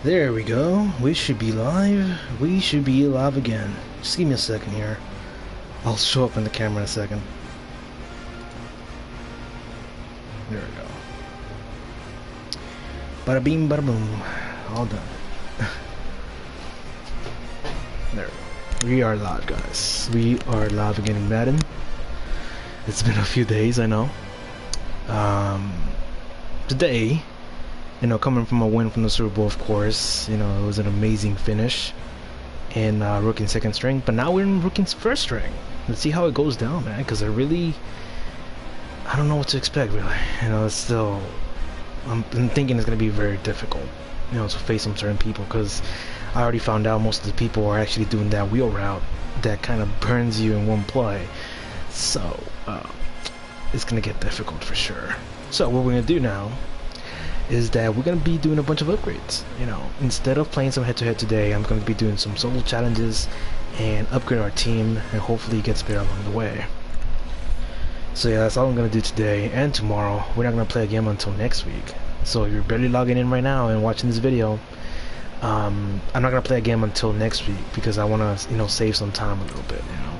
There we go. We should be live. We should be live again. Just give me a second here. I'll show up in the camera in a second. There we go. Bada beam, bada boom. All done. There we go. We are live, guys. We are live again in Madden. It's been a few days, I know. Today, you know, coming from a win from the Super Bowl, of course, you know, it was an amazing finish in rookie and second string, but now we're in rookie's first string. Let's see how it goes down, man, because I don't know what to expect, really. You know, it's still, I'm thinking it's going to be very difficult, you know, to face some certain people, because I already found out most of the people are actually doing that wheel route that kind of burns you in one play. So, it's going to get difficult for sure. So what we're going to do now is that we're going to be doing a bunch of upgrades. You know, instead of playing some head-to-head today, I'm going to be doing some solo challenges and upgrade our team, and hopefully it gets better along the way. So yeah, that's all I'm going to do today and tomorrow. We're not going to play a game until next week. So if you're barely logging in right now and watching this video, I'm not going to play a game until next week because I want to, you know, save some time a little bit, you know.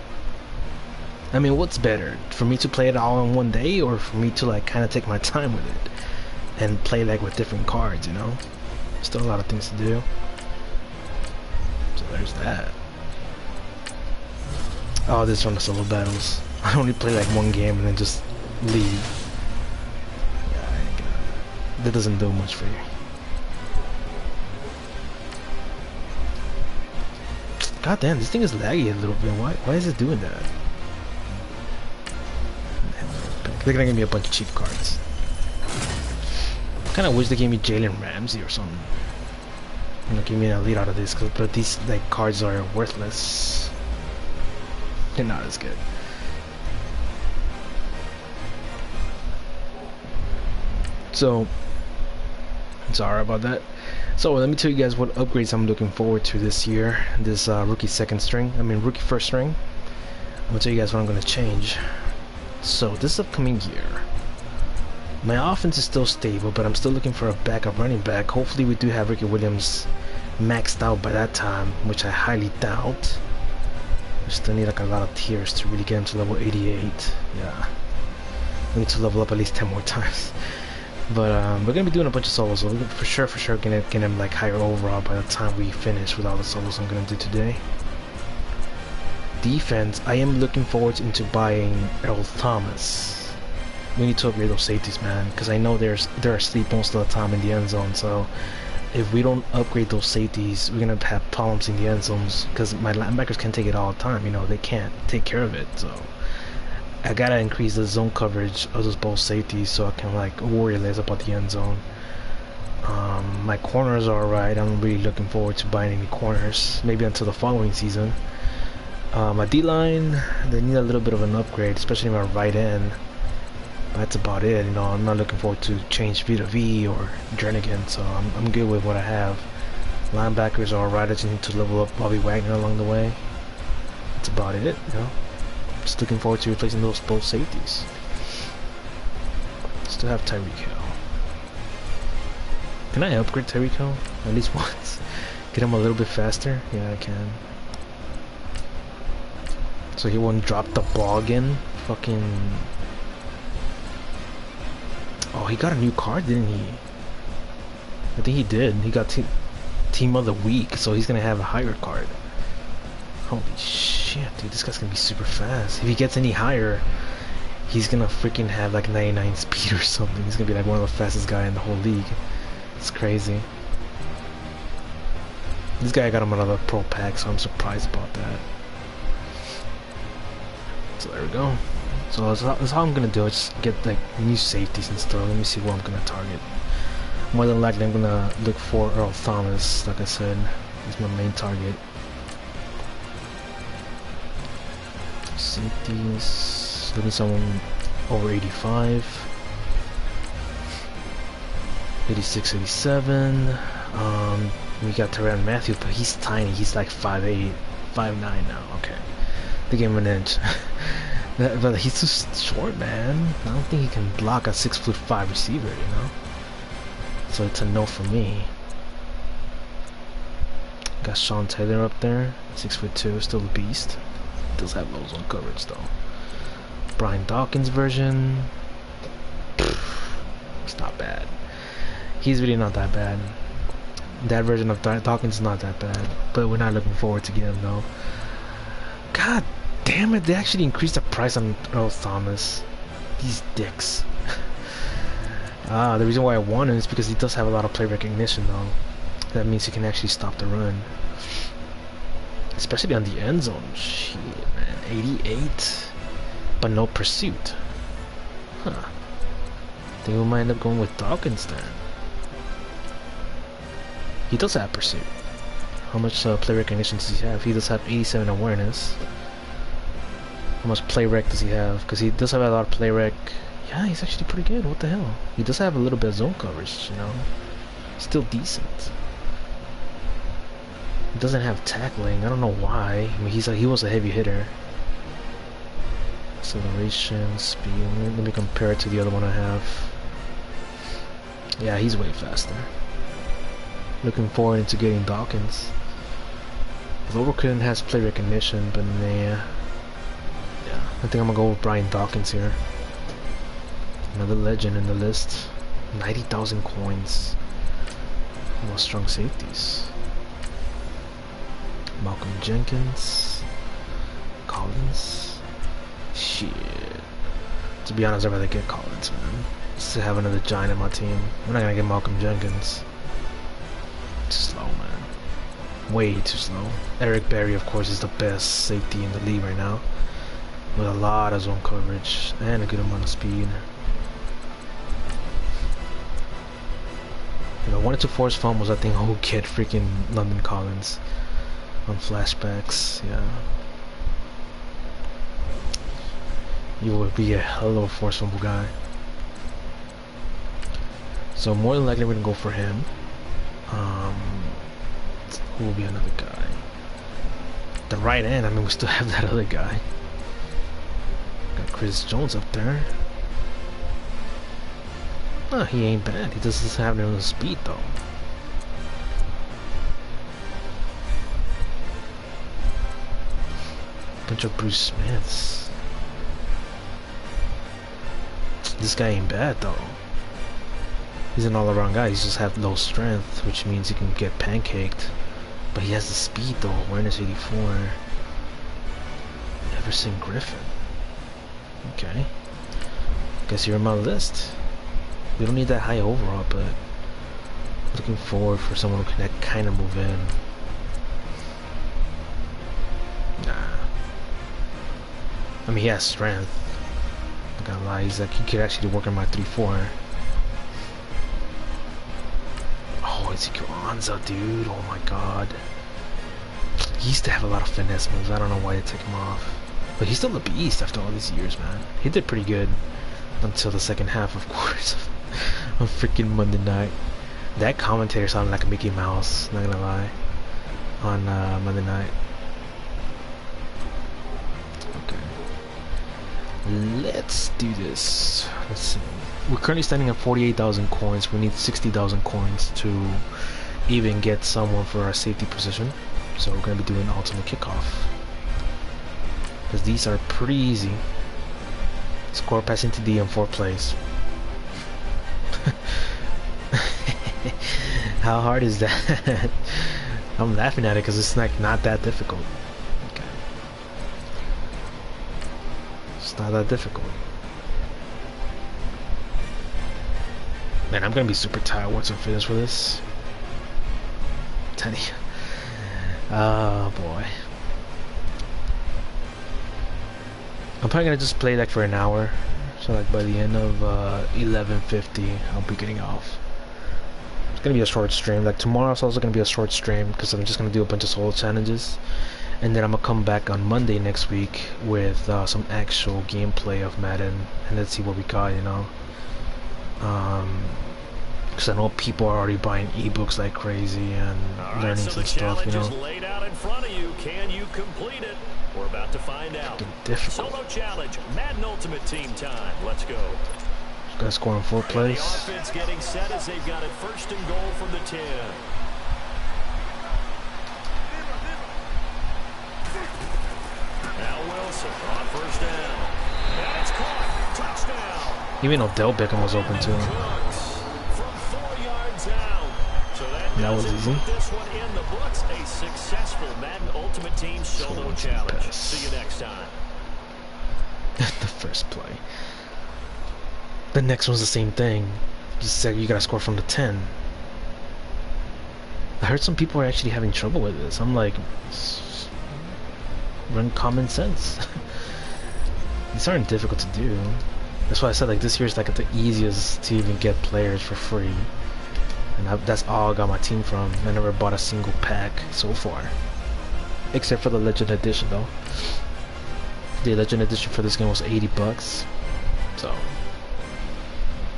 I mean, what's better, for me to play it all in one day, or for me to like kind of take my time with it and play like with different cards, you know? Still a lot of things to do. So there's that. Oh, this one is solo battles. I only play like one game and then just leave. Yeah, that doesn't do much for you. God damn, this thing is laggy a little bit. Why is it doing that? They're gonna give me a bunch of cheap cards. Kinda wish they gave me Jalen Ramsey or something. You know, give me an elite out of this, but these like cards are worthless. They're not as good. So, sorry about that. So let me tell you guys what upgrades I'm looking forward to this year. This rookie rookie first string. I'm gonna tell you guys what I'm gonna change. So this upcoming year, my offense is still stable, but I'm still looking for a backup running back. Hopefully we do have Ricky Williams maxed out by that time, which I highly doubt. We still need like a lot of tiers to really get him to level 88. Yeah, we need to level up at least 10 more times. But we're gonna be doing a bunch of solos, so we're for sure gonna get him like higher overall by the time we finish with all the solos I'm gonna do today. Defense, I am looking forward into buying Earl Thomas. We need to upgrade those safeties, man, because I know they're asleep most of the time in the end zone. So if we don't upgrade those safeties, we're gonna have problems in the end zones, because my linebackers can take it all the time. You know, they can't take care of it. So I gotta increase the zone coverage of those both safeties so I can like worry less about the end zone. My corners are alright. I'm really looking forward to buying any corners, maybe until the following season. My D-line, they need a little bit of an upgrade, especially my right end. But that's about it. You know, I'm not looking forward to change V to V or Jernigan, so I'm good with what I have. Linebackers are alright. I just need to level up Bobby Wagner along the way. That's about it. You know, just looking forward to replacing those both safeties. Still have Tyreek Hill. Can I upgrade Tyreek Hill at least once? Get him a little bit faster? Yeah, I can. So he won't drop the ball again. Fucking. Oh, he got a new card, didn't he? I think he did. He got Team of the Week, so he's gonna have a higher card. Holy shit, dude, this guy's gonna be super fast. If he gets any higher, he's gonna freaking have like 99 speed or something. He's gonna be like one of the fastest guys in the whole league. It's crazy. This guy got him another pro pack, so I'm surprised about that. So there we go. So that's how I'm gonna do it. Just get like new safeties and stuff. Let me see what I'm gonna target. More than likely I'm gonna look for Earl Thomas. Like I said, he's my main target. Safeties. Looking someone over 85. 86, 87. We got Tyrann Matthew, but he's tiny. He's like 5'8", 5'9" now. Okay. They gave him an inch. But he's too short, man. I don't think he can block a 6'5" receiver, you know? So it's a no for me. Got Sean Taylor up there, 6'2", still a beast. Does have low zone coverage though. Brian Dawkins version, it's not bad. He's really not that bad. That version of Dawkins is not that bad, but we're not looking forward to getting him though. God damn it, they actually increased the price on Earl Thomas. These dicks. The reason why I want him is because he does have a lot of play recognition though. That means he can actually stop the run. Especially on the end zone. Shit, man. 88. But no pursuit. Huh. I think we might end up going with Dawkins then. He does have pursuit. How much play recognition does he have? He does have 87 awareness. How much play rec does he have? Because he does have a lot of play rec. Yeah, he's actually pretty good. What the hell? He does have a little bit of zone coverage, you know. Still decent. He doesn't have tackling. I don't know why. I mean, he was a heavy hitter. Acceleration, speed. Let me compare it to the other one I have. Yeah, he's way faster. Looking forward to getting Dawkins. Overkirk has play recognition, but nah. Yeah, I think I'm gonna go with Brian Dawkins here. Another legend in the list. 90,000 coins. More strong safeties. Malcolm Jenkins. Collins. Shit. To be honest, I'd rather get Collins, man. Just to have another giant in my team. We're not gonna get Malcolm Jenkins. Too slow, man. Way too slow. Eric Berry, of course, is the best safety in the league right now. With a lot of zone coverage and a good amount of speed. If I wanted to force fumbles, I think I would get freaking London Collins on flashbacks. Yeah, you would be a hell of a force fumble guy. So more than likely we're gonna go for him. Who will be another guy? The right end. I mean, we still have that other guy. Got Chris Jones up there. He ain't bad. He doesn't have no speed though. Bunch of Bruce Smiths. This guy ain't bad though. He's an all-around guy. He just have low strength, which means he can get pancaked. But he has the speed though. Awareness 84. Everson Griffin. Okay. Guess you're on my list. We don't need that high overall, but looking forward for someone who can kind of move in. Nah. I mean, he has strength. I'm not gonna lie, he's like, he could actually work on my 3-4. Oh, Ezekiel Anza, dude. Oh my god. He used to have a lot of finesse moves. I don't know why they took him off. But he's still a beast after all these years, man. He did pretty good until the second half, of course. On freaking Monday night. That commentator sounded like a Mickey Mouse, not gonna lie. On Monday night. Okay. Let's do this. Let's see. We're currently standing at 48,000 coins. We need 60,000 coins to even get someone for our safety position. So we're gonna be doing ultimate kickoff. Because these are pretty easy. Score passing to D in 4 plays. How hard is that? I'm laughing at it because it's like not that difficult. Okay. It's not that difficult. Man, I'm gonna be super tired once I'm finished with this. I'm telling you. Oh boy. I'm probably gonna just play like for an hour. So like by the end of 11:50, I'll be getting off. It's gonna be a short stream. Like tomorrow, it's also gonna be a short stream because I'm just gonna do a bunch of solo challenges, and then I'm gonna come back on Monday next week with some actual gameplay of Madden, and let's see what we got. You know, because I know people are already buying ebooks like crazy and learning some stuff. You know. Laid out in front of you. Can you complete it? We're about to find out. Difficult. Solo challenge, Madden Ultimate Team time. Let's go. Gotta score in 4 plays. The offense getting set as they've got it first and goal from the 10. Now Wilson on first down. And it's caught. Touchdown. Even Odell Beckham was open too. From 4 yards out. So That was easy. put this one in the books. A successful Madden Ultimate Team solo challenge. See you next time. The first play. The next one's the same thing. Just said you gotta score from the 10. I heard some people are actually having trouble with this. I'm like, run common sense. These aren't difficult to do. That's why I said like this year is like the easiest to even get players for free. And that's all I got my team from. I never bought a single pack so far. Except for the Legend Edition though. The Legend Edition for this game was $80. So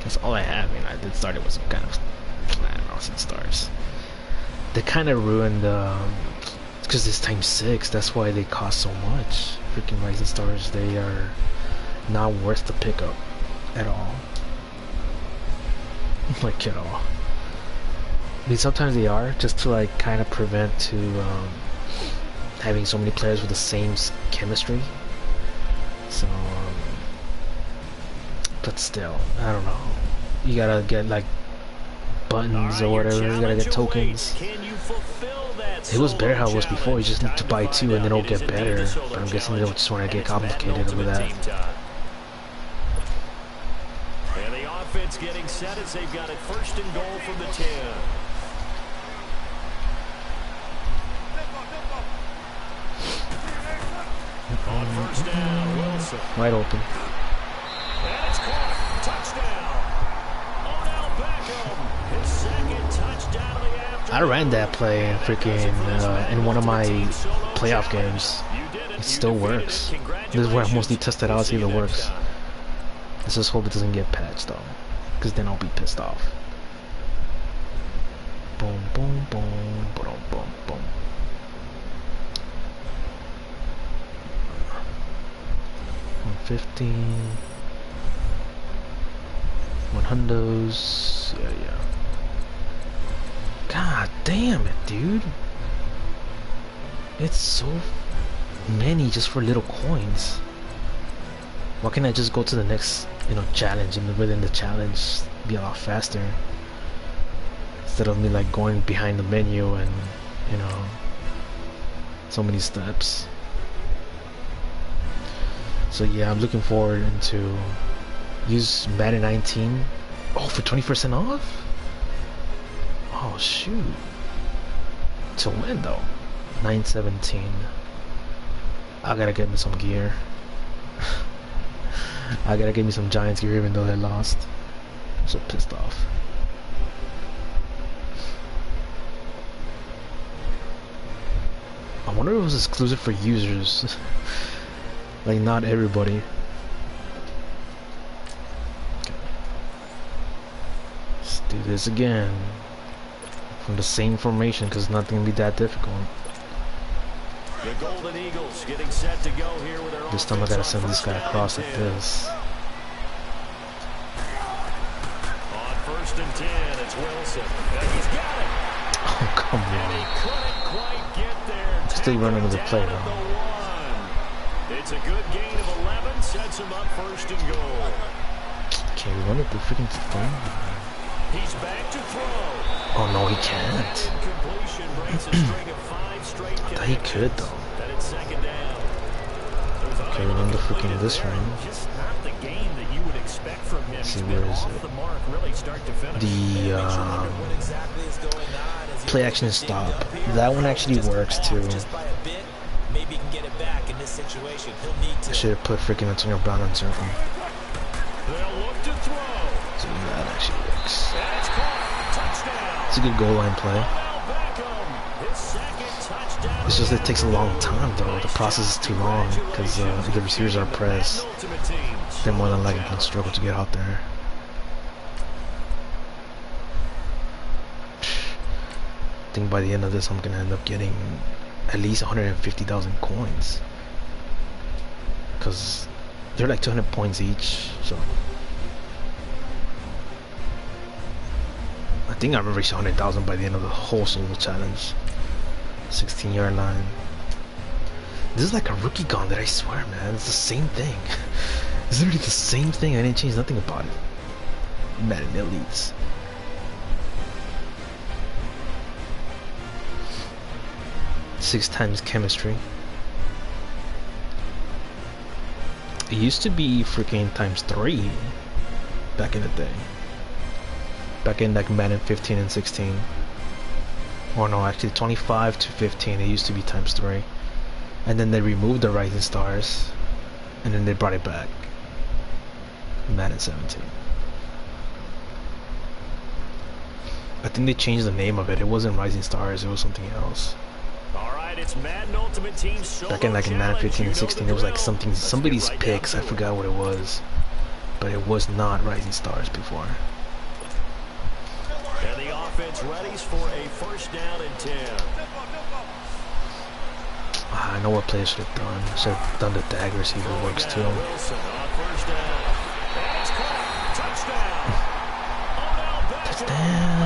that's all I have. I mean, I did start it with some kind of flat Rising Stars. They kind of ruined because it's times 6. That's why they cost so much. Freaking Rising Stars, they are not worth the pickup at all. Like at all. I mean, sometimes they are, just to like kind of prevent to having so many players with the same chemistry. So, but still, I don't know. You gotta get like buttons or whatever. You gotta get tokens. It was better how it was before. You just need to buy 2 and then it'll get better. But I'm guessing they don't just want to get complicated with that. And the offense getting set as they've got it first and goal from the 10. On first down, Wilson. Wide open. And it's caught. Touchdown. Odell Beckham. His second touchdown of the afternoon. I ran that play freaking in one of my playoff games. It still works. This is where I mostly test it out, see if it works. Let's just hope it doesn't get patched though, because then I'll be pissed off. Boom, boom, boom, boom, boom, boom. 115, 100s, yeah. God damn it, dude. It's so many just for little coins. Why can't I just go to the next, challenge, and within the challenge be a lot faster? Instead of me like going behind the menu and, so many steps. So yeah, I'm looking forward to use Madden 19. Oh, for 20% off? Oh shoot. To when though? 9/17. I gotta get me some gear. I gotta get me some Giants gear even though they lost. I'm so pissed off. I wonder if it was exclusive for users. Like not everybody. Okay. Let's do this again. From the same formation, because nothing will be that difficult. The Golden Eagles getting set to go here with their This time I gotta send this guy across like this. On first and 10, it's Wilson. And he's got it. Oh, come And he on. couldn't quite get there. Still running with the play Down at though. the 1. It's a good gain of 11. Sets him up first and goal. Can we run it the freaking thing? He's back to throw. Oh no, he can't. Incompletion breaks a string of 5 straight I thought he could though. That it's second down. Okay, we run the freaking this one. Just not the game that you would expect from him. Let's see, He's where been is off it? the mark, really start to finish. The play action stop. That one actually works too. Maybe he can get it back in this situation. He'll need I to. should have put freaking Antonio Brown on circle. They'll look to throw. So that actually works. And it's caught. Touchdown. It's a good goal line play. Odell Beckham. His second touchdown. It's just it takes a long time though. The process is too long because the receivers are pressed. Ultimate Team. They're more than likely going to struggle to get out there. I think by the end of this I'm going to end up getting at least 150,000 coins. Because they're like 200 points each. So think I remember 100,000 by the end of the whole solo challenge. 16-yard line. This is like a rookie gauntlet, I swear, man. It's the same thing. It's literally the same thing. I didn't change nothing about it. Madden Elites. Six times chemistry. It used to be freaking times 3 back in the day. Back in like Madden 15 and 16. Or no, actually 25 to 15 it used to be times 3. And then they removed the rising stars. And then they brought it back. Madden 17. I think they changed the name of it. It wasn't Rising Stars, it was something else. Alright, it's Madden Ultimate Team Solo Back in like Madden 15 and 16 it was like something, somebody's picks, I forgot what it was. But it was not Rising Stars before. And the offense readies for a first down and 10. I know what play I should have done. I should have done the dagger receiver works too. Wilson on first down. That's caught. Touchdown. Touchdown.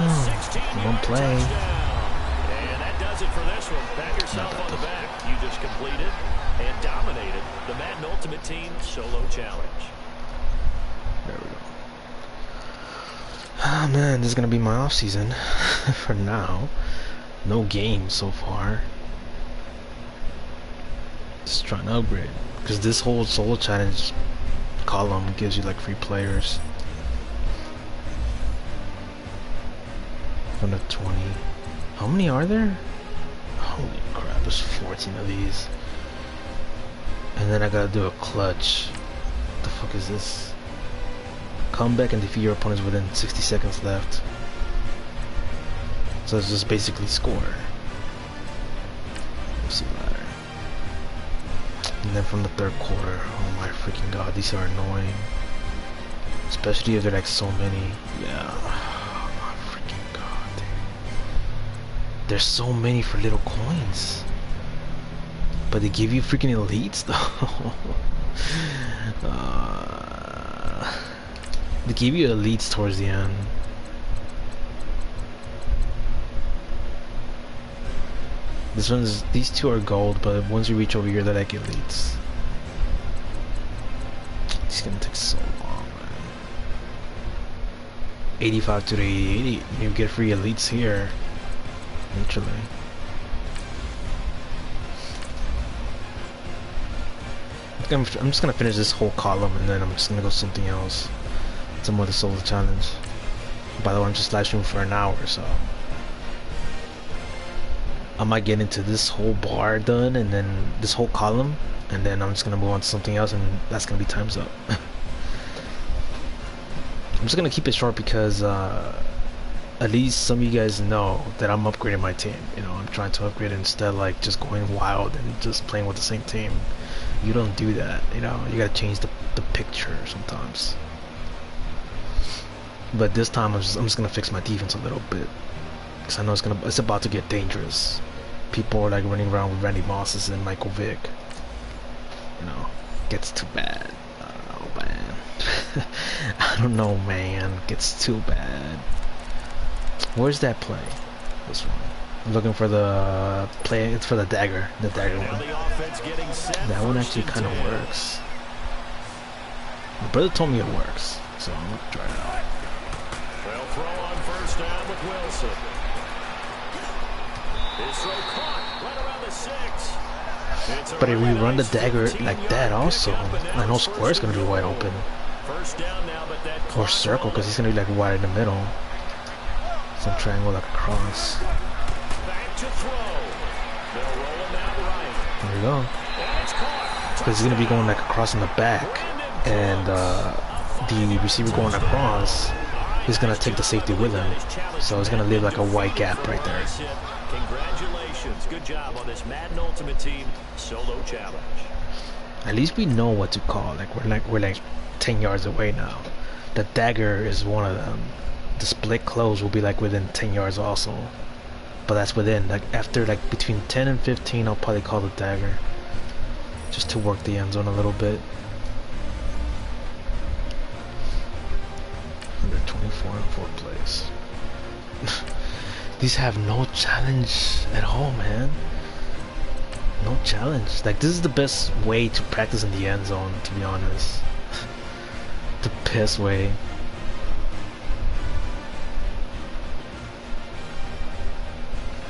One play. And that does it for this one. Pat yourself on the back. You just completed and dominated the Madden Ultimate Team Solo Challenge. There we go. Ah, man, this is gonna be my off season for now. No games so far. Just trying to upgrade, because this whole solo challenge column gives you like free players. From the 20. How many are there? Holy crap, there's 14 of these. And then I gotta do a clutch. What the fuck is this? Come back and defeat your opponents within 60 seconds left. So it's just basically score. Let's see ladder. And then from the third quarter, oh my freaking god, these are annoying. Especially if they're like so many. Yeah. Oh my freaking god, dude. There's so many for little coins. But they give you freaking elites though. They give you elites towards the end. These two are gold, but once you reach over here, they're like elites. It's gonna take so long, man. 85 to the 80. You get free elites here. Literally. I'm just gonna finish this whole column and then I'm just gonna go something else. Some more of the solo challenge. By the way, I'm just live streaming for an hour, so I might get into this whole bar done and then this whole column, and then I'm just gonna move on to something else, and that's gonna be time's up. I'm just gonna keep it short because at least some of you guys know that I'm upgrading my team. You know, I'm trying to upgrade it instead of like just going wild and just playing with the same team. You don't do that, you know. You gotta change the picture sometimes. But this time I'm just gonna fix my defense a little bit, because I know it's about to get dangerous. People are like running around with Randy Mosses and Michael Vick. You know, gets too bad. I don't know, man. I don't know, man. Gets too bad. Where's that play? This one. I'm looking for the play. It's for the dagger. The dagger one. That one actually kind of works. My brother told me it works, so I'm gonna try it out. They'll throw on first down with Wilson. His throw caught right around the 6. But if we run the dagger like that also, I know Square's gonna be wide open. First down now, but that Or circle, because he's gonna be like wide in the middle. Some triangle like a cross. back to throw. They'll roll him out right. There you go. And it's caught. Because he's gonna be going like across in the back, and the receiver going across, he's gonna take the safety with him. So it's gonna leave like a wide gap right there. Congratulations. Good job on this Madden Ultimate Team Solo Challenge. At least we know what to call. We're like 10 yards away now. The dagger is one of them. The split close will be like within 10 yards also. But that's within, like after like between 10 and 15, I'll probably call the dagger. Just to work the end zone a little bit. 124 in 4 plays. These have no challenge at all, man. No challenge. Like, this is the best way to practice in the end zone, to be honest. The best way.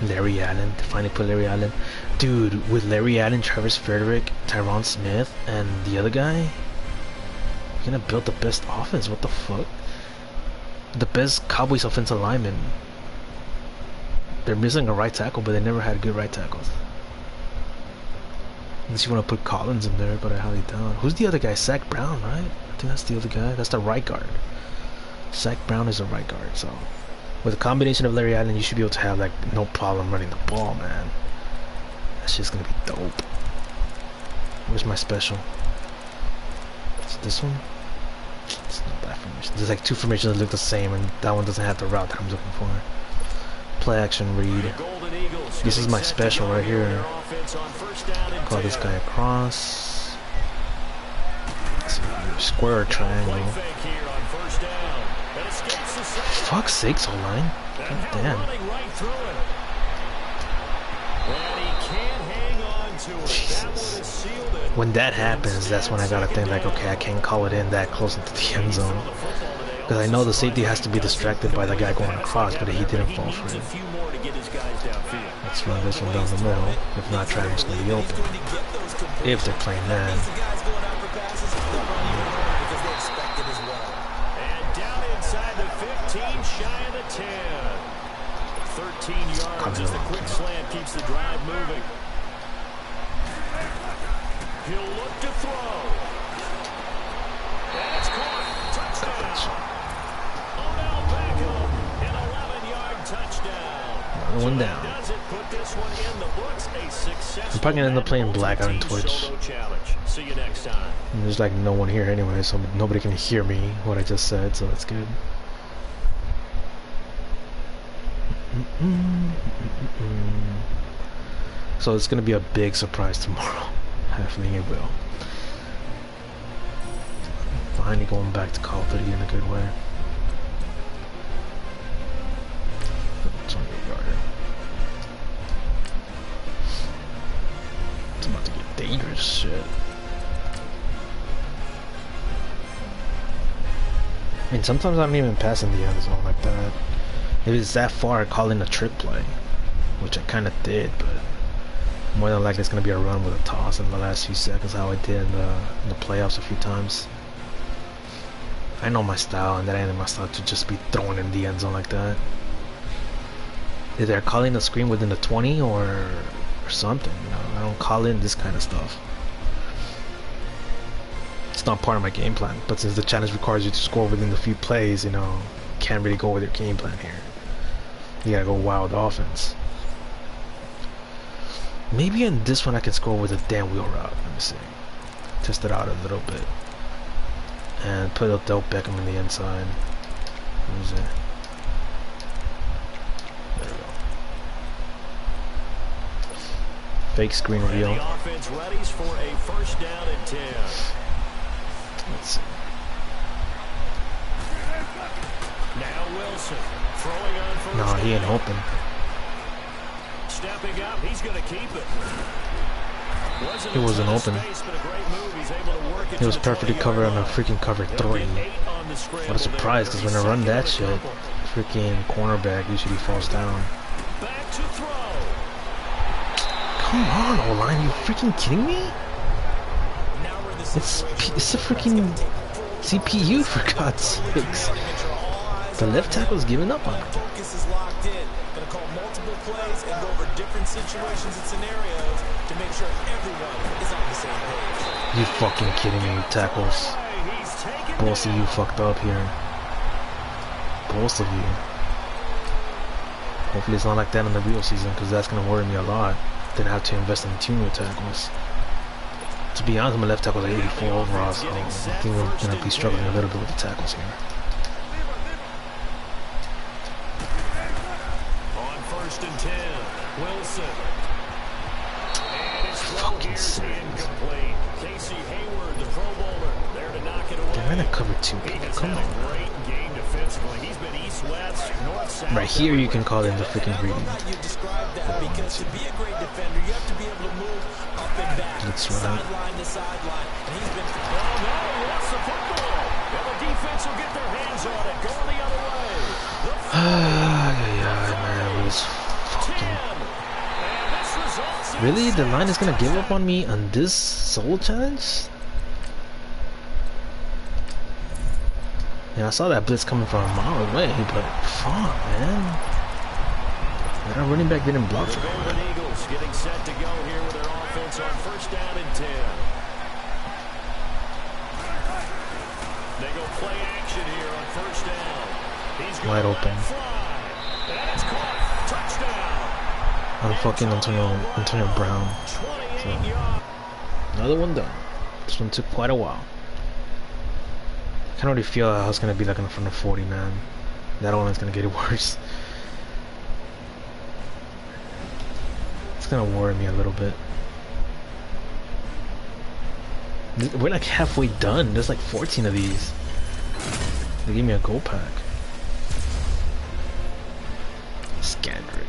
Larry Allen, to finally put Larry Allen. Dude, with Larry Allen, Travis Frederick, Tyron Smith, and the other guy, you're gonna build the best offense. What the fuck? The best Cowboys offensive lineman. They're missing a right tackle, but they never had good right tackles. Unless you want to put Collins in there, but I highly doubt. Who's the other guy? Zach Brown, right? I think that's the other guy. That's the right guard. Zach Brown is a right guard, so with a combination of Larry Allen, you should be able to have like no problem running the ball, man. That's just gonna be dope. Where's my special? Is it this one? It's not that formation. There's like two formations that look the same, and that one doesn't have the route that I'm looking for. Play action read. This is my special right here. Call this guy across. Square or triangle. Fuck's sakes, O-line. God damn. Jesus. When that happens, that's when I gotta think like, okay, I can't call it in that close into the end zone. Because I know the safety has to be distracted by the guy going across, but he didn't fall for it. Let's run this one down the middle. If not, Travis gonna be open. If they're playing man. And down inside the 15, shy of the 10. 13 yards as the quick slant keeps the drive moving. He'll look to throw. That's caught. Touchdown. Odell Beckham, an 11-yard touchdown. One down. I'm probably gonna end up playing black on Twitch. See you next time. And there's like no one here anyway, so nobody can hear me what I just said, so that's good. So it's gonna be a big surprise tomorrow. I think it will. Finally going back to Call of Duty in a good way. It's on your yard. It's about to get dangerous shit. I mean, sometimes I'm even passing the end zone like that. If it's that far, I call in a trick play, which I kind of did, but more than likely it's going to be a run with a toss in the last few seconds, how I did in the playoffs a few times. I know my style, and that ain't my style to just be thrown in the end zone like that. Either they're calling a screen within the 20 or something, you know. I don't call in this kind of stuff. It's not part of my game plan, but since the challenge requires you to score within a few plays, you know, can't really go with your game plan here. You gotta go wild offense. Maybe in this one I can score with a damn wheel route. Let me see. Test it out a little bit. And put Odell Beckham in the inside. Where is it? There we go. Fake screen wheel. The offense readies for a first down and 10. Let's see. Now Wilson throwing on first. No, he ain't open. Stepping up, he's going to keep it. He wasn't open. He was perfectly covered on a freaking cover 3. What a surprise, because when I run that shit, freaking cornerback usually falls down. Back to throw. Come on, O-line, you freaking kidding me? It's a freaking CPU, for God's sakes. The left tackle's giving up on it. Focus is locked in. Gonna call multiple plays and go over different situations and scenarios to make sure everyone is on the same page. You fucking kidding me, tackles. Both of you fucked up here. Both of you. Hopefully it's not like that in the real season, because that's gonna worry me a lot. Then I have to invest in 2 new tackles. To be honest, my left tackle is 84 overall, so I think we're gonna be struggling a little bit with the tackles here. On first and 10, Wilson. And it's Fucking sins. Casey Hayward, the Pro Bowler, there to knock it away. They're in a cover 2. He has Come had on. a great game defensively. He's been east-west, North-south. Right here, you can call it the freaking gradient. You described that because to be a great defender, you have to be able to move up and back, That's right. sideline to sideline, and he's been. Oh no, he lost the football. And the defense will get their hands on it, going the other way. Yeah, man, it was fucking. Really? The line is gonna give up on me on this solo challenge? Yeah, I saw that blitz coming from a mile away, but fuck, man. That running back didn't block for him. The Eagles getting set to go here with their offense on first down and 10. They go play action here on first down. He's Wide open. And it's caught. Touchdown. I'm fucking Antonio Brown. So, another one done. This one took quite a while. I can already feel how it's gonna be like in front of 40, man. That one is gonna get worse. It's gonna worry me a little bit. We're like halfway done. There's like 14 of these. They gave me a gold pack. Scandrick.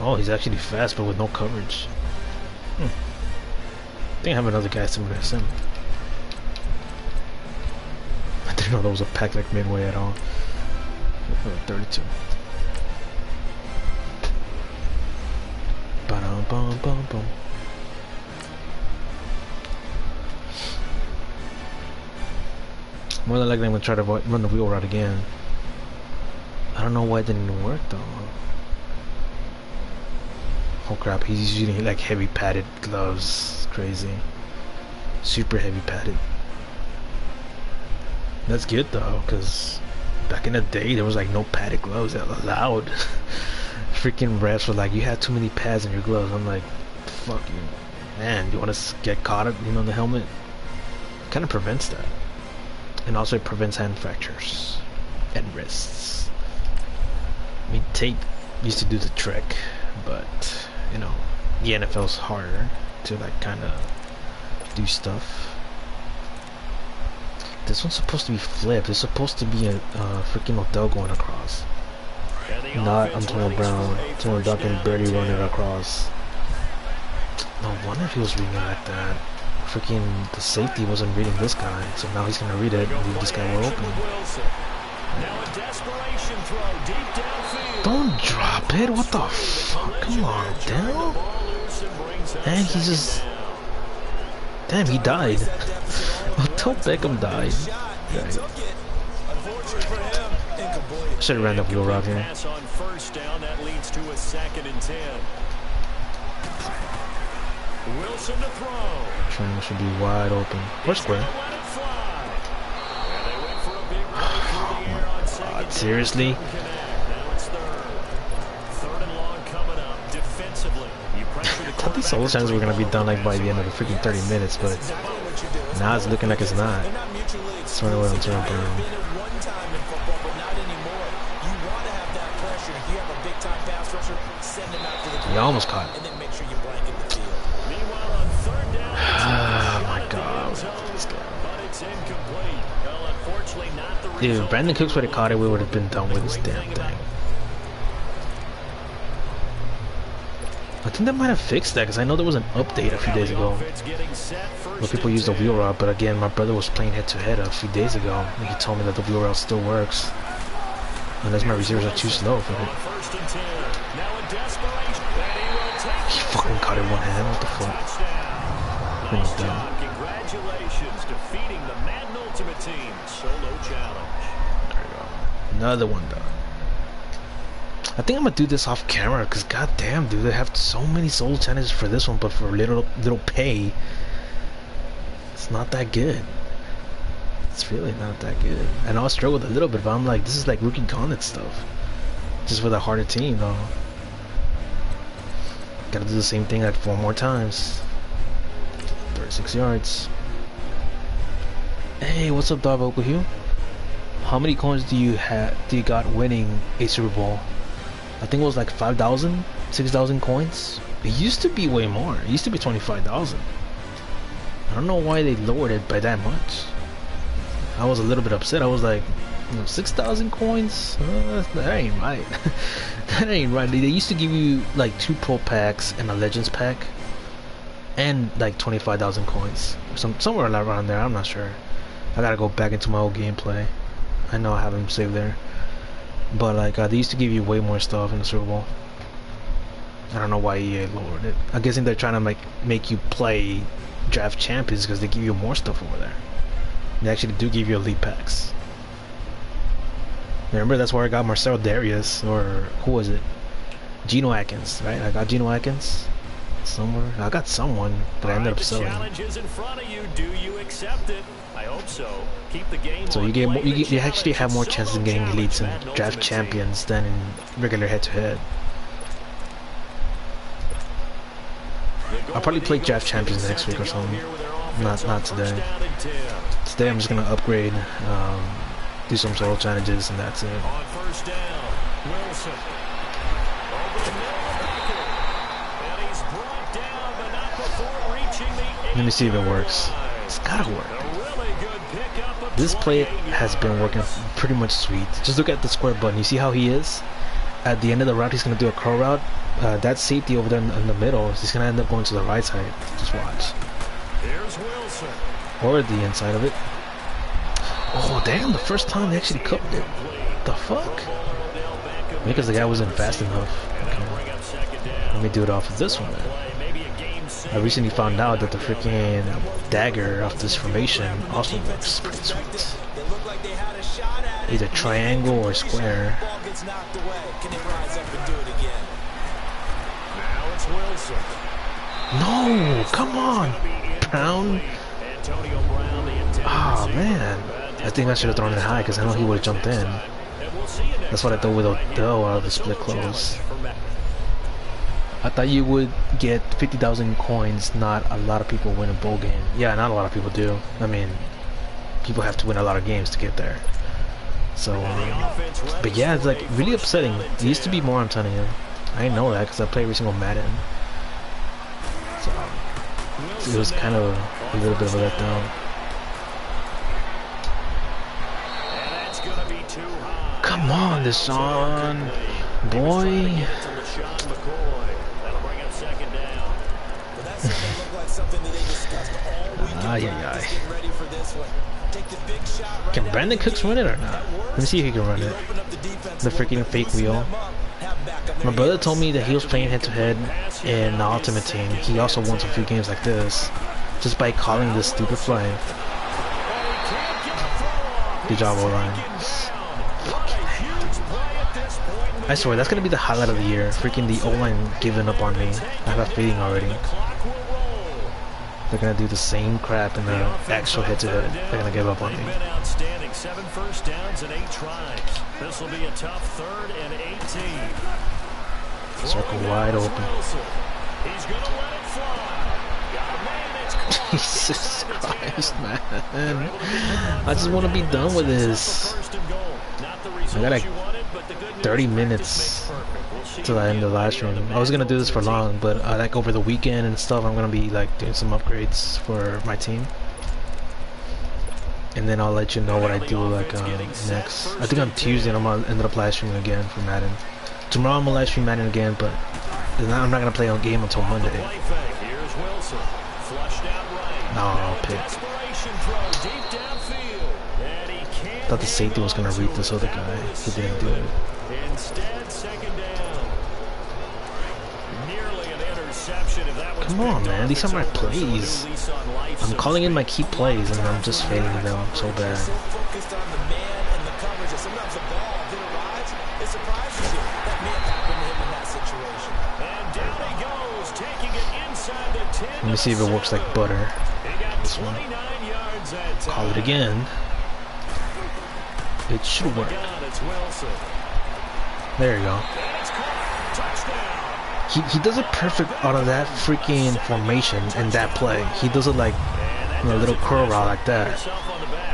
Oh, he's actually fast, but with no coverage. I think I have another guy similar to him. I didn't know there was a pack like midway at all. 32. Ba-dum-bum-bum-bum. More than likely I'm gonna try to run the wheel route again. I don't know why it didn't even work though. Oh crap, he's using like heavy padded gloves. Crazy. Super heavy padded. That's good though, because back in the day there was like no padded gloves that allowed. Freaking refs were like, you had too many pads in your gloves. I'm like, fuck you. Man, you want to get caught up, you know, the helmet? Kind of prevents that. And also it prevents hand fractures and wrists. I mean, tape used to do the trick, but you know, the NFL's harder to like kind of do stuff. This one's supposed to be flipped. It's supposed to be a freaking Odell going across, not Antonio Brown. Antonio Duncan barely running across. No wonder he was reading it like that. Freaking the safety wasn't reading this guy, so now he's gonna read it and leave this guy wide open. Don't drop it! What the fuck? Come on, damn! And he just... Damn, he died. Until Beckham died. Right. Should have ran the wheel route here. Triangle should be wide open. Or square. Oh my god, seriously? I thought these solo challenges were gonna be done like by the end of the freaking 30 minutes, but now it's looking like it's not. It's running away on turn burn. He almost caught it. Oh my god. Dude, if Brandon Cooks would have caught it, we would have been done with this damn thing. I think that might have fixed that, because I know there was an update a few days ago where people used the wheel route, but again, my brother was playing head-to-head a few days ago, and he told me that the wheel route still works, unless my receivers are too slow for it. He fucking caught it one hand, what the fuck? Congratulations, defeating the Madden Ultimate Team solo challenge. There you go. Another one done. I think I'm gonna do this off camera, because goddamn, dude, they have so many solo challenges for this one, but for little pay, it's not that good. It's really not that good. I know I struggled a little bit, but I'm like, this is like rookie content stuff, just with a harder team though. Gotta do the same thing like 4 more times. 36 yards. Hey, what's up, Dog Vocal Hugh? How many coins do you got winning a Super Bowl? I think it was like 5,000, 6,000 coins. It used to be way more. It used to be 25,000. I don't know why they lowered it by that much. I was a little bit upset. I was like, No, 6,000 coins? That ain't right. That ain't right. They used to give you like 2 pro packs and a legends pack, and like 25,000 coins, somewhere around there. I'm not sure. I gotta go back into my old gameplay. I know I have them saved there, but like they used to give you way more stuff in the Super Bowl. I don't know why EA lowered it. I'm guessing they're trying to make you play Draft Champions because they give you more stuff over there. They actually do give you elite packs. Remember, that's where I got Marcelo Darius, or who was it? Geno Atkins, right? I got Geno Atkins somewhere. I got someone that I ended up selling. Challenge is in front of you. Do you accept it? I hope so. Keep the game. So you actually have more chances of getting elites in Draft Champions than in regular head-to-head. I'll probably play Draft Champions next week or something. Not today. Today I'm just gonna upgrade, do some solo challenges, and that's it. On first down, Wilson. Over the middle of the backer. And he's brought down, but not before reaching the 8. Let me see if it works. It's gotta work. A really good pickup of This play 28 has been working pretty much sweet. Just look at the square button. You see how he is? At the end of the route, he's gonna do a curl route. That safety over there in the middle, he's gonna end up going to the right side. Just watch. Here's Wilson. Or the inside of it. Oh damn, the first time they actually cooked it. The fuck? Because the guy wasn't fast enough. Okay. Let me do it off of this one then. I recently found out that the freaking dagger of this formation also works pretty sweet. Either triangle or square. No, come on, Brown. Oh man, I think I should have thrown it high because I know he would have jumped in. That's what I thought with Odell out of the split close. I thought you would get 50,000 coins. Not a lot of people win a bowl game. Yeah, not a lot of people do. I mean, people have to win a lot of games to get there. So, but yeah, it's like really upsetting. It used to be more, I'm telling you. I didn't know that because I play every single Madden. So it was kind of a little bit of a letdown. Come on, Deshaun, boy. Can Brandon Cooks run it or not? Let me see if he can run it. The freaking fake wheel. My brother told me that he was playing head-to-head in the Ultimate Team. He also won some few games like this just by calling this stupid play. Good job, O-line. I swear, that's gonna be the highlight of the year. Freaking the O-line giving up on me. I have a feeling already. They're gonna do the same crap in the actual head-to-head. They're gonna give up on me. Outstanding. 7 first downs and 8 tries. This will be a tough 3rd and 18. Circle wide open. He's gonna let it fly. Jesus Christ, man. I just want to be done with this. I got like 30 minutes till the end of the live stream. I was gonna do this for long, but like over the weekend and stuff, I'm gonna be like doing some upgrades for my team, and then I'll let you know what I do like next. I think on Tuesday I'm gonna end up live streaming again for Madden. Tomorrow I'm gonna live stream Madden again, but I'm not gonna play on game until Monday. No, pick. Thought the safety was gonna read this other guy. He didn't do it. Instead, second down. Nearly an interception if that was. Come on, man. These are my plays. I'm calling in my key plays and I'm just failing them so bad. So focused on the man and the coverage that sometimes the ball that arrives, it surprises you. That may have happened to him in that situation. And down he goes, taking it inside the 10. Let me see if it works like butter. He got This one. 29 yards that time. Call it again. It should work. There you go. He does it perfect out of that freaking formation and that play. He does it like a little curl route like that.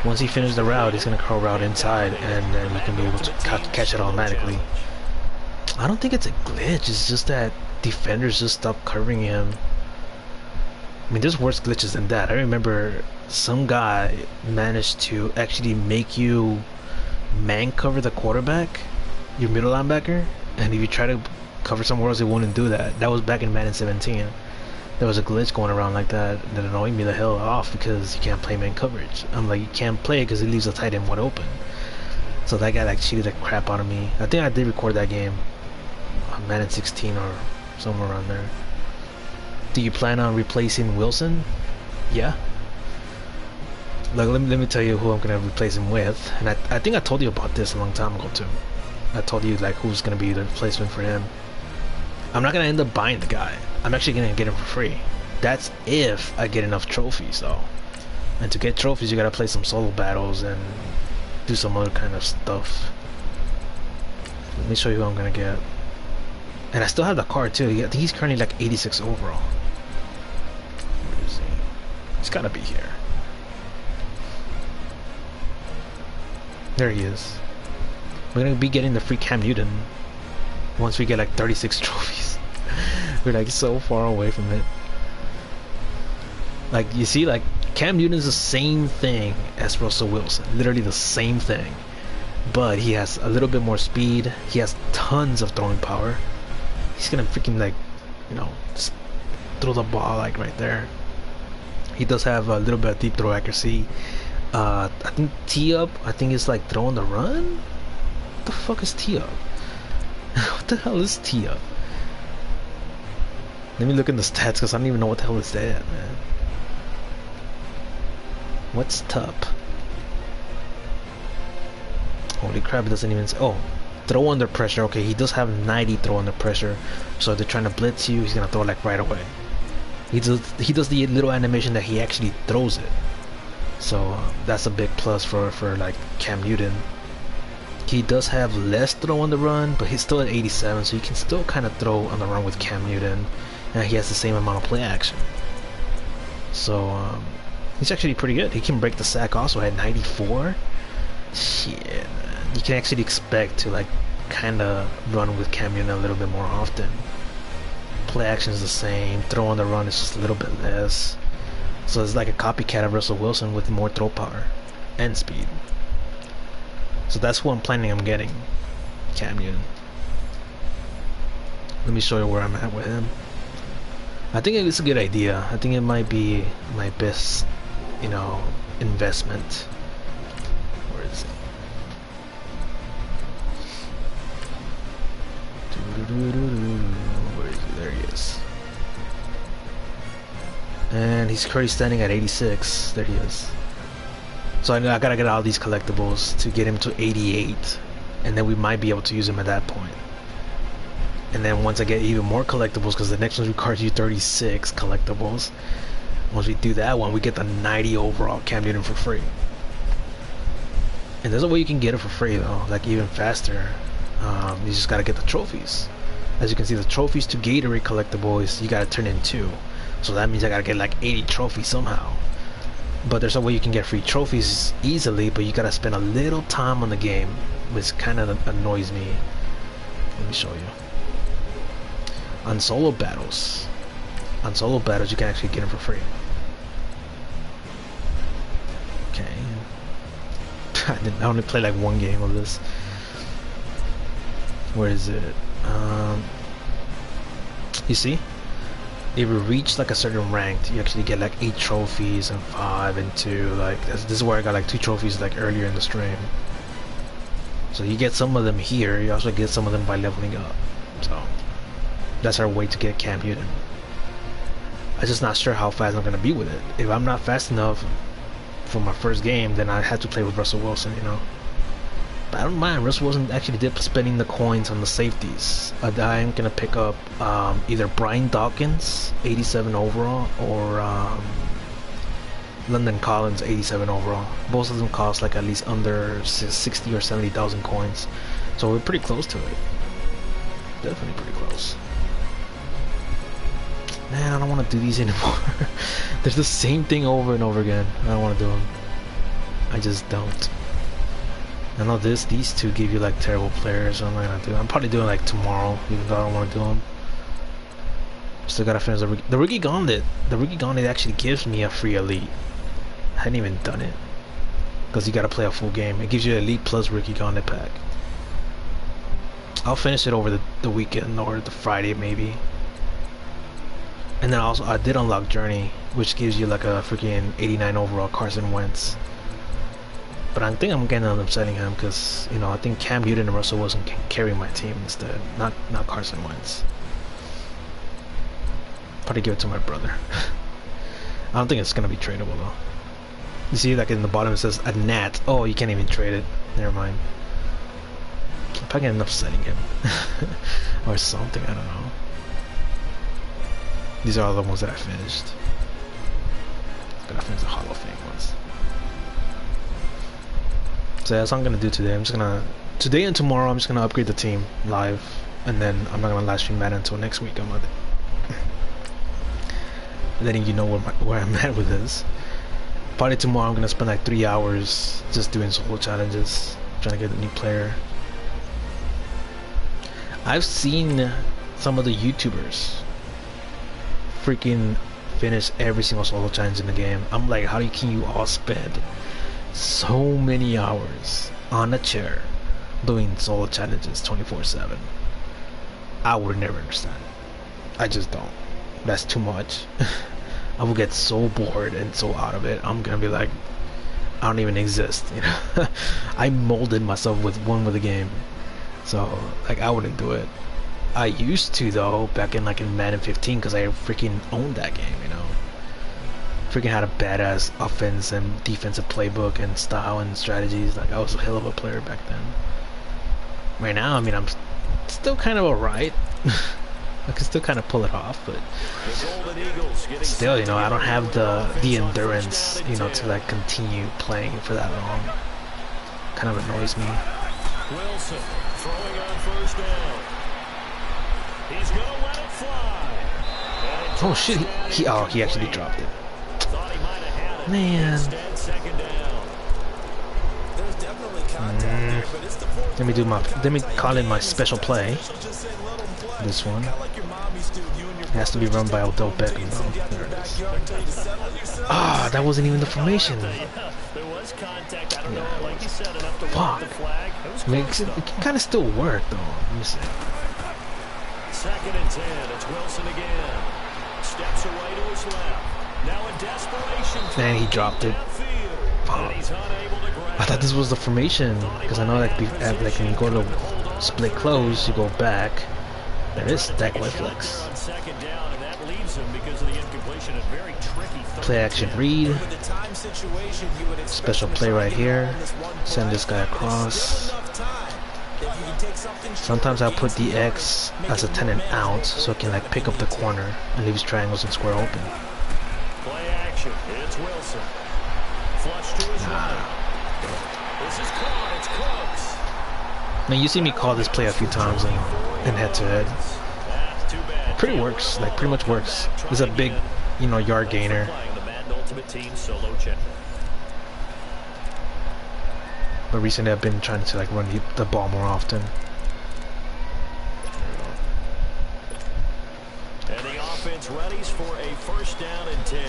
Once he finishes the route, he's gonna curl route inside, and then he can be able to catch it automatically. I don't think it's a glitch. It's just that defenders just stop covering him. I mean, there's worse glitches than that. I remember some guy managed to actually make you man cover the quarterback, your middle linebacker, and if you try to cover somewhere else, it wouldn't do that. That was back in Madden 17. There was a glitch going around like that that annoyed me the hell off because you can't play man coverage. I'm like, you can't play it because it leaves the tight end wide open. So that guy like cheated the crap out of me. I think I did record that game on Madden 16 or somewhere around there. Do you plan on replacing Wilson? Yeah. Look, let me tell you who I'm gonna replace him with. And I think I told you about this a long time ago too. I told you like who's gonna be the replacement for him. I'm not gonna end up buying the guy. I'm actually gonna get him for free. That's if I get enough trophies though. And to get trophies you gotta play some solo battles and do some other kind of stuff. Let me show you who I'm gonna get. And I still have the card too. I think he's currently like 86 overall. Where is he? He's gotta be here. There he is. We're gonna be getting the free Cam Newton once we get like 36 trophies. We're like so far away from it. Like you see, like Cam Newton is the same thing as Russell Wilson, literally the same thing, but he has a little bit more speed. He has tons of throwing power. He's gonna freaking like, you know, just throw the ball like right there. He does have a little bit of deep throw accuracy. I think tee-up, I think it's like throwing the run? What the fuck is tee-up? What the hell is tee-up? Let me look in the stats because I don't even know what the hell is that, man. What's top? Holy crap, it doesn't even say. Oh, throw under pressure. Okay, he does have 90 throw under pressure. So if they're trying to blitz you, he's gonna throw like right away. He does the little animation that he actually throws it. So that's a big plus for like Cam Newton. He does have less throw on the run, but he's still at 87, so you can still kind of throw on the run with Cam Newton, and he has the same amount of play action. So he's actually pretty good. He can break the sack also at 94. Shit, man. You can actually expect to like kind of run with Cam Newton a little bit more often. Play action is the same. Throw on the run is just a little bit less. So it's like a copycat of Russell Wilson with more throw power and speed. So that's who I'm planning on getting, Cam Newton. Let me show you where I'm at with him. I think it's a good idea. I think it might be my best, you know, investment. Where is it? Where is he? There he is. And he's currently standing at 86. There he is. So I gotta get all these collectibles to get him to 88, and then we might be able to use him at that point. And then once I get even more collectibles, because the next one requires you 36 collectibles, once we do that one, we get the 90 overall Cam Newton for free. And there's a way you can get it for free though, like even faster. You just gotta get the trophies. As you can see, the trophies to Gatorade collectibles, you gotta turn in 2. So that means I gotta get like 80 trophies somehow. But there's a way you can get free trophies easily, but you gotta spend a little time on the game, which kind of annoys me. Let me show you. On solo battles, you can actually get them for free. Okay. I only played like one game of this. Where is it? You see? If you reach like a certain rank, you actually get like 8 trophies and 5 and 2. Like this is where I got like 2 trophies like earlier in the stream. So you get some of them here. You also get some of them by leveling up. So that's our way to get Cam Newton. I'm just not sure how fast I'm gonna be with it. If I'm not fast enough for my first game, then I have to play with Russell Wilson, you know. But I don't mind. Russell Wilson actually did spending the coins on the safeties. I am gonna pick up either Brian Dawkins, 87 overall, or London Collins, 87 overall. Both of them cost like at least under 60 or 70,000 coins, so we're pretty close to it. Definitely pretty close. Man, I don't want to do these anymore. There's the same thing over and over again. I don't want to do them. I just don't. I know these two give you like terrible players, so I'm not gonna do it. I'm probably doing like tomorrow, even though I don't want to do them. Still gotta finish the rookie gauntlet. The rookie gauntlet actually gives me a free elite. I hadn't even done it. because you gotta play a full game. It gives you Elite Plus Rookie Gauntlet pack. I'll finish it over the weekend or the Friday maybe. And then also I did unlock Journey, which gives you like a freaking 89 overall Carson Wentz. But I think I'm gonna end up setting him because, you know, I think Cam Newton and Russell Wilson can carry my team instead, not Carson Wentz. Probably give it to my brother. I don't think it's gonna be tradable though. You see, like in the bottom it says a Nat. Oh, you can't even trade it. Never mind. I'm probably gonna end up setting him or something. I don't know. These are all the ones that I finished. But I finished the Hall of Fame ones. So that's what I'm gonna do today. Today and tomorrow I'm just gonna upgrade the team live, and then I'm not gonna live stream Madden until next week on Monday. Letting you know where I'm at with this. Probably tomorrow I'm gonna spend like 3 hours just doing solo challenges, trying to get a new player. I've seen some of the YouTubers freaking finish every single solo challenge in the game. I'm like, how can you all spend so many hours on a chair doing solo challenges 24/7? I would never understand. I just don't. That's too much. I will get so bored and so out of it. I'm gonna be like, I don't even exist, you know. I molded myself with the game, so like I wouldn't do it. I used to though, back in Madden 15, because I freaking owned that game, you know. Freaking had a badass offense and defensive playbook and style and strategies. Like I was a hell of a player back then. Right now, I mean, I'm still kind of alright. I can still kind of pull it off, but still, you know, I don't have the endurance, you know, to like continue playing for that long. Kind of annoys me. Wilson throwing on first down. He's gonna let it fly. Oh shit! He actually dropped it. Thought he might have had it. Man. Instead, second down. There's definitely contact there, but it's the fourth. Let me call in my special play. This one. It has to be run by Odell Beckham though. There it is. Ah, that wasn't even the formation. There was contact. I don't know, like you said, enough to Fuck. the flag. I mean, it can kind of still work though. Let me see. Second and 10. It's Wilson again. Steps away to his left. Now in desperation. Man, he dropped it. Fuck. He's unable to grab. I thought this was the formation because I know like when you go to split close, you go back. There is stack white flex. On second down, and that leaves him because of the incompletion. A very tricky Play action read. Special play right here. Send this guy across. Sometimes I'll put the X as a 10 and out so it can like pick up the corner and leaves triangles and square open. Play action. It's Wilson. Flush to his right. This is caught. It's Cooks. Man, you see me call this play a few times in head-to-head. That's too bad. Pretty works, like pretty much works. It's a big, you know, yard gainer. The Madden Ultimate Team solo check. But recently I've been trying to like run the ball more often. And the offense readies for a first down and 10.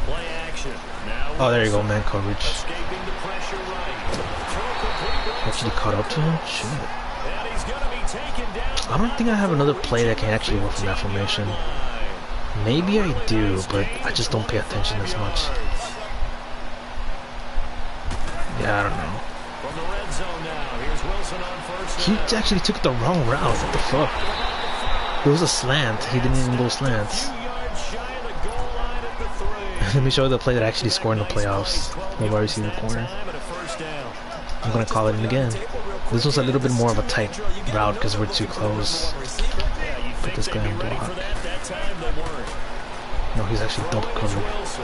Play action. Now Oh, there you go, man coverage. escaping the pressure right. Throw complete. Actually caught up to him? Shit. And he's gonna be taken down. I don't think I have another play that can actually work from that formation. Maybe I do, but I just don't pay attention as much. Yeah, I don't know. From the red zone now. Here's Wilson on first He down. actually took the wrong route. What the fuck? It was a slant. He didn't even go slants. 2 yards shy of the goal line at the 3. Let me show you the play that actually scored in the playoffs. The wide receiver corner. Time and a first down. I'm gonna call it in again. This was a little bit more of a tight route because we're too close. Yeah, you Put this guy in ready block. for that? That time they weren't. No, he's actually double covered. Wilson.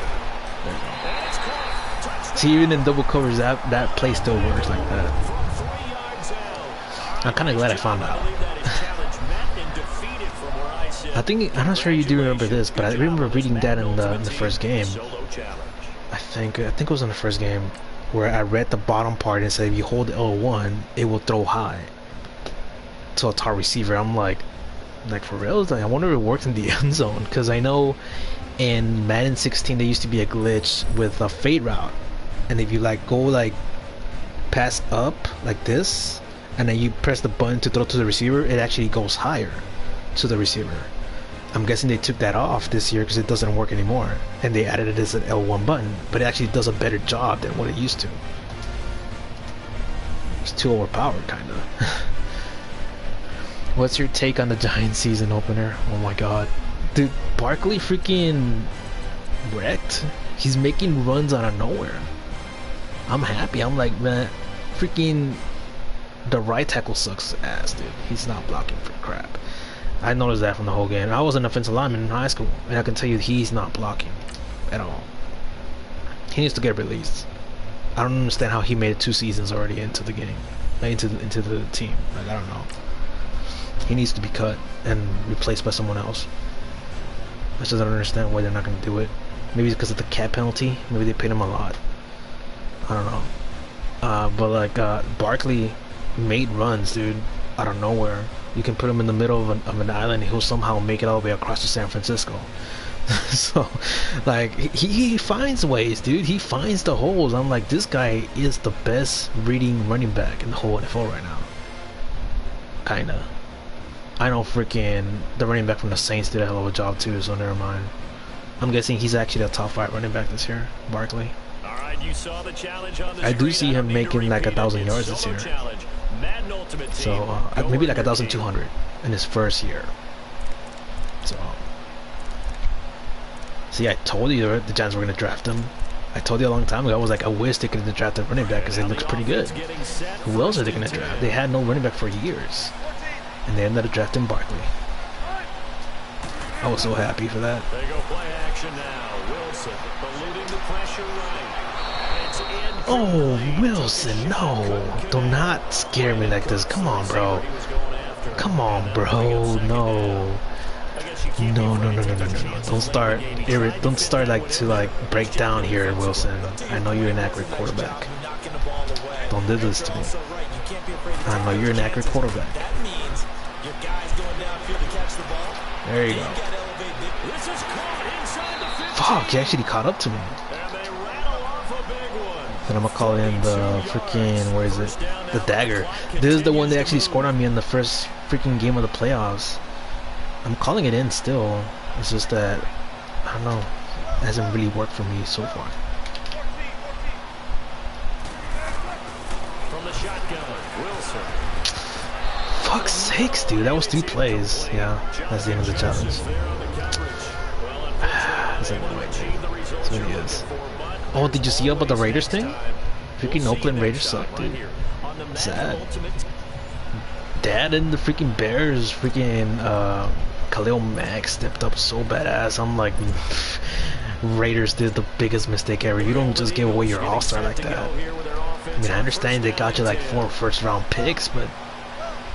There you go. And it's caught. Touchdown. See, even in double covers, that play still works like that. From 3 yards out. I'm kind of glad I found out. I believe that is challenge met and defeated from where I sit. I'm not sure you do remember this, but I remember reading that in the first game. Solo challenge. I think it was in the first game where I read the bottom part and said if you hold L1, it will throw high to a tall receiver. I'm like, Like for real, like I wonder if it worked in the end zone, because I know in Madden 16 there used to be a glitch with a fade route, and if you like go like pass up like this, and then you press the button to throw to the receiver, it actually goes higher to the receiver. I'm guessing they took that off this year because it doesn't work anymore, and they added it as an L1 button, but it actually does a better job than what it used to. It's too overpowered, kinda. What's your take on the Giants season opener? Oh my god. Dude, Barkley freaking wrecked. He's making runs out of nowhere. I'm happy. I'm like, man, freaking the right tackle sucks ass, dude. He's not blocking for crap. I noticed that from the whole game. I was an offensive lineman in high school, and I can tell you he's not blocking at all. He needs to get released. I don't understand how he made it 2 seasons already into the game, into the team. Like, I don't know. He needs to be cut and replaced by someone else. I just don't understand why they're not going to do it. Maybe it's because of the cap penalty. Maybe they paid him a lot. I don't know. But like Barkley made runs, dude, out of nowhere. You can put him in the middle of an island, he'll somehow make it all the way across to San Francisco. So, like, he finds ways, dude. He finds the holes. I'm like, this guy is the best reading running back in the whole NFL right now. Kinda. I know freaking the running back from the Saints did a hell of a job too, so never mind. I'm guessing he's actually the top 5 running back this year, Barkley. You saw the challenge on the I do see him making like 1,000 yards this year. So maybe like 1,200 in his first year. So see, I told you the Giants were gonna draft him. I told you a long time ago. I was like, I wish they could have drafted a running back because it looks pretty good. Who else are they gonna draft? They had no running back for years, and they ended up drafting Barkley. I was so happy for that. They go play action now. Wilson eluding the pressure right. Oh, Wilson, no. Do not scare me like this. Come on, bro. Come on, bro. No. No. Don't start like to like break down here, Wilson. I know you're an accurate quarterback. Don't do this to me. I know you're an accurate quarterback. There you go. Fuck, he actually caught up to me. Then I'm gonna call in the freaking, where is it? The dagger. This is the one that actually scored on me in the first freaking game of the playoffs. I'm calling it in still. It's just that, I don't know, it hasn't really worked for me so far. From the shotgun, Wilson. Fuck's sakes, dude. That was 3 plays. Yeah, that's the end of the challenge. That's what it is. Oh, did you see about the Raiders thing? Freaking Oakland Raiders suck, dude. Sad. Dad and the freaking Bears, freaking Khalil Mack stepped up so badass. I'm like, Raiders did the biggest mistake ever. You don't just give away your all-star like that. I mean, I understand they got you like 4 first-round picks, but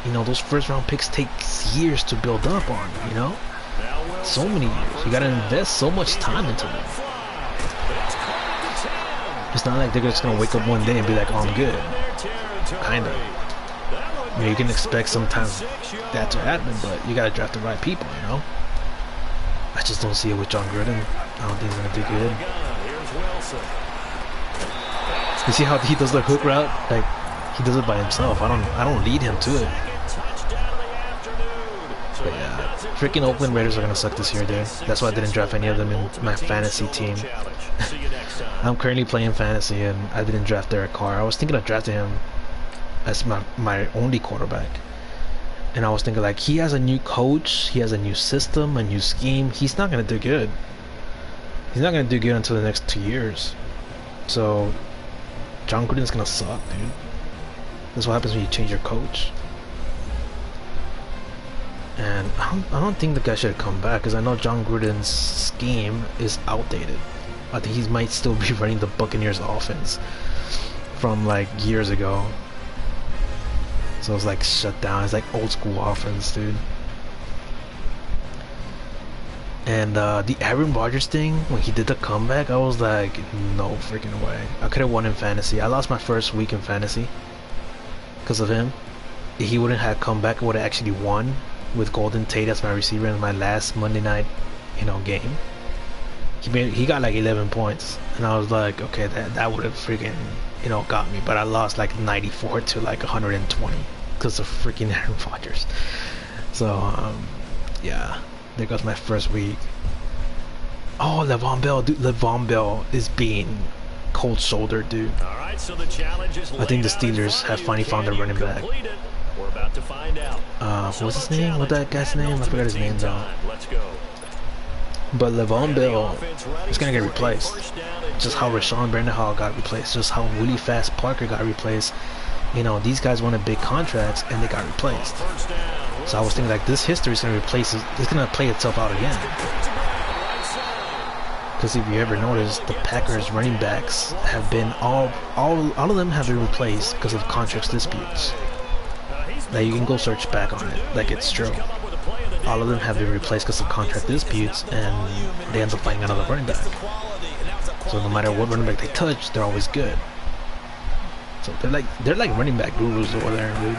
you know, those first-round picks take years to build up on, you know? So many years. You gotta invest so much time into them. It's not like they're just gonna wake up one day and be like, oh, I'm good. Kinda. I mean, you can expect sometimes that to happen, but you gotta draft the right people, you know? I just don't see it with John Gruden. I don't think he's gonna do good. You see how he does the hook route? Like, he does it by himself. I don't lead him to it. But yeah, freaking Oakland Raiders are gonna suck this year, dude. That's why I didn't draft any of them in my fantasy team. I'm currently playing fantasy and I didn't draft Derek Carr. I was thinking of drafting him as my only quarterback. And I was thinking, like, he has a new coach, he has a new system, a new scheme. He's not gonna do good. He's not gonna do good until the next 2 years. So John Gruden's gonna suck, dude. That's what happens when you change your coach. And I don't think the guy should come back, because I know John Gruden's scheme is outdated. I think he might still be running the Buccaneers offense from like years ago. So it's like shut down. It's like old school offense, dude. And the Aaron Rodgers thing, when he did the comeback, I was like, no freaking way. I could have won in fantasy. I lost my first week in fantasy because of him. If he wouldn't have come back, I would have actually won. with Golden Tate as my receiver in my last Monday night, game. He got like 11 points, and I was like, okay, that would have freaking, got me. But I lost like 94 to like 120 because of freaking Aaron Rodgers. So, yeah, there goes my first week. Oh, Le'Veon Bell, dude, Le'Veon Bell is being cold shouldered, dude. All right, so the challenge is I think the Steelers have finally found their running back. We're about to find out. What's his name? What's that guy's name? I forgot his name though. Let's go. But Le'Veon Bell is gonna get replaced. Just how Rashawn Hall got replaced. Just how Willie Fast Parker got replaced. These guys wanted big contracts and they got replaced. So I was thinking like this history is gonna replace it. It's gonna play itself out again. Because if you ever notice, the Packers running backs have been all of them have been replaced because of contract disputes. Now you can go search back on it, like it's true. All of them have been replaced because of contract disputes, and they end up finding another running back. So no matter what running back they touch, they're always good. So they're like running back gurus over there, dude.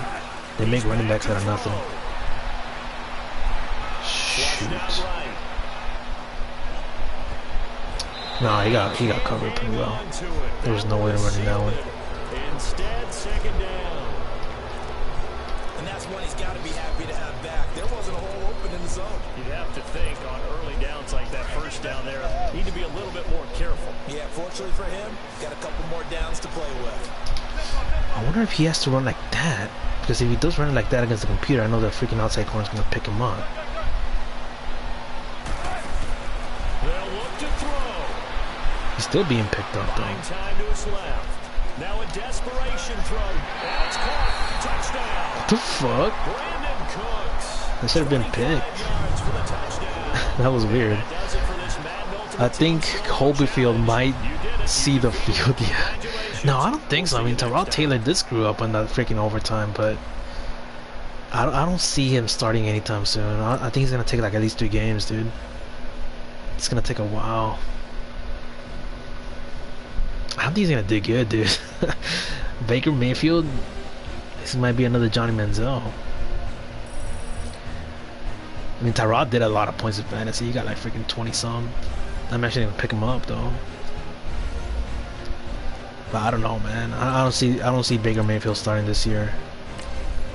They make running backs out of nothing. Shoot. No, he got covered pretty well. There was no way to run in that one. Instead, second down. And that's one he's got to be happy to have back. There wasn't a hole open in the zone. You'd have to think on early downs like that first down there, need to be a little bit more careful. Yeah, fortunately for him, got a couple more downs to play with. I wonder if he has to run like that, because if he does run like that against the computer, I know that freaking outside corner is gonna pick him up. They'll look to throw. He's still being picked up though. Time to his left. Now a desperation throw. And it's caught. Touchdown. What the fuck? Brandon Cooks. That should have been picked. That was weird. I think Holyfield might see the field. Yeah. No, I don't think so. I mean, Tyrod Taylor did screw up on that freaking overtime, but I don't see him starting anytime soon. I think he's gonna take like at least 3 games, dude. It's gonna take a while. I don't think he's gonna do good, dude. Baker Mayfield, this might be another Johnny Manziel. I mean, Tyrod did a lot of points in fantasy. He got like freaking 20-some. I'm actually gonna pick him up though. But I don't know, man. I don't see Baker Mayfield starting this year.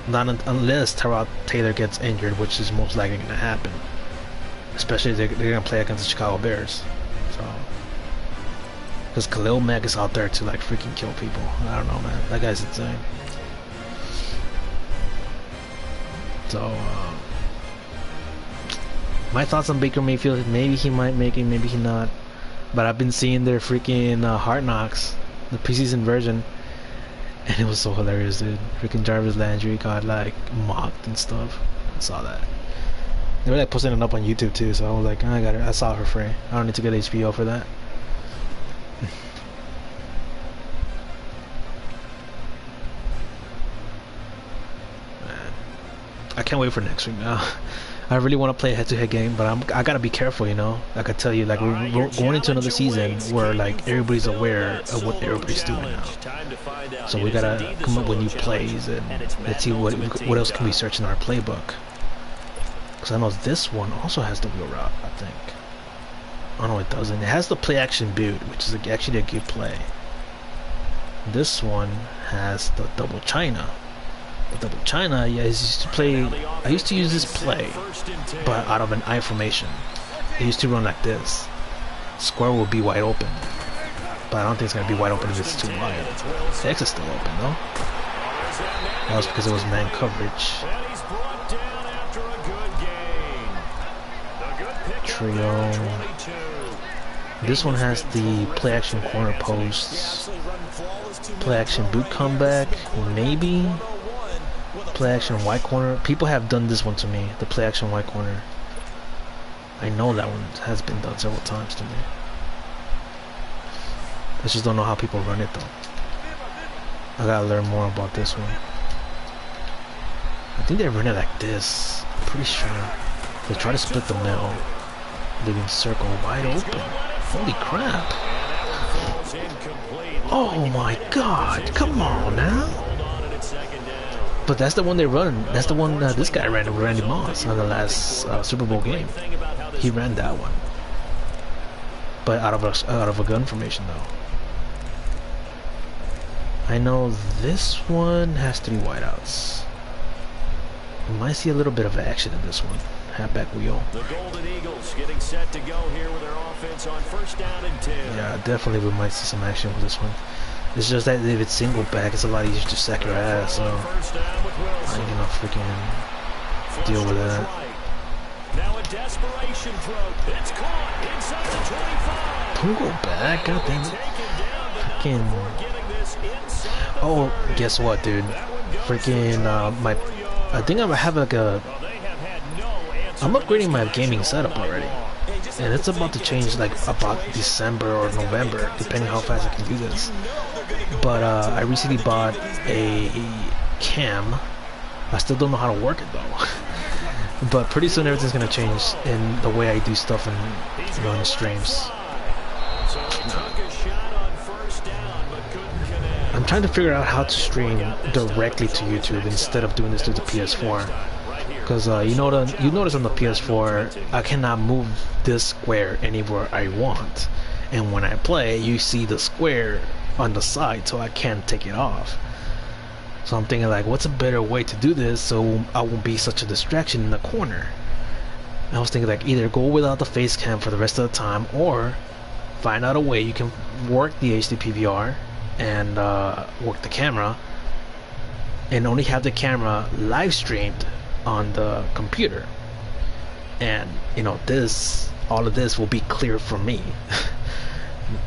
Not unless Tyrod Taylor gets injured, which is most likely gonna happen. Especially if they're gonna play against the Chicago Bears. So, because Khalil Mack is out there to like freaking kill people. I don't know, man. That guy's insane. So, my thoughts on Baker Mayfield: maybe he might make it, maybe he not. But I've been seeing their freaking Hard Knocks, the preseason version, and it was so hilarious, dude. Freaking Jarvis Landry got like mocked and stuff. I saw that. They were like posting it up on YouTube too, so I was like, oh, I got it. I saw it for free. I don't need to get HBO for that. Man, I can't wait for next week now. I really want to play a head-to-head game, but I gotta be careful, you know. Like I tell you, like we're going into another season where like everybody's aware of what everybody's doing now. So we gotta come up with new plays and let's see what else can we search in our playbook. Because I know this one also has the wheel route, I think. Oh no, it doesn't. It has the play action boot, which is actually a good play. This one has the double China. The double China, yeah, I used to use this play, but out of an I formation. It used to run like this. Square will be wide open, but I don't think it's gonna be wide open if it's too wide. The X is still open though. That was because it was man coverage. Trio. This one has the play action corner posts, play action boot comeback, maybe play action white corner. People have done this one to me, the play action white corner. I know that one has been done several times to me. I just don't know how people run it though. I gotta learn more about this one. I think they run it like this. I'm pretty sure. They try to split the middle, leaving circle wide open. Holy crap. Oh my god, come on now. But that's the one they run. That's the one this guy ran with Randy Moss on the last Super Bowl game. He ran that one, but out of a gun formation though. I know this one has 3 wideouts. You might see a little bit of action in this one. Halfback wheel. The Golden Eagles getting set to go here with their offense on 1st down and 10. Yeah, definitely we might see some action with this one. It's just that if it's single back, it's a lot easier to sack your ass, so I ain't gonna freaking deal with that. Now a desperation throw. It's caught inside the 25. Don't go back, goddamn it. Freaking. Oh, guess what, dude? Freaking I think I have like I'm upgrading my gaming setup already, and it's about to change like about December or November, depending how fast I can do this. But I recently bought a cam. I still don't know how to work it though. But pretty soon everything's gonna change in the way I do stuff in the streams. I'm trying to figure out how to stream directly to YouTube instead of doing this through the PS4. Because you notice on the PS4, I cannot move this square anywhere I want. And when I play, you see the square on the side, so I can't take it off. So I'm thinking like, what's a better way to do this so I won't be such a distraction in the corner? I was thinking like either go without the face cam for the rest of the time, or find out a way you can work the HD PVR and work the camera and only have the camera live streamed on the computer, and all of this will be clear for me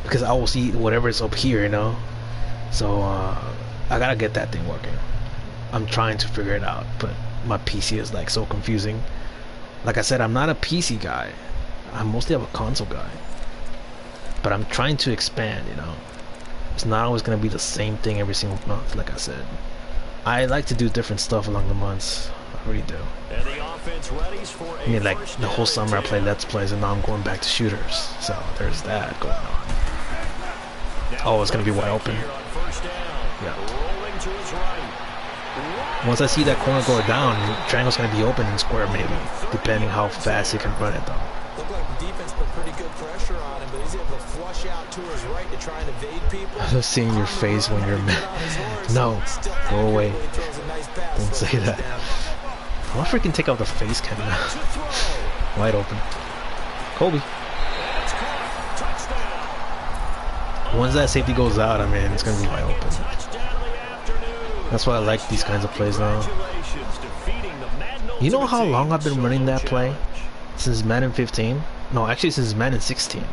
because I will see whatever is up here, so I gotta get that thing working. I'm trying to figure it out, but my PC is like so confusing. Like I said, I'm not a PC guy, I'm mostly a console guy, but I'm trying to expand. It's not always gonna be the same thing every single month. Like I said, I like to do different stuff along the months. I really do. I mean, like the whole summer I played Let's Plays, and now I'm going back to shooters. So there's that going on. Oh, it's gonna be wide open. Yeah. Once I see that corner go down, triangle's gonna be open and square maybe, depending how fast he can run it though. Looked like the defense put pretty good pressure on him, but he's able to flush out to his right to try and evade people. I was seeing your face when you're no, go away. Don't say that. I'll freaking take out the face cam now. Wide open. Kobe. Once that safety goes out, I mean, it's gonna be wide open. That's why I like these kinds of plays now. You know how long I've been running that play? Since Madden 15? No, actually since Madden 16.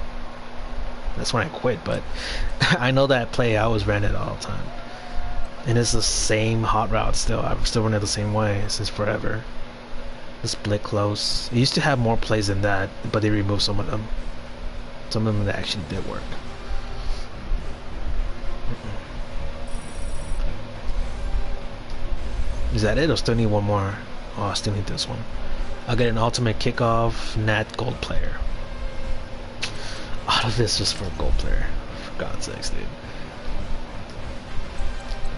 That's when I quit, but I know that play, I always ran it all the time. And it's the same hot route still. I've still run it the same way since forever. The split close. It used to have more plays than that, but they removed some of them. Some of them that actually did work. Is that it, or still need one more? Oh, I still need this one. I'll get an ultimate kickoff Nat gold player. All of this was for a gold player. For God's sakes, dude.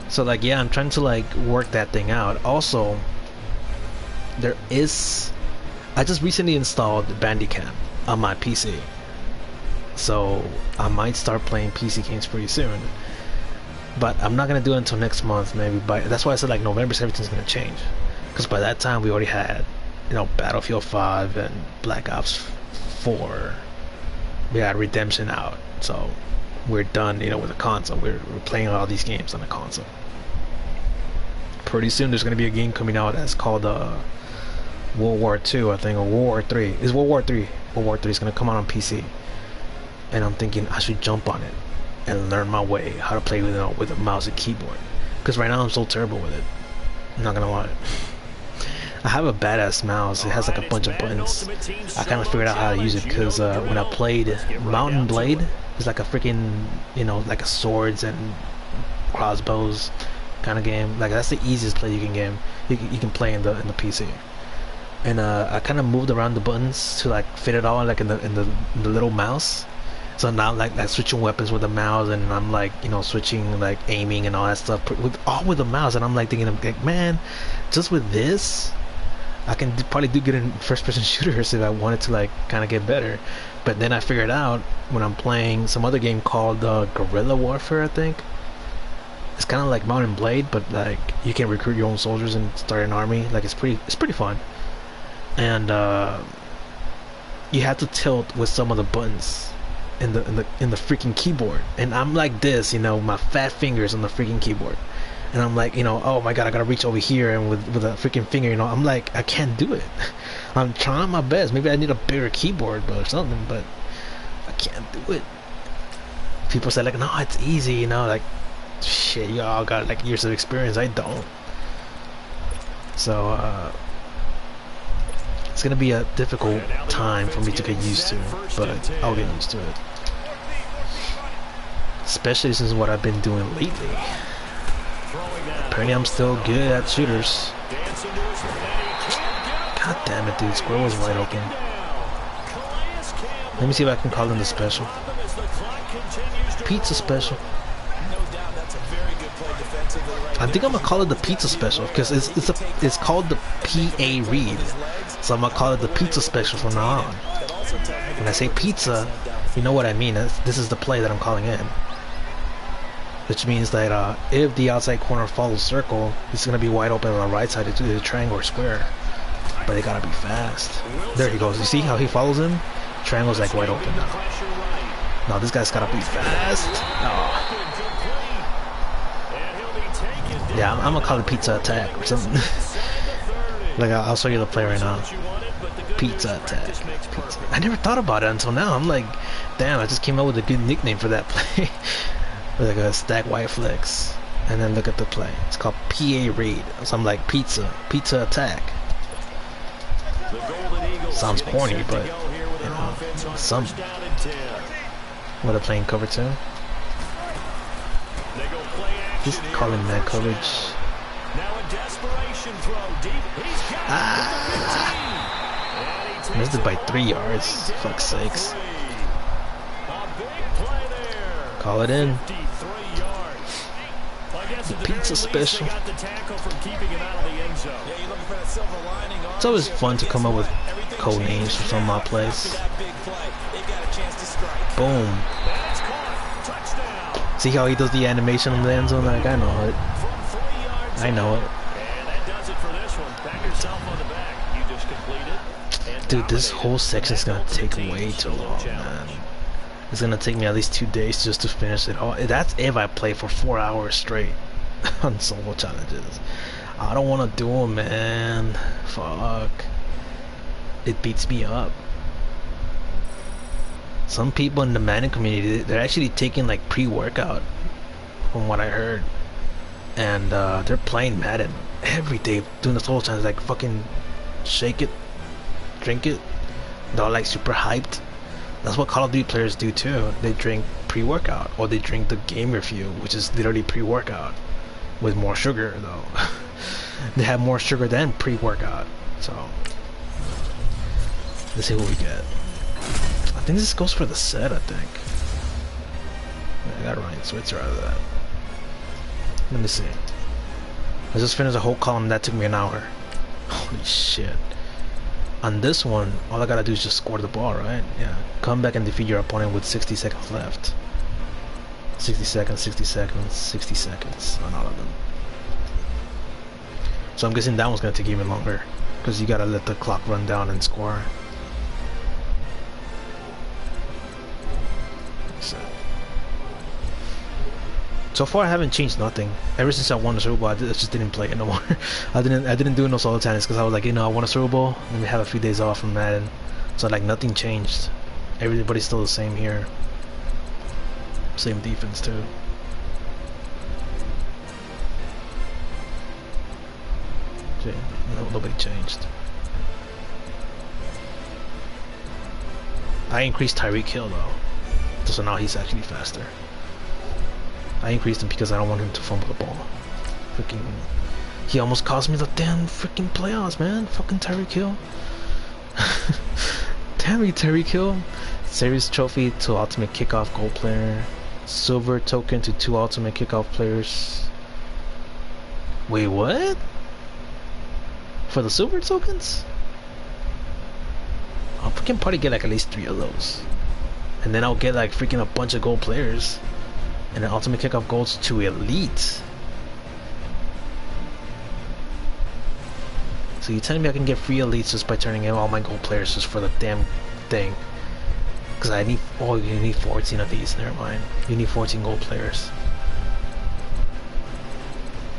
So like, yeah, I'm trying to like work that thing out. Also, I just recently installed Bandicam on my PC. So I might start playing PC games pretty soon. But I'm not gonna do it until next month, maybe. That's why I said like November, everything's gonna change. Because by that time we already had, Battlefield 5 and Black Ops 4. We had Redemption out, so we're done, with the console. We're playing all these games on the console. Pretty soon there's gonna be a game coming out that's called World War II, I think, or World War 3. It's World War 3. World War 3 is gonna come out on PC, and I'm thinking I should jump on it and learn my way how to play with a mouse and keyboard. Because right now I'm so terrible with it. I'm not gonna lie. I have a badass mouse. It has like a bunch of buttons. I kind of figured out how to use it because when I played Mountain Blade, it's like a freaking, like a swords and crossbows kind of game. Like that's the easiest play you can play in the PC. And I kind of moved around the buttons to like fit it all like in the little mouse. So now like switching weapons with the mouse, and I'm like, you know, switching like aiming and all that stuff with the mouse, and I'm like thinking, like, man, just with this I can probably do good in first-person shooters if I wanted to like kind of get better. But then I figured out when I'm playing some other game called Guerrilla Warfare, I think. It's kind of like Mount and Blade, but like you can recruit your own soldiers and start an army. Like it's pretty fun. And you have to tilt with some of the buttons in the freaking keyboard. And I'm like this, you know, my fat fingers on the freaking keyboard. And I'm like, you know, oh my god, I gotta reach over here, and with a freaking finger, you know, I'm like, I can't do it. I'm trying my best. Maybe I need a bigger keyboard or something, but I can't do it. People say like, no, it's easy, you know, like, shit, y'all got like years of experience. I don't. So it's gonna be a difficult time for me to get used to, but I'll get used to it. Especially since what I've been doing lately. Apparently I'm still good at shooters. God damn it, dude. Square was wide open. Let me see if I can call in the special. Pizza special. I think I'm gonna call it the pizza special because it's called the PA read. So I'm gonna call it the pizza special from now on. When I say pizza, you know what I mean. This is the play that I'm calling in. Which means that if the outside corner follows circle, it's going to be wide open on the right side. It's either triangle or square. But they got to be fast. There he goes. You see how he follows him? Triangle's like wide open now. No, this guy's got to be fast. Oh. Yeah, I'm going to call it pizza attack or something. Like, I'll show you the play right now. Pizza attack. Pizza. I never thought about it until now. I'm like, damn, I just came up with a good nickname for that play. Like a stack white flex, and then look at the play. It's called PA read. So I'm like pizza attack. Sounds corny, but you know, some. What are playing cover 2? Just calling that coverage. Missed it by 3 yards. Fuck's sakes. Call it in. The pizza special. It's always fun to come up with code names for some of my plays. Boom. See how he does the animation on the end zone? Like, I know it. I know it. Dude, this whole section is gonna take way too long, man. It's gonna take me at least 2 days just to finish it all. That's if I play for 4 hours straight on solo challenges. I don't want to do them, man. Fuck. It beats me up. Some people in the Madden community, they're actually taking like pre-workout, from what I heard, and they're playing Madden every day, doing the solo challenge, like fucking shake it, drink it. They're all like super hyped. That's what Call of Duty players do too. They drink pre-workout, or they drink the game review, which is literally pre-workout with more sugar though. They have more sugar than pre-workout. So let's see what we get. I think this goes for the set. I think I got Ryan Switzer out of that. Let me see. I just finished a whole column that took me an hour. Holy shit. On this one, all I gotta do is just score the ball, right? Yeah. Come back and defeat your opponent with 60 seconds left. 60 seconds, 60 seconds, 60 seconds on all of them. So I'm guessing that one's gonna take even longer, because you gotta let the clock run down and score. So far I haven't changed nothing. Ever since I won the Super Bowl, I just didn't play it no more. I didn't do no solo tennis because I was like, you know, I won a Super Bowl, let me have a few days off from Madden. So like nothing changed. Everybody's still the same here. Same defense too. See, nobody changed. I increased Tyreek Hill though, so now he's actually faster. I increased him because I don't want him to fumble the ball. Freaking, he almost cost me the damn freaking playoffs, man. Fucking Tyreek Hill. Damn you, Tyreek Hill. Series trophy to ultimate kickoff goal player. Silver token to 2 ultimate kickoff players. Wait, what? For the silver tokens? I can probably get like at least 3 of those. And then I'll get like freaking a bunch of gold players. And then ultimate kickoff golds to elite. So you telling me I can get free elites just by turning in all my gold players just for the damn thing? Because I need, oh, you need 14 of these. Never mind. You need 14 gold players.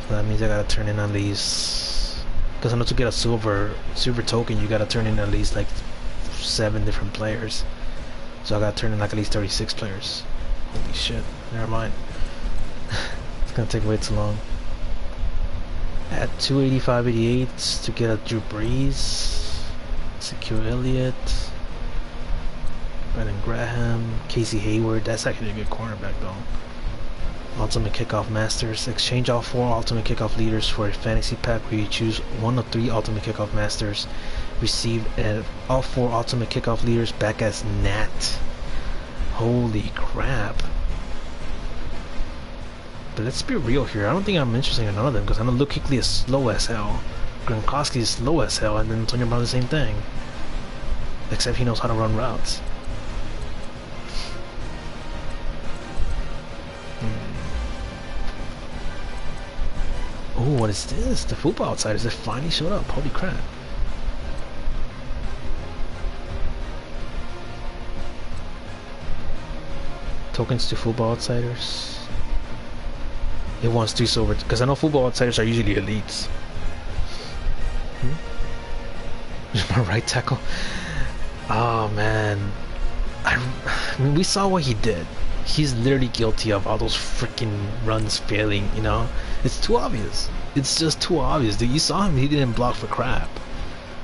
So that means I gotta turn in at least, because I know to get a silver token, you gotta turn in at least like 7 different players. So I gotta turn in like at least 36 players. Holy shit. Never mind. It's gonna take way too long. At 285.88 to get a Drew Brees, Secure Elliott, Brandon Graham, Casey Hayward. That's actually a good cornerback though. Ultimate Kickoff Masters. Exchange all 4 Ultimate Kickoff Leaders for a fantasy pack where you choose 1 of 3 Ultimate Kickoff Masters. Receive all 4 Ultimate Kickoff Leaders back as Nat. Holy crap. But let's be real here. I don't think I'm interested in none of them because I know Luke Kuechly is slow as hell. Gronkowski is slow as hell, and then Antonio Brown the same thing. Except he knows how to run routes. Oh, what is this? The Football Outsiders that finally showed up. Holy crap. Tokens to Football Outsiders. It wants 2 silver because I know Football Outsiders are usually elites. My right tackle. Oh man, I mean, we saw what he did. He's literally guilty of all those freaking runs failing. You know, it's too obvious. It's just too obvious. Dude, you saw him. He didn't block for crap.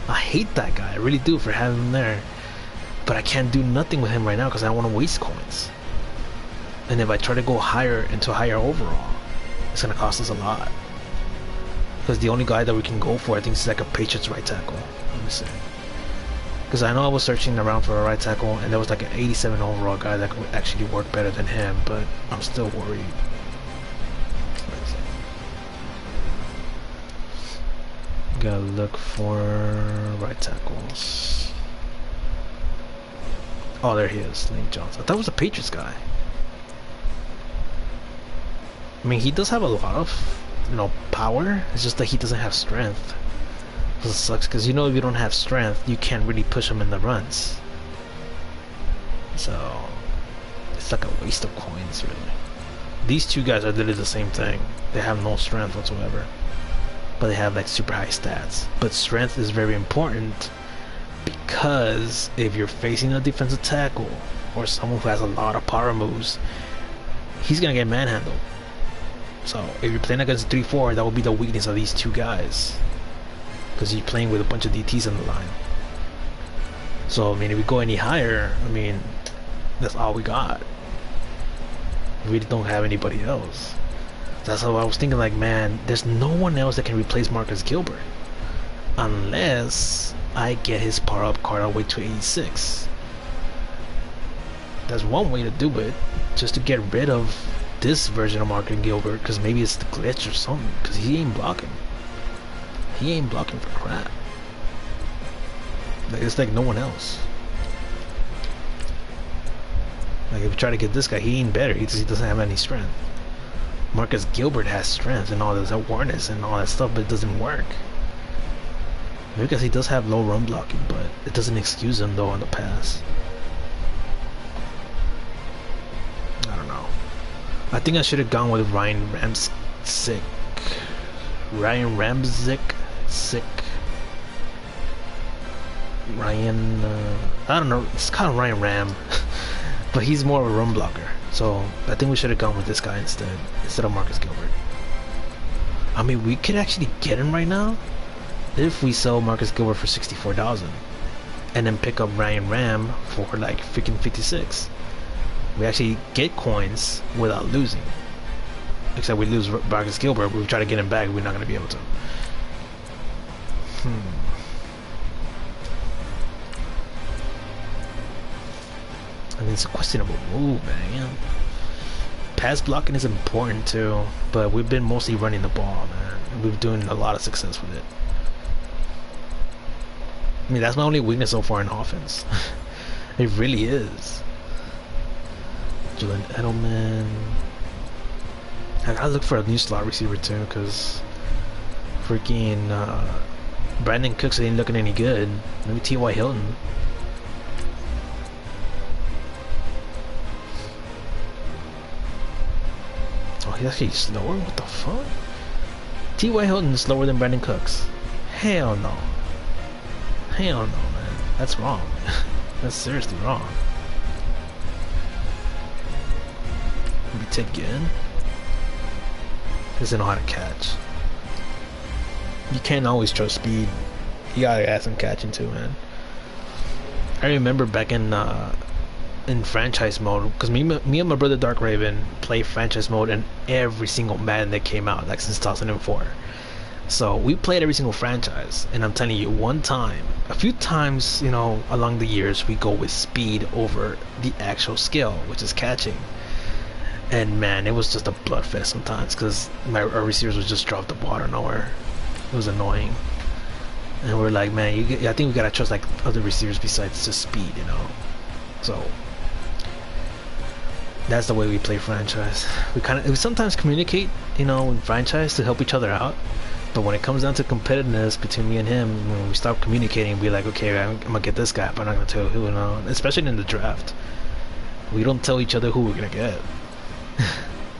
I hate that guy. I really do for having him there. But I can't do nothing with him right now because I don't want to waste coins. And if I try to go higher into a higher overall, it's gonna cost us a lot. Because the only guy that we can go for, I think, is like a Patriots right tackle. Let me see. Because I know I was searching around for a right tackle, and there was like an 87 overall guy that could actually work better than him, but I'm still worried. Gotta look for right tackles. Oh, there he is, Lane Johnson. I thought it was a Patriots guy. I mean, he does have a lot of, you know, power. It's just that he doesn't have strength. It sucks because, you know, if you don't have strength, you can't really push him in the runs. So it's like a waste of coins, really. These 2 guys are literally the same thing. They have no strength whatsoever, but they have like super high stats. But strength is very important because if you're facing a defensive tackle or someone who has a lot of power moves, he's gonna get manhandled. So if you're playing against 3-4, that would be the weakness of these 2 guys, because you're playing with a bunch of DTs on the line. So I mean, if we go any higher, I mean, that's all we got. We really don't have anybody else. That's how I was thinking, like, man, there's no one else that can replace Marcus Gilbert unless I get his power up card all the way to 86. That's one way to do it, just to get rid of this version of Marcus Gilbert, because maybe it's the glitch or something, because he ain't blocking. He ain't blocking for crap. Like, it's like no one else. Like, if you try to get this guy, he ain't better. He doesn't have any strength. Marcus Gilbert has strength and all this awareness and all that stuff, but it doesn't work. Maybe because he does have low run blocking, but it doesn't excuse him though on the pass. I don't know. I think I should have gone with Ryan Ramczyk. Ryan Ramczyk. Ryan, I don't know. It's kind of Ryan Ram, but he's more of a run blocker. So I think we should have gone with this guy instead of Marcus Gilbert. I mean, we could actually get him right now if we sell Marcus Gilbert for 64,000 and then pick up Ryan Ram for like freaking 56. We actually get coins without losing. Except we lose Marcus Gilbert. We try to get him back, we're not going to be able to. it's a questionable move, man. You know? Pass blocking is important too, but we've been mostly running the ball, man. We've been doing a lot of success with it. I mean, that's my only weakness so far in offense. It really is. Julian Edelman. I gotta look for a new slot receiver too, because freaking Brandon Cooks ain't looking any good. Maybe T.Y. Hilton. Oh, he's actually slower? What the fuck? T.Y. Hilton is slower than Brandon Cooks. Hell no. Hell no, man. That's wrong. That's seriously wrong. Maybe Ted Ginn. He doesn't know how to catch. You can't always trust speed. You gotta add some catching too, man. I remember back in franchise mode, because me and my brother Dark Raven play franchise mode in every single Madden that came out, like since 2004. So we played every single franchise, and I'm telling you, a few times, you know, along the years, we go with speed over the actual skill, which is catching. And man, it was just a bloodfest sometimes, because our receivers would just drop the ball out of nowhere. It was annoying. And we're like, man, I think we gotta trust like other receivers besides just speed, you know. So that's the way we play franchise. We sometimes communicate, you know, in franchise to help each other out. But when it comes down to competitiveness between me and him, when we stop communicating, be like, okay, I'm gonna get this guy, but I'm not gonna tell who, you know. Especially in the draft, we don't tell each other who we're gonna get.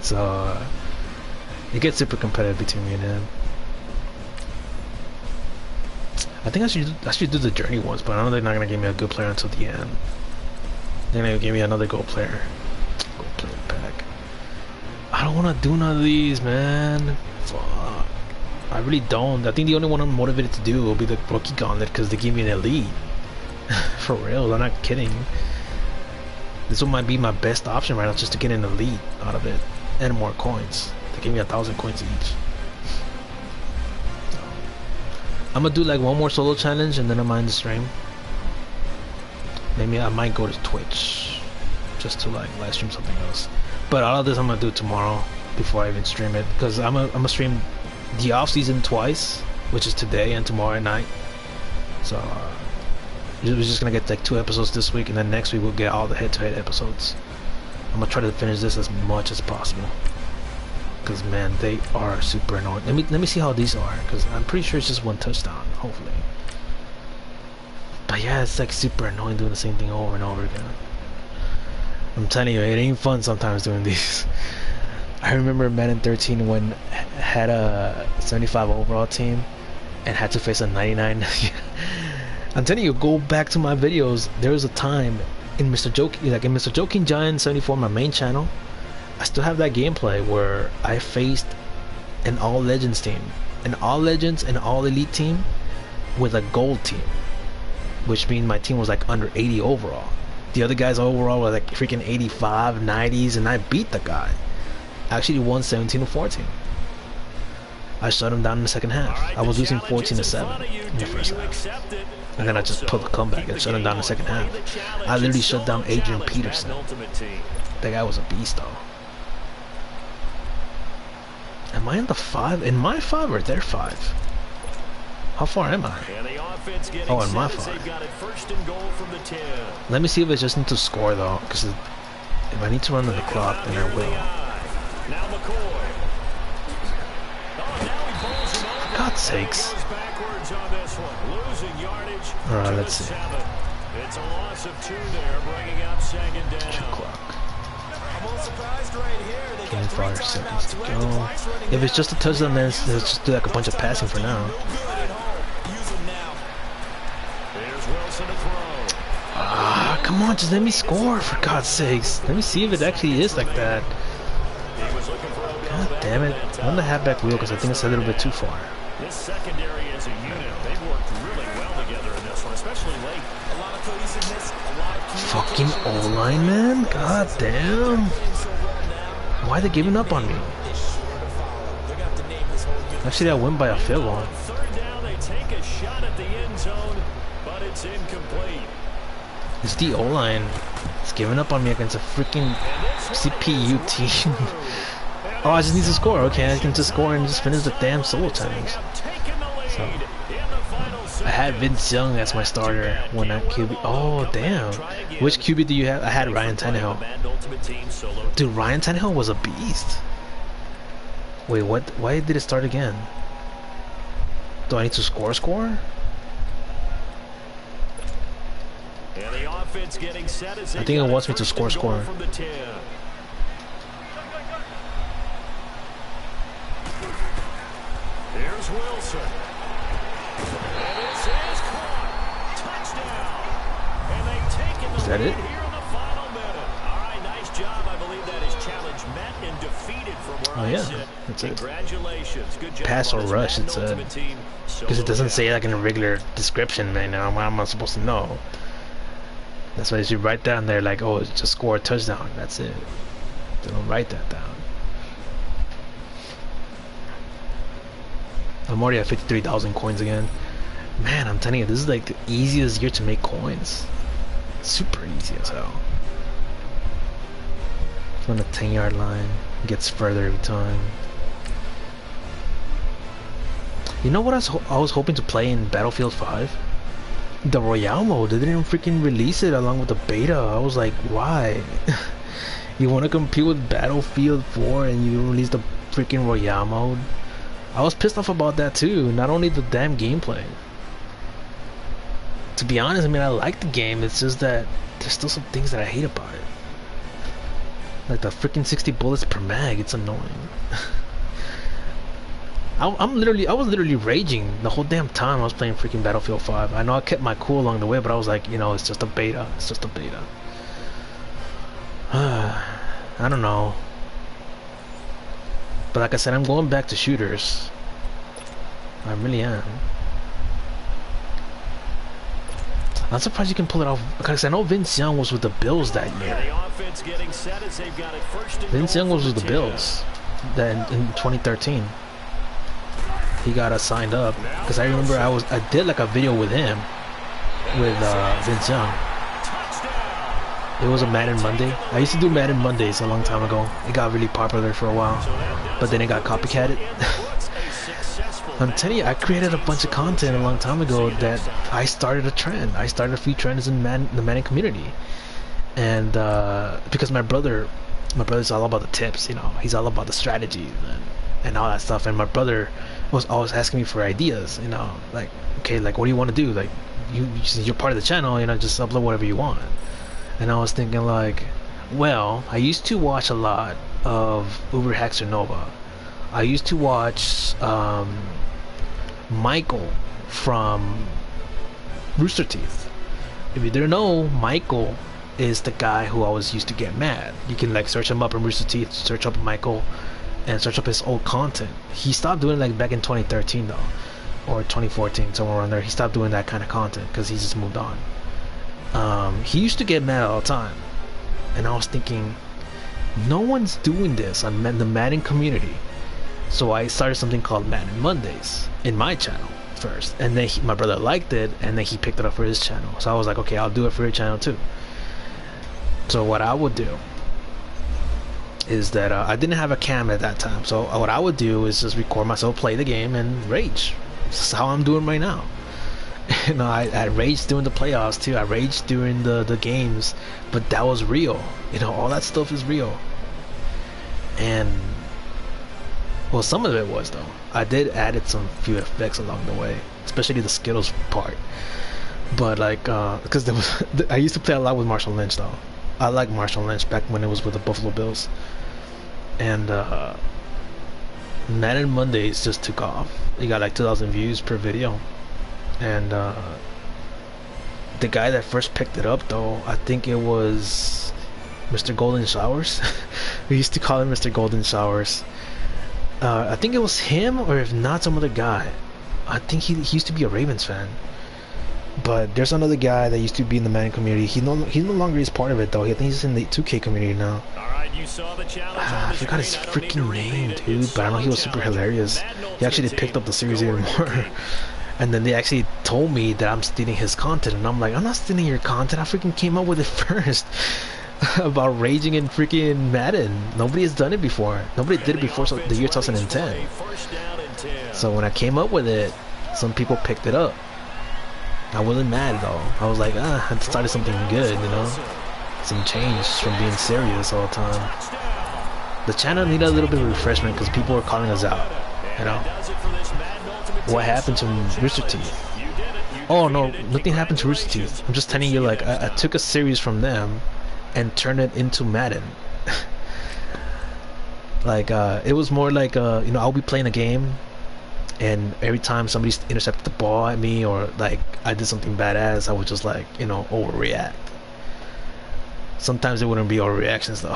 So it gets super competitive between me and him. I think I should do the journey once, but I know they're not gonna give me a good player until the end. They're gonna give me another gold player. Gold player pack. I don't wanna do none of these, man. Fuck. I really don't. I think the only one I'm motivated to do will be the rookie gauntlet, because they give me an elite. For real, I'm not kidding. This one might be my best option right now, just to get an elite out of it and more coins. They give me 1,000 coins each. I'm gonna do like one more solo challenge and then I might end the stream. Maybe I might go to Twitch just to like live stream something else. But all of this I'm gonna do tomorrow before I even stream it, because I'm gonna stream the off-season twice, which is today and tomorrow at night. So we're just gonna get like 2 episodes this week, and then next week we'll get all the head-to-head episodes. I'm gonna try to finish this as much as possible, because man, they are super annoying. Let me see how these are, because I'm pretty sure it's just 1 touchdown, hopefully. But yeah, it's like super annoying doing the same thing over and over again. I'm telling you, it ain't fun sometimes doing these. I remember Madden 13 when had a 75 overall team and had to face a 99. I'm telling you, go back to my videos. There was a time in Mr. Joking Giant 74, my main channel. I still have that gameplay where I faced an all legends team, an all legends and all elite team with a gold team, which means my team was like under 80 overall. The other guys overall were like freaking 85, 90s, and I beat the guy. I actually won 17-14. I shut him down in the second half. Right, I was losing 14-7 in the first half, and then I just pulled the comeback and shut him down in the second half. I literally shut down Adrian Peterson. That guy was a beast though. Am I in the 5? In my 5 or their 5? How far am I? Oh, in my 5. Let me see if I just need to score though, because if I need to run to the clock, then I will. For God's sakes. Alright, let's see. It's a loss of 2 there, bringing up 2nd down. 2 o'clock. 25 seconds to go. If it's just a touchdown, then let's just do like a bunch of passing for now. Ah, come on, just let me score, for God's sakes. Let me see if it actually is like that. God damn it. I'm on the halfback wheel because I think it's a little bit too far. This secondary as a unit, they've worked really well together in this one, especially late. A lot of cohesiveness, a lot of fucking O-line, man. God damn. Why are they giving up on me? Actually, I win by a field goal. 3rd down, they take a shot at the end zone, but it's incomplete. It's the O-line. It's giving up on me against a freaking CPU team. Oh, I just need to score. Okay, I can just score and just finish the damn solo challenge. So, I had Vince Young as my starter when I QB. Oh, damn. Which QB do you have? I had Ryan Tannehill. Dude, Ryan Tannehill was a beast. Wait, what? Why did it start again? Do I need to score? I think it wants me to score. Here's Wilson. And it's his caught. Touchdown. And they take it. Is that it? Here in the final minute. All right, nice job. I believe that is challenge met and defeated from where I sit. That's it. Congratulations. Good job. Pass or rush, it said. Because it doesn't say like in a regular description, man. Now, how am I supposed to know? That's why you should write down there like, oh, just score a touchdown. That's it. They don't write that down. I'm already at 53,000 coins again. Man, I'm telling you, this is like the easiest year to make coins. Super easy as hell. From the 10-yard line, gets further every time. You know what I was hoping to play in Battlefield 5? The Royale mode. They didn't freaking release it along with the beta. I was like, why? You want to compete with Battlefield 4 and you release the freaking Royale mode? I was pissed off about that too. Not only the damn gameplay. To be honest, I mean, I like the game. It's just that there's still some things that I hate about it. Like the freaking 60 bullets per mag. It's annoying. I was literally raging the whole damn time I was playing freaking Battlefield 5. I know I kept my cool along the way, but I was like, you know, it's just a beta. It's just a beta. I don't know. But like I said, I'm going back to shooters. I really am. I'm surprised you can pull it off, because I know Vince Young was with the Bills that year. Vince Young was with the Bills in 2013. He got us signed up because I remember I did like a video with him with Vince Young. It was a Madden Monday. I used to do Madden Mondays a long time ago. It got really popular for a while, but then it got copycatted. I'm telling you, I created a bunch of content a long time ago that I started a trend. I started a few trends in the Madden community, and because my brother's all about the tips. You know, he's all about the strategies and all that stuff. And my brother was always asking me for ideas. You know, like, okay, like what do you want to do? Like, you're part of the channel. You know, just upload whatever you want. And I was thinking like, well, I used to watch a lot of Uber Haxer Nova. I used to watch Michael from Rooster Teeth. If you didn't know, Michael is the guy who always used to get mad. You can like search him up in Rooster Teeth, search up Michael, and search up his old content. He stopped doing like back in 2013 though, or 2014, somewhere around there. He stopped doing that kind of content because he just moved on. He used to get mad all the time, and I was thinking, no one's doing this on the Madden community. So I started something called Madden Mondays in my channel first, and then my brother liked it, and then he picked it up for his channel. So I was like, okay, I'll do it for your channel too. So what I would do is that I didn't have a cam at that time, so what I would do is just record myself play the game and rage. This is how I'm doing right now. You know, I raged during the playoffs too. I raged during the games, but that was real. You know, all that stuff is real. And well, some of it was though. I did added some few effects along the way, especially the Skittles part. But like, because there was, I used to play a lot with Marshall Lynch though. I like Marshall Lynch back when it was with the Buffalo Bills. And Madden Mondays just took off. It got like 2,000 views per video. And the guy that first picked it up though, I think it was Mr. Golden Showers. We used to call him Mr. Golden Showers. I think it was him, or if not, some other guy. I think he used to be a Ravens fan. But there's another guy that used to be in the Madden community. He no longer is part of it though. I think he's in the 2K community now. You saw the challenge I forgot his freaking name, dude. But I know he was super hilarious. He actually picked up the series even more. And then they actually told me that I'm stealing his content, and I'm like, I'm not stealing your content. I freaking came up with it first. About raging in freaking Madden. Nobody has done it before. Nobody did it before the year 2010. So when I came up with it, some people picked it up. I wasn't mad though. I was like, I started something good, you know, some change from being serious all the time. The channel needed a little bit of refreshment because people were calling us out, you know. What happened to Rooster Teeth? Oh no, nothing happened to Rooster Teeth. I'm just telling you, like, I took a series from them and turned it into Madden. Like, it was more like, you know, I'll be playing a game, and every time somebody intercepted the ball at me, or like I did something badass, I would just, like, you know, overreact. Sometimes it wouldn't be overreactions though.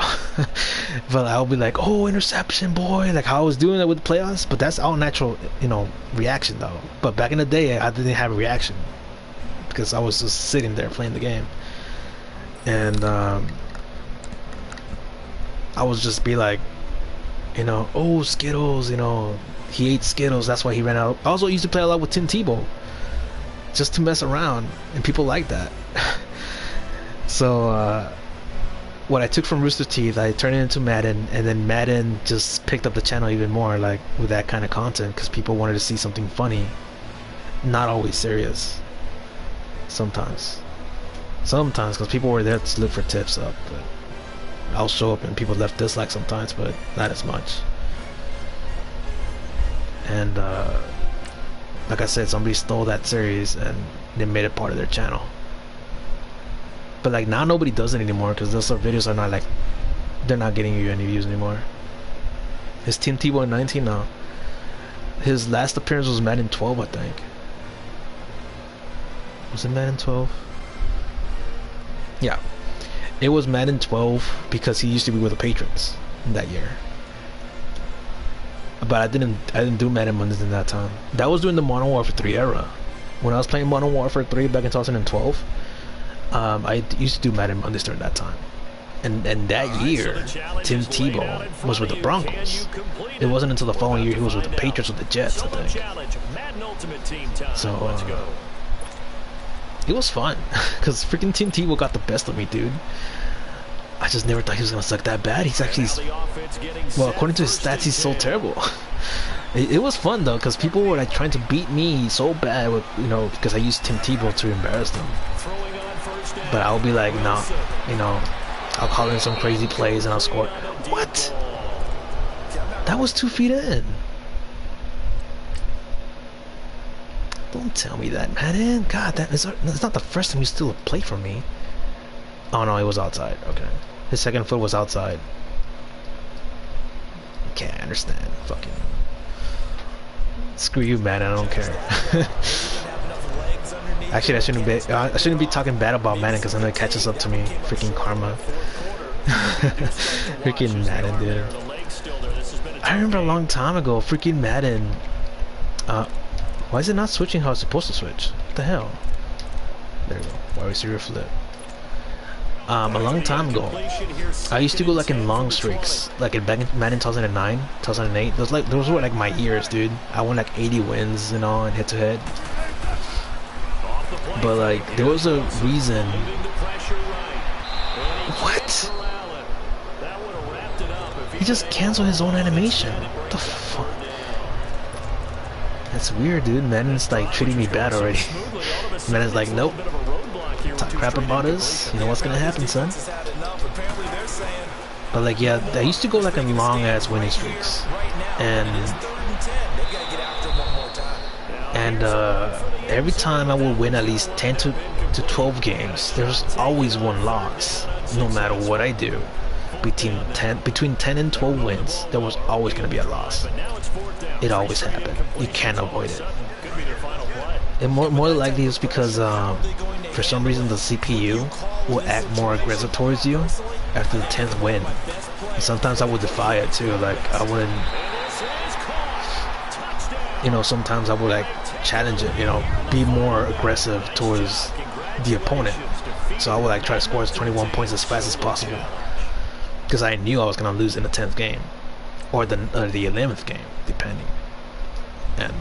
But I'll be like, oh, interception, boy, like how I was doing it with the playoffs. But that's all natural, you know, reaction though. But back in the day, I didn't have a reaction because I was just sitting there playing the game. And I would just be like, you know, oh, Skittles, you know, he ate Skittles, that's why he ran out. I also used to play a lot with Tim Tebow, just to mess around, and people like that. So what I took from Rooster Teeth, I turned it into Madden, and then Madden just picked up the channel even more, like with that kind of content, because people wanted to see something funny, not always serious. Sometimes, because people were there to look for tips up, but I'll show up and people left dislikes sometimes, but not as much. And like I said, somebody stole that series and they made it part of their channel. But like now nobody does it anymore because those videos are not, like, they're not getting you any views anymore. Is Tim Tebow in 19 now? His last appearance was Madden 12, I think. Was it Madden 12? Yeah, it was Madden 12 because he used to be with the Patriots in that year. But I didn't do Madden Mondays in that time. That was during the Modern Warfare 3 era. When I was playing Modern Warfare 3 back in 2012, I used to do Madden Mondays during that time. And that year, Tim Tebow was with the Broncos. It wasn't until the following year he was with the Patriots with the Jets, I think. So it was fun because freaking Tim Tebow got the best of me, dude. I just never thought he was gonna suck that bad. He's actually, well, according to his stats, he's so terrible. It was fun though, because people were like trying to beat me so bad with, you know, because I used Tim Tebow to embarrass them. But I'll be like, no, you know, I'll call in some crazy plays and I'll score. What? That was 2 feet in. Don't tell me that, man. God, that's not the first time you steal a play from me. Oh no, he was outside. Okay, his second foot was outside. Okay, I understand. Fucking screw you, man. I don't care. Actually, I shouldn't be talking bad about Madden because then it catches up to me. Freaking karma. Freaking Madden, dude. I remember a long time ago, freaking Madden. Why is it not switching how it's supposed to switch? What the hell? There you go. Wide receiver flip. A long time ago, I used to go like in long streaks, like in back in Madden 2009, 2008. Those were like my years, dude. I won like 80 wins, you know, and head to head. But like, there was a reason. What? He just canceled his own animation. What the fuck? That's weird, dude. Madden's like treating me bad already. Madden's like, nope. Talk crap about us. You know what's gonna happen, son. But like, yeah, I used to go like in long ass winning streaks, and every time I would win at least 10 to 12 games, there's always one loss. No matter what I do, between 10 and 12 wins, there was always gonna be a loss. It always happened. You can't avoid it. And more likely it's because for some reason the CPU will act more aggressive towards you after the 10th win. And sometimes I would defy it too. Like I wouldn't, you know, sometimes I would like challenge it, you know, be more aggressive towards the opponent. So I would like try to score 21 points as fast as possible because I knew I was gonna lose in the 10th game or the 11th game, depending. And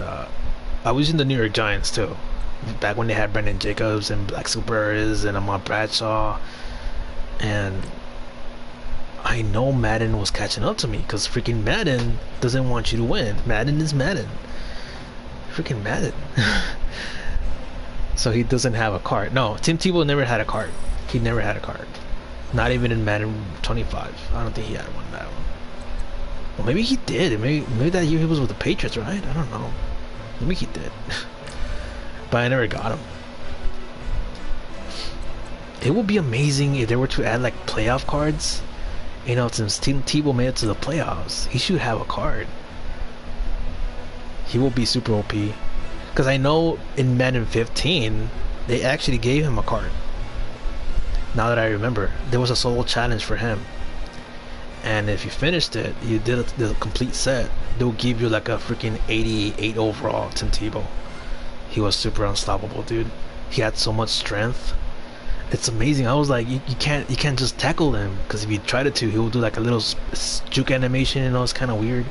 I was in the New York Giants too, back when they had Brandon Jacobs and Black Superers and Ahmad Bradshaw, and I know Madden was catching up to me because freaking Madden doesn't want you to win. Madden is Madden. Freaking Madden. So he doesn't have a card. No, Tim Tebow never had a card. He never had a card. Not even in Madden 25. I don't think he had one that one. Well, maybe he did. Maybe that year he was with the Patriots, right? I don't know. Maybe he did. But I never got him. It would be amazing if they were to add like playoff cards. You know, since Tim Tebow made it to the playoffs, he should have a card. He will be super OP. Because I know in Madden 15, they actually gave him a card. Now that I remember, there was a solo challenge for him. And if you finished it, you did the complete set, they'll give you like a freaking 88 overall Tim Tebow. He was super unstoppable, dude. He had so much strength. It's amazing. I was like, you can't just tackle him, because if you tried to, he would do like a little juke animation, you know. It's kind of weird.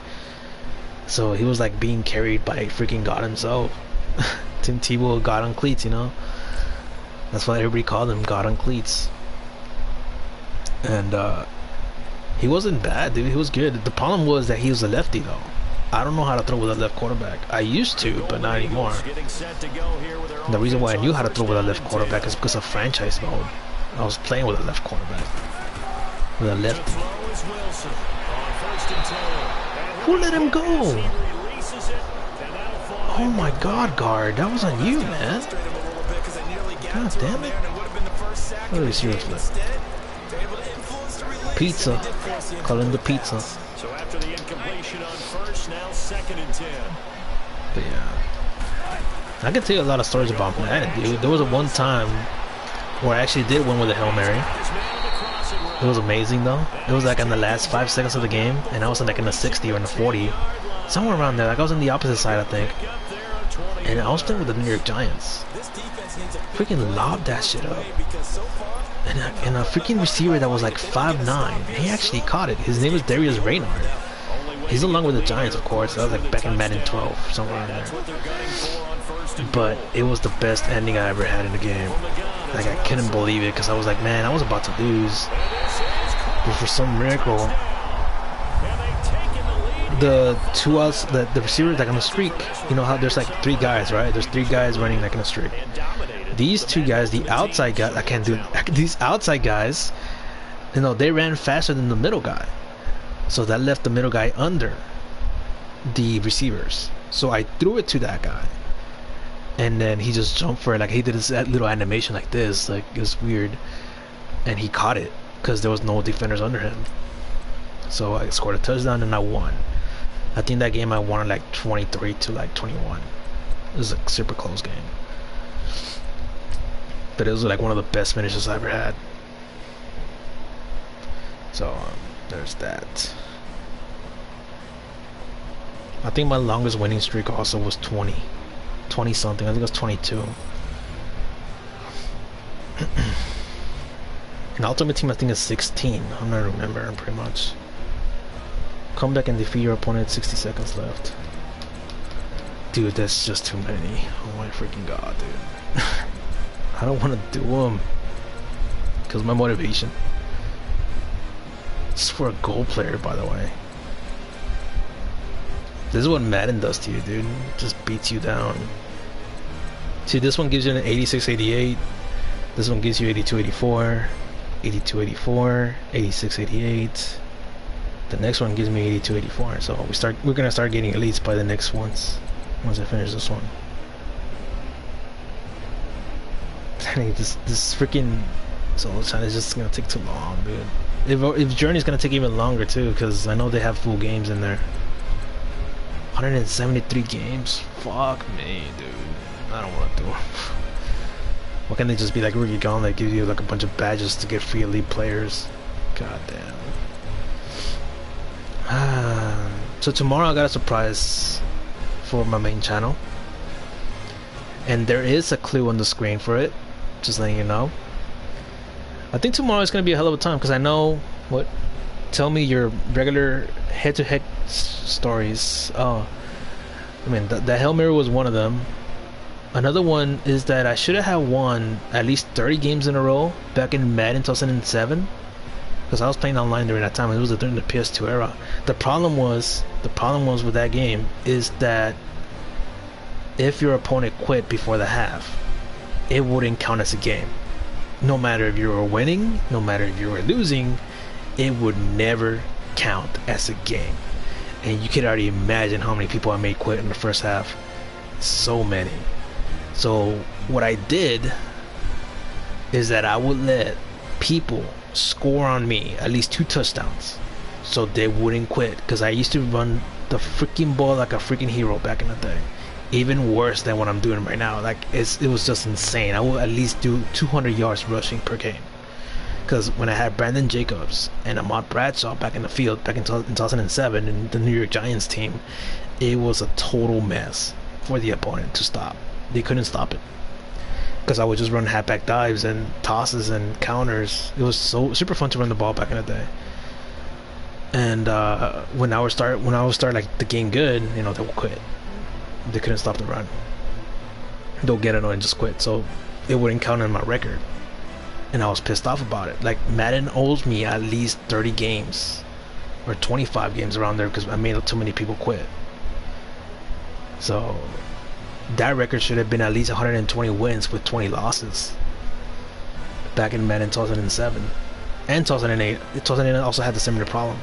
So he was like being carried by freaking God himself. Tim Tebow, God on cleats, you know. That's why everybody called him, God on cleats. And he wasn't bad, dude. He was good. The problem was that he was a lefty, though. I don't know how to throw with a left quarterback. I used to, but not anymore. The reason why I knew how to throw with a left quarterback is because of franchise mode. I was playing with a left quarterback. With a lefty. Who let him go? Oh my God, guard. That was on you, man. God damn it. What are we seriously? Pizza. Call him the pizza. So after the incompletion on first, now 2nd and 10. But yeah, I can tell you a lot of stories about Madden, dude. There was a one time where I actually did win with a Hail Mary. It was amazing though. It was like in the last 5 seconds of the game, and I was like in the 60 or in the 40, somewhere around there. Like I was on the opposite side, I think, and I was playing with the New York Giants. Freaking lobbed that shit up, and a freaking receiver that was like 5'9", he actually caught it. His name is Darius Reynard. He's along with the Giants, of course. That was like back in Madden 12, somewhere in there. But it was the best ending I ever had in the game. Like, I couldn't believe it, because I was like, man, I was about to lose. But for some miracle, the two outs, the receivers like on a streak. You know how there's like 3 guys, right? There's 3 guys running like in a streak. These 2 guys, the outside guys, I can't do it. These outside guys, you know, they ran faster than the middle guy. So that left the middle guy under the receivers. So I threw it to that guy, and then he just jumped for it. Like he did this little animation like this, like it was weird, and he caught it because there was no defenders under him. So I scored a touchdown and I won. I think that game I won like 23 to like 21. It was a super close game, but it was like one of the best finishes I ever had. So there's that. I think my longest winning streak also was 20 something. I think it was 22. And Ultimate Team I think is 16. I'm not remembering pretty much. Come back and defeat your opponent, 60 seconds left. Dude, that's just too many. Oh my freaking god, dude. I don't want to do them because my motivation. This is for a goal player, by the way. This is what Madden does to you, dude. It just beats you down. See, this one gives you an 86-88. This one gives you 82-84, 82-84, 86-88. The next one gives me 82-84. So we're gonna start getting elites by the next once I finish this one. this freaking solo challenge is just gonna take too long, dude. If Journey's gonna take even longer too, because I know they have full games in there. 173 games. Fuck me, dude. I don't want to do it. Why can't they just be like Rookie Gauntlet, give you like a bunch of badges to get free elite players? God damn. So tomorrow I got a surprise for my main channel, and there is a clue on the screen for it. Just letting you know. I think tomorrow is gonna be a hell of a time, because I know what. Tell me your regular head-to-head stories. Oh, I mean, the Hail Mary was one of them. Another one is that I should have won at least 30 games in a row back in Madden 2007, because I was playing online during that time. It was during the PS2 era. The problem was with that game is that if your opponent quit before the half, it wouldn't count as a game. No matter if you were winning, no matter if you were losing, it would never count as a game. And you could already imagine how many people I made quit in the first half. So many. So what I did is that I would let people score on me at least 2 touchdowns so they wouldn't quit, because I used to run the freaking ball like a freaking hero back in the day. Even worse than what I'm doing right now. Like, it was just insane. I will at least do 200 yards rushing per game, because when I had Brandon Jacobs and Ahmad Bradshaw back in the field back in 2007 in the New York Giants team, it was a total mess for the opponent to stop. They couldn't stop it, because I would just run halfback dives and tosses and counters. It was so super fun to run the ball back in the day. And when I would start like the game good, you know, they would quit. They couldn't stop the run. They'll get annoyed and just quit. So it wouldn't count in my record, and I was pissed off about it. Like, Madden owes me at least 30 games or 25 games around there, because I made too many people quit. So that record should have been at least 120 wins with 20 losses back in Madden 2007 and 2008. 2008 also had the similar problem.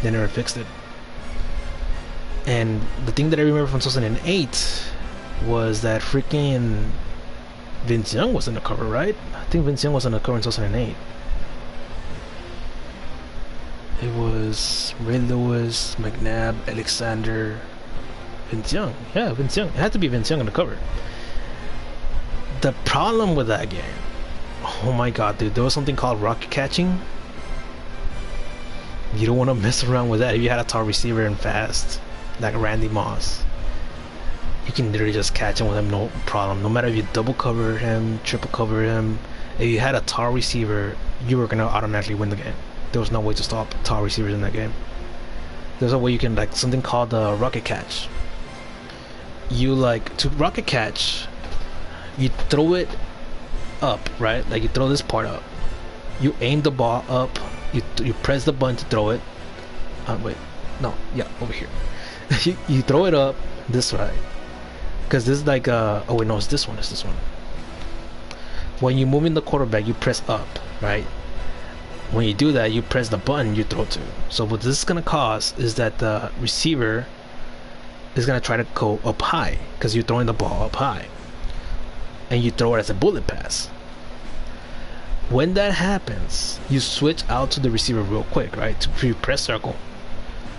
They never fixed it. And the thing that I remember from 2008 was that freaking Vince Young was in the cover, right? I think Vince Young was on the cover in 2008. It was Ray Lewis, McNabb, Alexander, Vince Young. Yeah, Vince Young. It had to be Vince Young on the cover. The problem with that game, oh my god, dude, there was something called rocket catching. You don't want to mess around with that. If you had a tall receiver and fast, like Randy Moss, you can literally just catch him with him, no problem. No matter if you double cover him, triple cover him, if you had a tall receiver, you were gonna automatically win the game. There was no way to stop tall receivers in that game. There's a way you can, like, something called the rocket catch. You, like, to rocket catch, you throw it up, right? Like, you throw this part up, you aim the ball up, you press the button to throw it. Wait, no, yeah, over here. you throw it up this way, because this is like oh wait, no, it's this one. When you move in the quarterback, you press up, right? When you do that, you press the button you throw to. So what this is gonna cause is that the receiver is gonna try to go up high, because you're throwing the ball up high, and you throw it as a bullet pass. When that happens, you switch out to the receiver real quick, right? You press circle,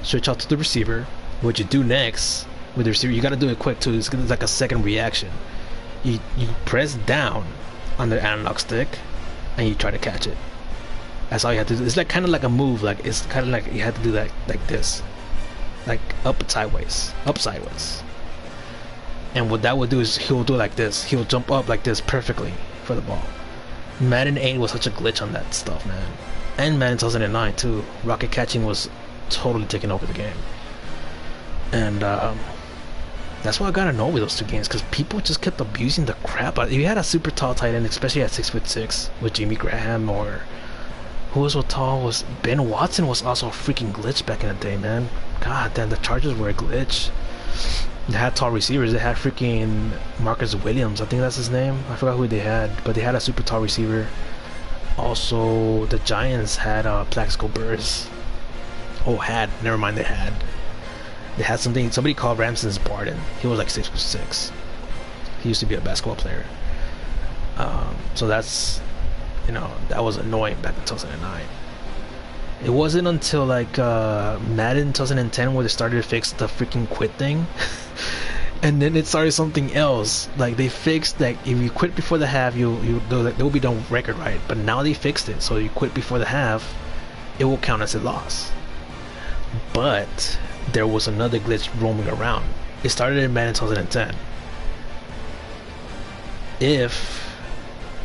switch out to the receiver. What you do next with the receiver, you gotta do it quick too. It's like a second reaction. You press down on the analog stick, and you try to catch it. That's all you have to do. It's like kind of like a move. Like, it's kind of like you have to do that like this, like up sideways. And what that would do is he'll do like this. He'll jump up like this perfectly for the ball. Madden 8 was such a glitch on that stuff, man. And Madden 2009 too. Rocket catching was totally taking over the game. And that's why I got annoyed with those two games, because people just kept abusing the crap out. If you had a super tall tight end, especially at 6'6", with Jimmy Graham, or who was so tall, was Ben Watson, was also a freaking glitch back in the day, man. God damn, the Chargers were a glitch. They had tall receivers. They had freaking Marcus Williams, I think that's his name. I forgot who they had, but they had a super tall receiver. Also, the Giants had Plaxico Burress. Never mind, they had somebody called Ramses Barden. He was like 6'6". He used to be a basketball player. So that's, that was annoying back in 2009. It wasn't until like Madden 2010 where they started to fix the freaking quit thing. And then it started something else. Like, they fixed that if you quit before the half, there will be no record, right? But now they fixed it, so you quit before the half, it will count as a loss. But there was another glitch roaming around. It started in Madden 2010. If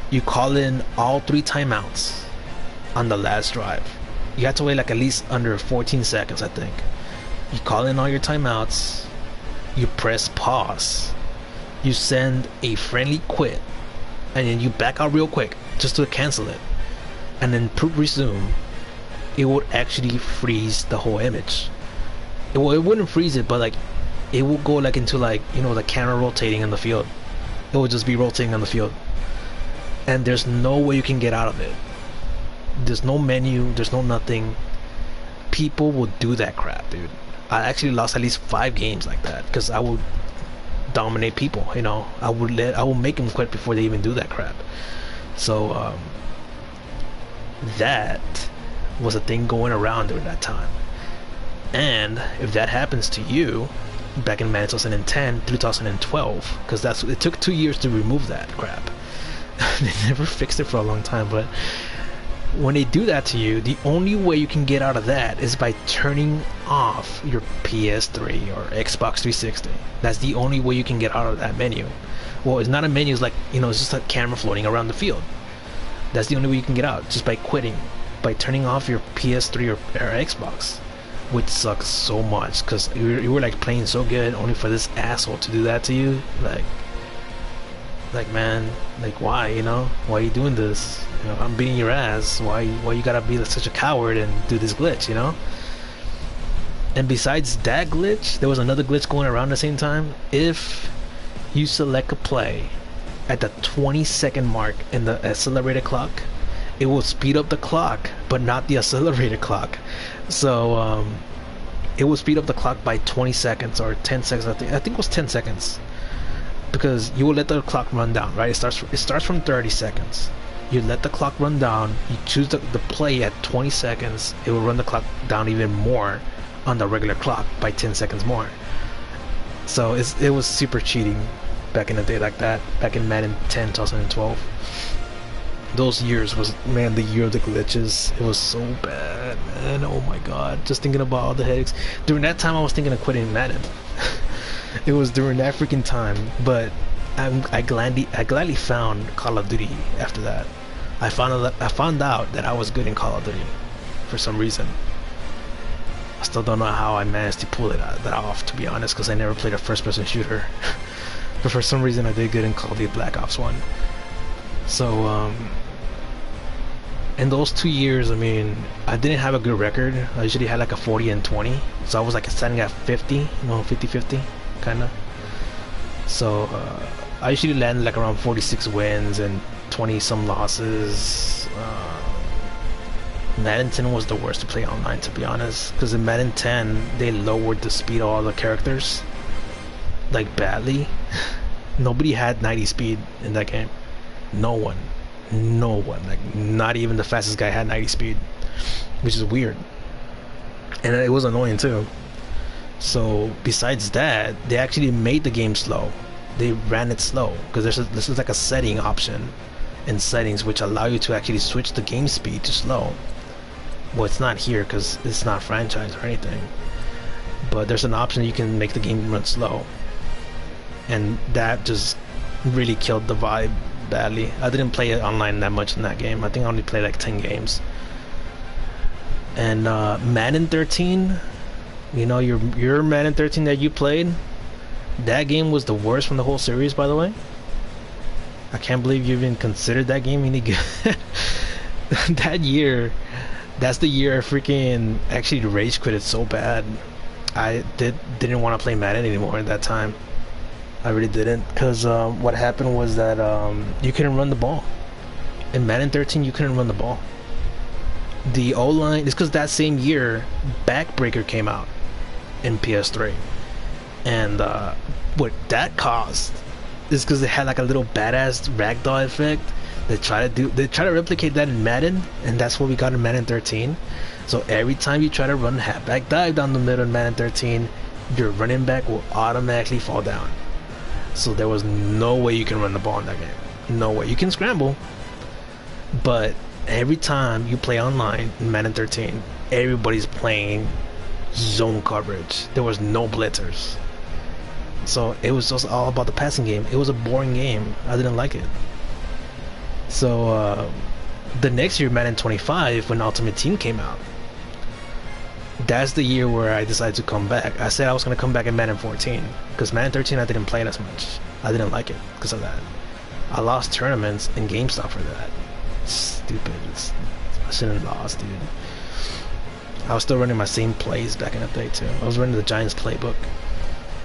you call in all 3 timeouts on the last drive, you have to wait like at least under 14 seconds, I think. You call in all your timeouts, you press pause, you send a friendly quit, and then you back out real quick just to cancel it, and then resume, it would actually freeze the whole image. It wouldn't freeze it, but like it will go like into like, you know, the camera rotating in the field. It will just be rotating on the field, and there's no way you can get out of it. There's no menu, there's no nothing. People will do that crap, dude. I actually lost at least 5 games like that because I would dominate people, you know. I will make them quit before they even do that crap. So that was a thing going around during that time. And if that happens to you back in 2010, 2012, because it took 2 years to remove that crap. They never fixed it for a long time, but when they do that to you, the only way you can get out of that is by turning off your PS3 or Xbox 360. That's the only way you can get out of that menu. Well, it's not a menu, it's like, you know, it's just a camera floating around the field. That's the only way you can get out, just by quitting, by turning off your PS3 or Xbox, which sucks so much because you were like playing so good only for this asshole to do that to you. Like man, like why, you know? Why are you doing this? You know, I'm beating your ass. Why you gotta be such a coward and do this glitch, you know? And besides that glitch, there was another glitch going around at the same time. If you select a play at the 20-second mark in the accelerated clock, it will speed up the clock, but not the accelerated clock. So it will speed up the clock by 20 seconds or 10 seconds. I think it was 10 seconds. Because you will let the clock run down, right? It starts from 30 seconds. You let the clock run down. You choose the play at 20 seconds. It will run the clock down even more on the regular clock by 10 seconds more. So it was super cheating back in the day like that. Back in Madden 10, 2012. Those years was, man, the year of the glitches. It was so bad, man. Oh my god. Just thinking about all the headaches. During that time, I was thinking of quitting Madden. It was during that freaking time, but I gladly found Call of Duty after that. I found out that I was good in Call of Duty for some reason. I still don't know how I managed to pull that off, to be honest, because I never played a first-person shooter. But for some reason, I did good in Call of Duty Black Ops 1. So in those 2 years, I mean, I didn't have a good record. I usually had like a 40 and 20, so I was like standing at 50, you know, 50-50 kind of. So I usually land like around 46 wins and 20 some losses. Madden 10 was the worst to play online, to be honest, because in Madden 10 they lowered the speed of all the characters like badly. Nobody had 90 speed in that game. No one, like not even the fastest guy had 90 speed, which is weird, and it was annoying too. So besides that, they actually made the game slow. They ran it slow because this is like a setting option in settings which allow you to actually switch the game speed to slow. Well, it's not here because it's not franchise or anything, but there's an option you can make the game run slow, and that just really killed the vibe badly. I didn't play it online that much in that game. I think I only played like 10 games. And Madden 13, you know, your Madden 13 that you played, that game was the worst from the whole series, by the way. I can't believe you even considered that game any good. That year, that's the year I freaking actually rage quit it so bad. I didn't want to play Madden anymore at that time. I really didn't, because what happened was that you couldn't run the ball. In Madden 13, you couldn't run the ball. The O-line, it's because that same year, Backbreaker came out in PS3. And what that caused is because they had like a little badass ragdoll effect. They try to replicate that in Madden, and that's what we got in Madden 13. So every time you try to run halfback dive down the middle in Madden 13, your running back will automatically fall down. So there was no way you can run the ball in that game. No way. You can scramble, but every time you play online in Madden 13, everybody's playing zone coverage. There was no blitzers. So it was just all about the passing game. It was a boring game. I didn't like it. So the next year, Madden 25, when Ultimate Team came out, that's the year where I decided to come back. I said I was going to come back in Madden 14 because Madden 13 I didn't play it as much. I didn't like it because of that. I lost tournaments and GameStop for that. It's stupid. I shouldn't have lost, dude. I was still running my same plays back in the day too. I was running the Giants playbook.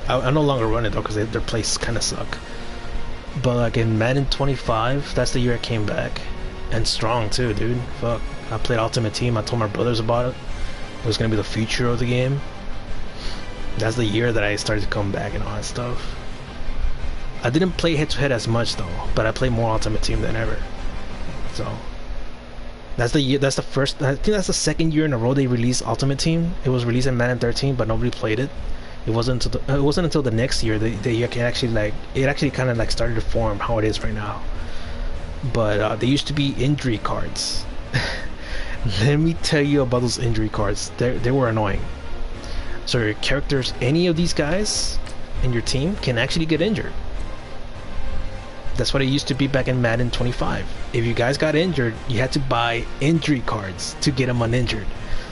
I no longer run it though because their plays kind of suck. But like in Madden 25, that's the year I came back. And strong too, dude. Fuck. I played Ultimate Team. I told my brothers about it. It was gonna be the future of the game. That's the year that I started to come back and all that stuff. I didn't play head-to-head as much though, but I played more Ultimate Team than ever. So that's the year. That's the first. I think that's the second year in a row they released Ultimate Team. It was released in Madden 13, but nobody played it. It wasn't until the next year that they actually like it actually kind of like started to form how it is right now. But there used to be injury cards. Let me tell you about those injury cards. They were annoying. So your characters, any of these guys in your team can actually get injured. That's what it used to be back in Madden 25. If you guys got injured, you had to buy injury cards to get them uninjured.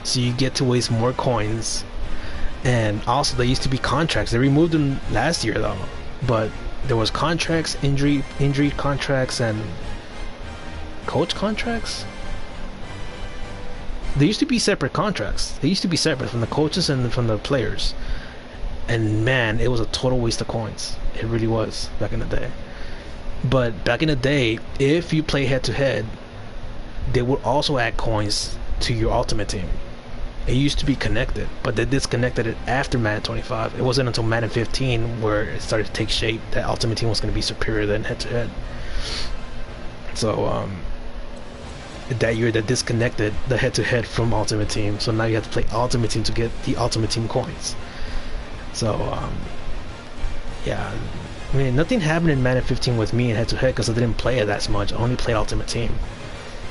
So you get to waste more coins. And also there used to be contracts. They removed them last year though. But there was contracts, injury contracts, and coach contracts. There used to be separate contracts. They used to be separate from the coaches and from the players. And man, it was a total waste of coins. It really was back in the day. But back in the day, if you play head-to-head, they would also add coins to your Ultimate Team. It used to be connected, but they disconnected it after Madden 25. It wasn't until Madden 15 where it started to take shape that Ultimate Team was going to be superior than head-to-head. So, that year they disconnected the head-to-head from Ultimate Team, so now you have to play Ultimate Team to get the Ultimate Team coins. So yeah, I mean nothing happened in Madden 15 with me in head-to-head because I didn't play it that much. I only played Ultimate Team.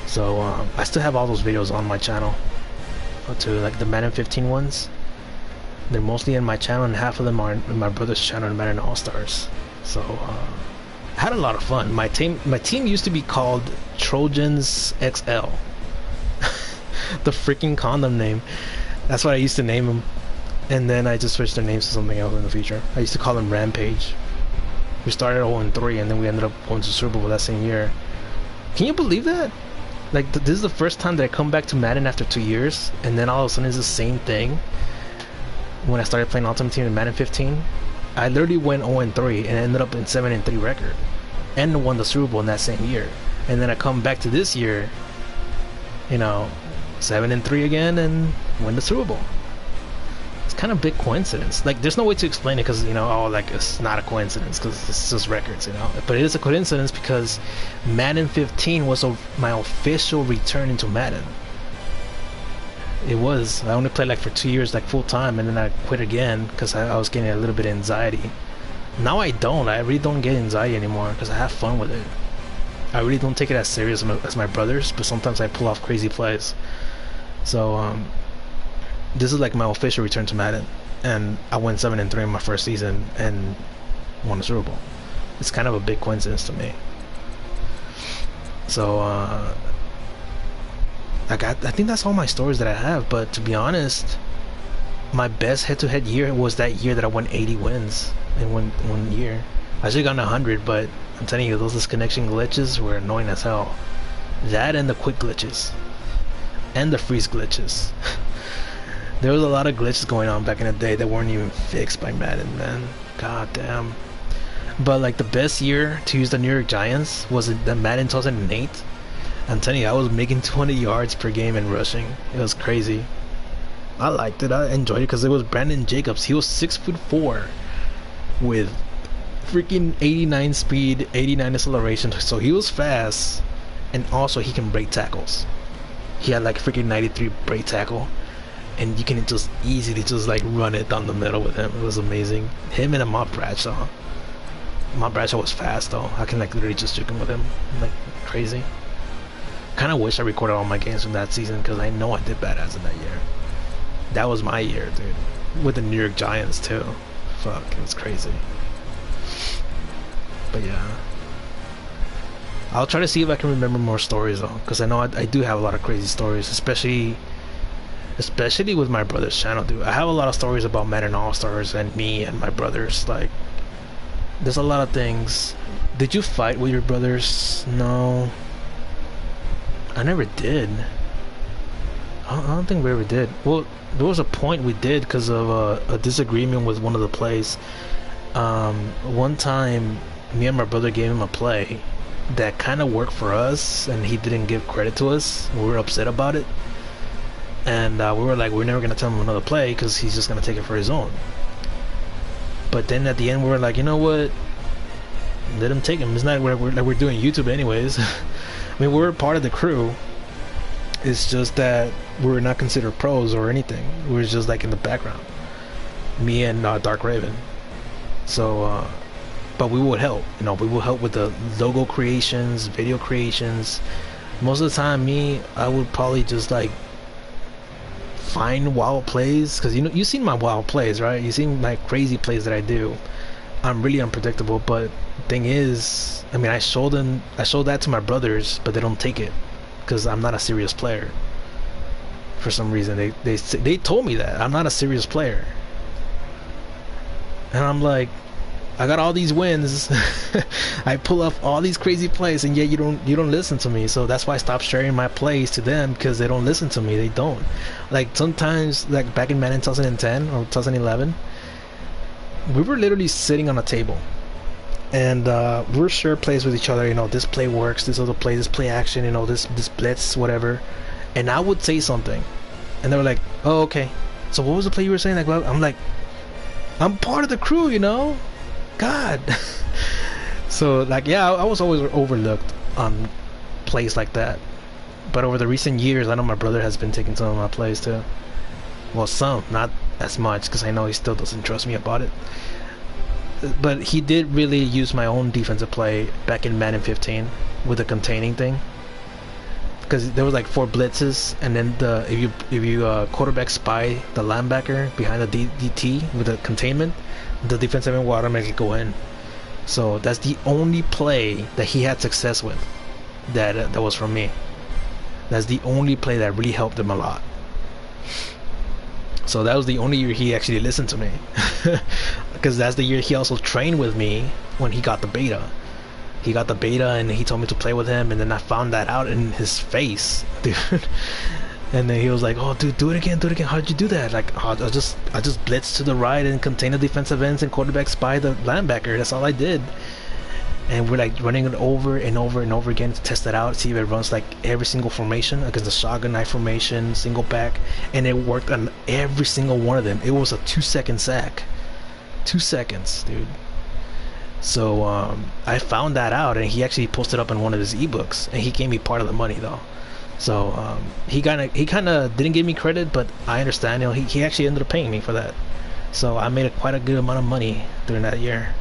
So I still have all those videos on my channel to like the Madden 15 ones. They're mostly in my channel and half of them are in my brother's channel in Madden All-Stars. So I had a lot of fun. My team used to be called Trojans XL. The freaking condom name. That's what I used to name them. And then I just switched their names to something else in the future. I used to call them Rampage. We started 0-3 and then we ended up going to Super Bowl that same year. Can you believe that? Like this is the first time that I come back to Madden after 2 years, and then all of a sudden it's the same thing. When I started playing Ultimate Team in Madden 15, I literally went 0-3 and ended up in 7-3 record, and won the Super Bowl in that same year. And then I come back to this year, you know, 7-3 again and win the Super Bowl. It's kind of a big coincidence. Like there's no way to explain it because, you know, oh, like it's not a coincidence because it's just records, you know. But it is a coincidence because Madden 15 was my official return into Madden. It was. I only played like for 2 years, like full time, and then I quit again because I was getting a little bit of anxiety. Now I don't. I really don't get anxiety anymore because I have fun with it. I really don't take it as serious as my brothers, but sometimes I pull off crazy plays. So this is like my official return to Madden, and I went 7-3 in my first season and won the Super Bowl. It's kind of a big coincidence to me. So I think that's all my stories that I have. But to be honest, my best head-to-head year was that year that I won 80 wins in one year. I should have gotten 100, but I'm telling you, those disconnection glitches were annoying as hell. That and the quick glitches and the freeze glitches. There was a lot of glitches going on back in the day that weren't even fixed by Madden, man. God damn. But like the best year to use the New York Giants was the Madden 2008. I'm telling you, I was making 20 yards per game and rushing. It was crazy. I liked it. I enjoyed it because it was Brandon Jacobs. He was 6'4" with freaking 89 speed, 89 acceleration. So he was fast, and also he can break tackles. He had like freaking 93 break tackle, and you can just easily just like run it down the middle with him. It was amazing. Him and Ahmad Bradshaw. Ahmad Bradshaw was fast though. I can like literally just juke him with him like crazy. Kind of wish I recorded all my games from that season because I know I did badass in that year. That was my year, dude. With the New York Giants too. Fuck, it was crazy. But yeah, I'll try to see if I can remember more stories though, because I know I do have a lot of crazy stories, especially especially with my brother's channel, dude. I have a lot of stories about Madden All-Stars and me and my brothers. Like, there's a lot of things. Did you fight with your brothers? No, I never did. I don't think we ever did. Well, there was a point we did because of a disagreement with one of the plays. One time, me and my brother gave him a play that kind of worked for us, and he didn't give credit to us. We were upset about it, and we were like, we're never gonna tell him another play because he's just gonna take it for his own. But then at the end, we were like, you know what? Let him take him. It's not like we're doing YouTube anyways. I mean, we're part of the crew. It's just that we're not considered pros or anything. We're just like in the background. Me and Dark Raven. So, but we would help. You know, we will help with the logo creations, video creations. Most of the time, I would probably just like find wild plays, because you know, you've seen my wild plays, right? You've seen my crazy plays that I do. I'm really unpredictable, but thing is, I mean, I showed that to my brothers, but they don't take it because I'm not a serious player. For some reason, they told me that I'm not a serious player, and I'm like, I got all these wins. I pull off all these crazy plays, and yet you don't listen to me. So that's why I stopped sharing my plays to them, because they don't listen to me. They don't. Like sometimes, like back in Madden 2010 or 2011, we were literally sitting on a table, and we were share plays with each other. You know, this play works, this other play, this play action, you know, this blitz, whatever. And I would say something, and they were like, "Oh, okay. So what was the play you were saying?" Like, well, I'm like, I'm part of the crew, you know. God. So like, yeah, I was always overlooked on plays like that. But over the recent years, I know my brother has been taking some of my plays too. Well, some, not as much, because I know he still doesn't trust me about it. But he did really use my own defensive play back in Madden 15 with the containing thing. Because there was like 4 blitzes, and then if you quarterback spy the linebacker behind the DT with the containment, the defensive end will automatically go in. So that's the only play that he had success with. That was from me. That's the only play that really helped him a lot. So that was the only year he actually listened to me. Because that's the year he also trained with me when he got the beta. He got the beta and he told me to play with him, and then I found that out in his face, dude. And then he was like, "Oh, dude, do it again. How did you do that?" Like, "Oh, I just blitzed to the right and contain the defensive ends and quarterback spy the linebacker. That's all I did." And we're like running it over and over and over again to test it out, see if it runs like every single formation, against the shotgun knife formation, single back, and it worked on every single one of them. It was a 2-second sack. 2 seconds, dude. So I found that out, and he actually posted up in one of his ebooks, and he gave me part of the money though. So he kind of didn't give me credit, but I understand. You know, he actually ended up paying me for that. So I made quite a good amount of money during that year.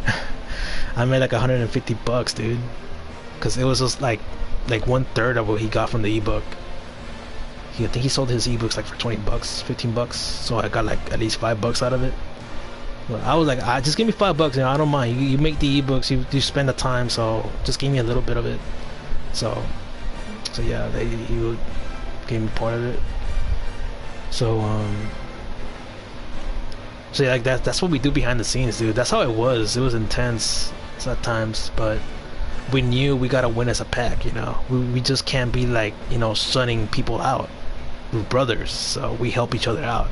I made like $150, dude, because it was just like 1/3 of what he got from the ebook. I think he sold his ebooks like for $20, $15. So I got like at least $5 out of it. But I was like, just give me $5, you know, I don't mind. You make the ebooks, you spend the time, so just give me a little bit of it. So yeah, he gave me part of it. So yeah, like that's what we do behind the scenes, dude. That's how it was. It was intense at times, but we knew we gotta win as a pack, you know. We just can't be like, you know, sunning people out. We're brothers, so we help each other out.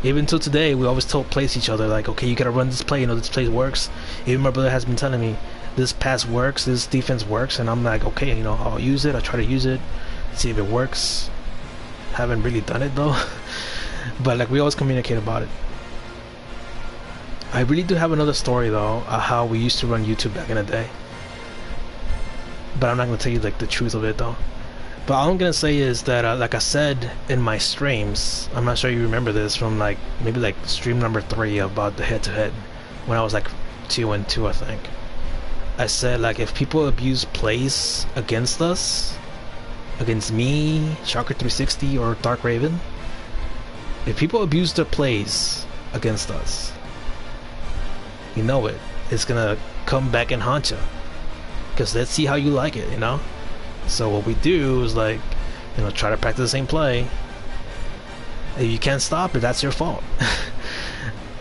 Even till today, we always place each other, like, okay, you gotta run this play, you know, this play works. Even my brother has been telling me, this pass works, this defense works, and I'm like, okay, you know, I'll use it, I'll try to use it, see if it works. Haven't really done it though. But like, we always communicate about it. I really do have another story though, how we used to run YouTube back in the day. But I'm not gonna tell you like the truth of it though. But all I'm gonna say is that, like I said in my streams, I'm not sure you remember this from like maybe like stream number 3 about the head-to-head, when I was like 2-2, I think. I said, like, if people abuse plays against us, against me, Shocker360, or Dark Raven, if people abuse their plays against us, you know it. It's gonna come back and haunt you. Because let's see how you like it, you know? So what we do is, like, you know, try to practice the same play. If you can't stop it, that's your fault.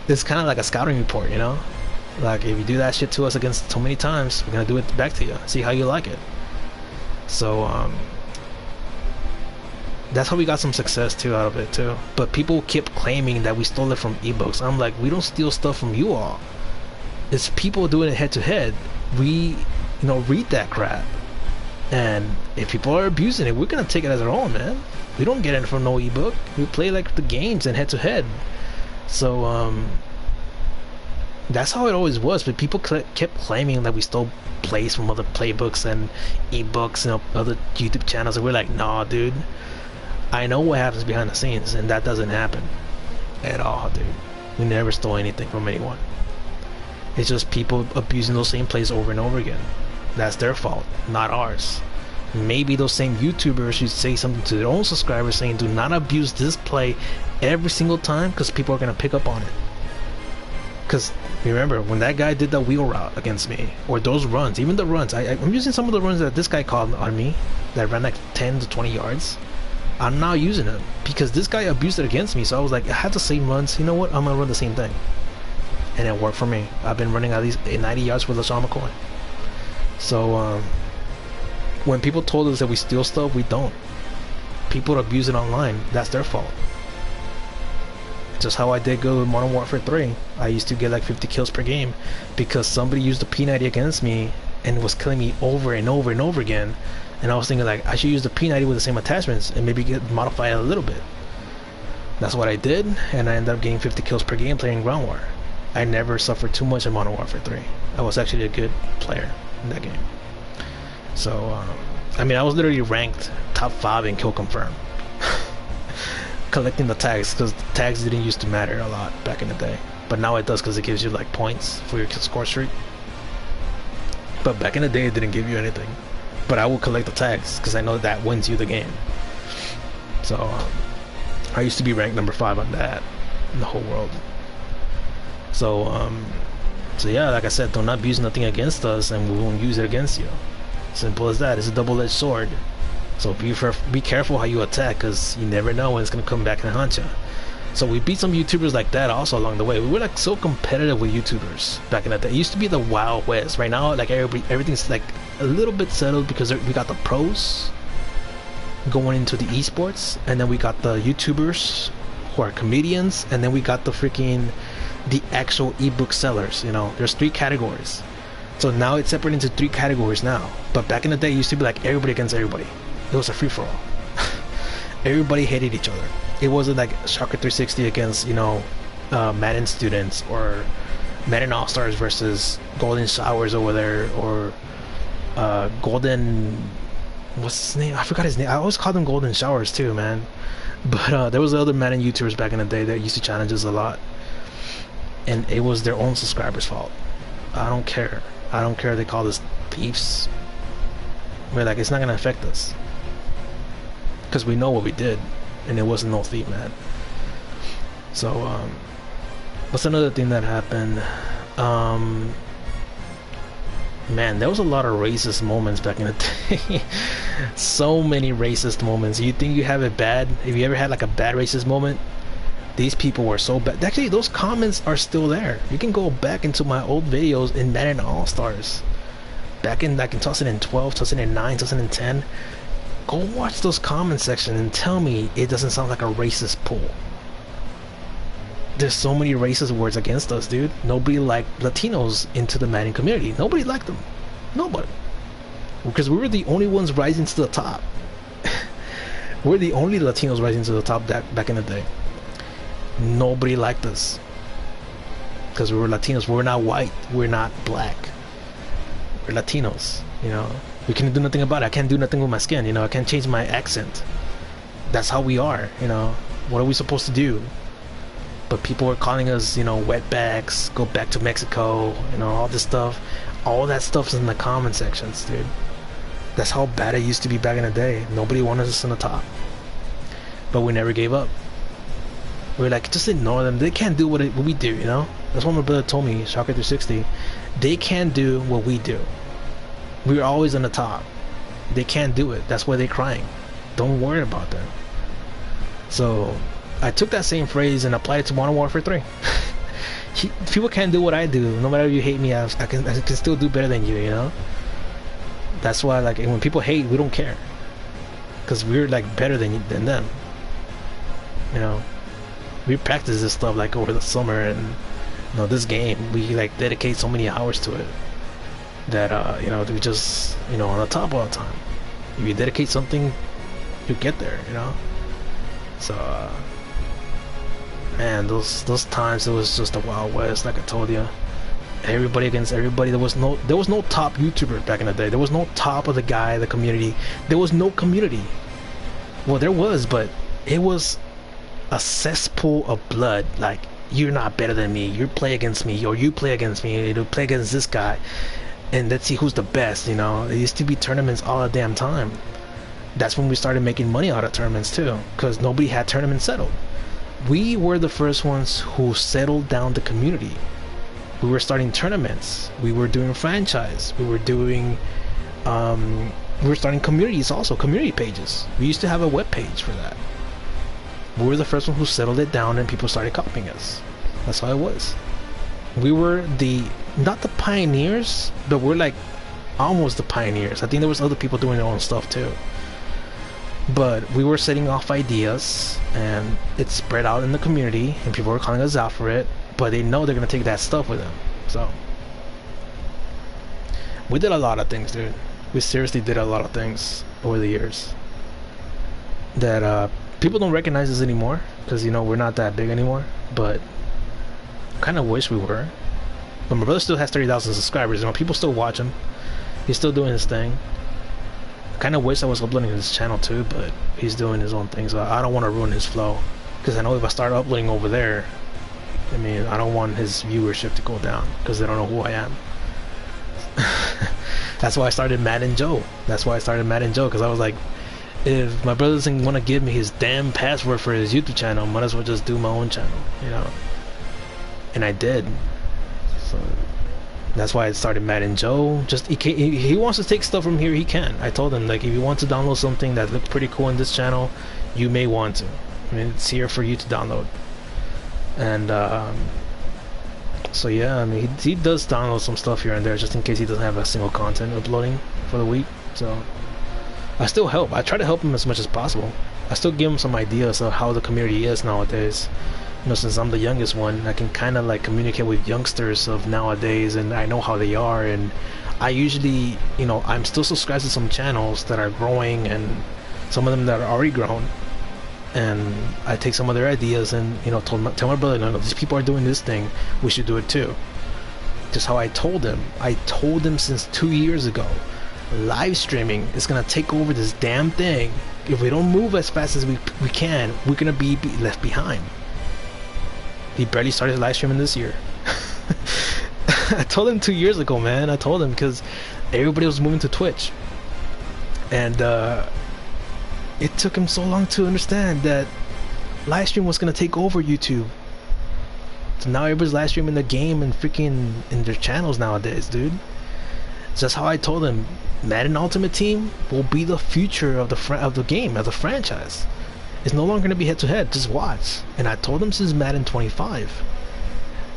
It's kind of like a scouting report, you know? Like, if you do that shit to us against so many times, we're gonna do it back to you. See how you like it. So, that's how we got some success too out of it too. But people keep claiming that we stole it from ebooks. I'm like, we don't steal stuff from you all. It's people doing it head to head. We, read that crap. And if people are abusing it, we're gonna take it as our own, man. We don't get it from no ebook. We play like the games and head to head. So that's how it always was. But people kept claiming that we stole plays from other playbooks and ebooks, other YouTube channels, and we're like, nah, dude. I know what happens behind the scenes, and that doesn't happen at all, dude. We never stole anything from anyone. It's just people abusing those same plays over and over again. That's their fault, not ours. Maybe those same YouTubers should say something to their own subscribers saying, do not abuse this play every single time, because people are going to pick up on it. Because remember, when that guy did the wheel route against me, or those runs, even the runs, I'm using some of the runs that this guy called on me, that ran like 10 to 20 yards. I'm not using it because this guy abused it against me. So I was like, I had the same runs. You know what? I'm gonna run the same thing, and it worked for me. I've been running at least 90 yards with LaShawn McCoy. So when people told us that we steal stuff, we don't. People abuse it online. That's their fault. Just how I did go with Modern Warfare 3. I used to get like 50 kills per game because somebody used the P90 against me and was killing me over and over and over again. And I was thinking like, I should use the P90 with the same attachments and maybe modify it a little bit. That's what I did, and I ended up getting 50 kills per game playing Ground War. I never suffered too much in Modern Warfare 3. I was actually a good player in that game. So, I mean, I was literally ranked top 5 in kill confirm. Collecting the tags, because the tags didn't used to matter a lot back in the day. But now it does, because it gives you like points for your score streak. But back in the day, it didn't give you anything. But I will collect the tags because I know that wins you the game. So I used to be ranked number 5 on that in the whole world. So so yeah, like I said, do not abuse nothing against us, and we won't use it against you. Simple as that. It's a double-edged sword. So be careful how you attack, because you never know when it's gonna come back and haunt you. So we beat some YouTubers like that also along the way. We were like so competitive with YouTubers back in the day. It used to be the Wild West. Right now, like everything's like a little bit settled, because we got the pros going into the esports, and then we got the YouTubers who are comedians, and then we got the actual ebook sellers. There's 3 categories. So now it's separated into 3 categories now. But back in the day, it used to be like everybody against everybody. It was a free-for-all. Everybody hated each other. It wasn't like Shocker 360 against, Madden students, or Madden All-Stars versus Golden Showers over there, or Golden... What's his name? I forgot his name. I always called them Golden Showers too, man. But there was other Madden YouTubers back in the day that used to challenge us a lot. And it was their own subscribers' fault. I don't care. I don't care if they call us thieves. We're like, it's not going to affect us. Because we know what we did. And it wasn't no thief, man. So, what's another thing that happened? Man, there was a lot of racist moments back in the day. So many racist moments. You think you have it bad? Have you ever had like a bad racist moment? These people were so bad. Actually, those comments are still there. You can go back into my old videos in Madden All-Stars. Back in like in 2012, 2009, 2010. Go watch those comment section and tell me it doesn't sound like a racist pool. There's so many racist words against us, dude. Nobody liked Latinos into the Madden community. Nobody liked them. Nobody. Because we were the only ones rising to the top. We're the only Latinos rising to the top back in the day. Nobody liked us. Because we were Latinos. We're not white. We're not black. We're Latinos. We can do nothing about it. I can't do nothing with my skin. I can't change my accent. That's how we are. What are we supposed to do? But people were calling us, wetbacks, go back to Mexico, all this stuff. All that stuff's in the comment sections, dude. That's how bad it used to be back in the day. Nobody wanted us on the top. But we never gave up. We were like, just ignore them. They can't do what we do, That's what my brother told me, Shocker 360. They can't do what we do. We're always on the top. They can't do it. That's why they're crying. Don't worry about them. So, I took that same phrase and applied it to Modern Warfare 3. People can't do what I do. No matter if you hate me, I can still do better than you, you know? That's why, like, when people hate, we don't care. Because we're, like, better than them. You know? We practice this stuff, like, over the summer, and, you know, this game, we, like, dedicate so many hours to it. That, you know, we just, you know, on the top all the time. If you dedicate something, you get there, you know? So, man, those times, it was just a Wild West, like I told you. Everybody against everybody. There was no top YouTuber back in the day. There was no top of the guy, the community. There was no community. Well, there was, but it was a cesspool of blood. Like, you're not better than me. You play against me, or you play against me. You play against this guy, and let's see who's the best. You know, there used to be tournaments all the damn time. That's when we started making money out of tournaments too, because nobody had tournaments settled. We were the first ones who settled down the community. We were starting tournaments. We were doing franchise. We were doing, we were starting communities also, community pages. We used to have a web page for that. We were the first one who settled it down, and people started copying us. That's how it was. We were not the pioneers, but we're like almost the pioneers. I think there was other people doing their own stuff too. But we were setting off ideas, and it spread out in the community, and people were calling us out for it, but they know they're gonna take that stuff with them. So we did a lot of things, dude. We seriously did a lot of things over the years that people don't recognize us anymore, because, you know, we're not that big anymore, but I kind of wish we were. But my brother still has 30,000 subscribers. You know, people still watch him. He's still doing his thing. I kind of wish I was uploading his channel too, but he's doing his own thing, so I don't want to ruin his flow, because I know if I start uploading over there, I mean, I don't want his viewership to go down, because they don't know who I am. That's why I started Madden Joe. Because I was like, if my brother doesn't want to give me his damn password for his YouTube channel, I might as well just do my own channel, you know. And I did. So that's why I started Madden Joe. Just he wants to take stuff from here, he can. I told him, like, if you want to download something that looks pretty cool in this channel, you may want to. I mean, it's here for you to download. And so yeah, I mean, he does download some stuff here and there, just in case he doesn't have a single content uploading for the week. So I still help. I try to help him as much as possible. I still give him some ideas of how the community is nowadays. You know, since I'm the youngest one, I can kind of like communicate with youngsters of nowadays, and I know how they are. And I usually, you know, I'm still subscribed to some channels that are growing, and some of them that are already grown. And I take some of their ideas and, you know, tell my brother, no, these people are doing this thing, we should do it too. Just how I told him. I told him since 2 years ago, live streaming is gonna take over this damn thing. If we don't move as fast as we can, we're gonna be left behind. He barely started live streaming this year. I told him 2 years ago, man. I told him, because everybody was moving to Twitch, and it took him so long to understand that live stream was gonna take over YouTube. So now everybody's live streaming the game and freaking in their channels nowadays, dude. So that's how I told him, Madden Ultimate Team will be the future of the game, of the franchise. It's no longer gonna be head to head. Just watch. And I told him since Madden 25,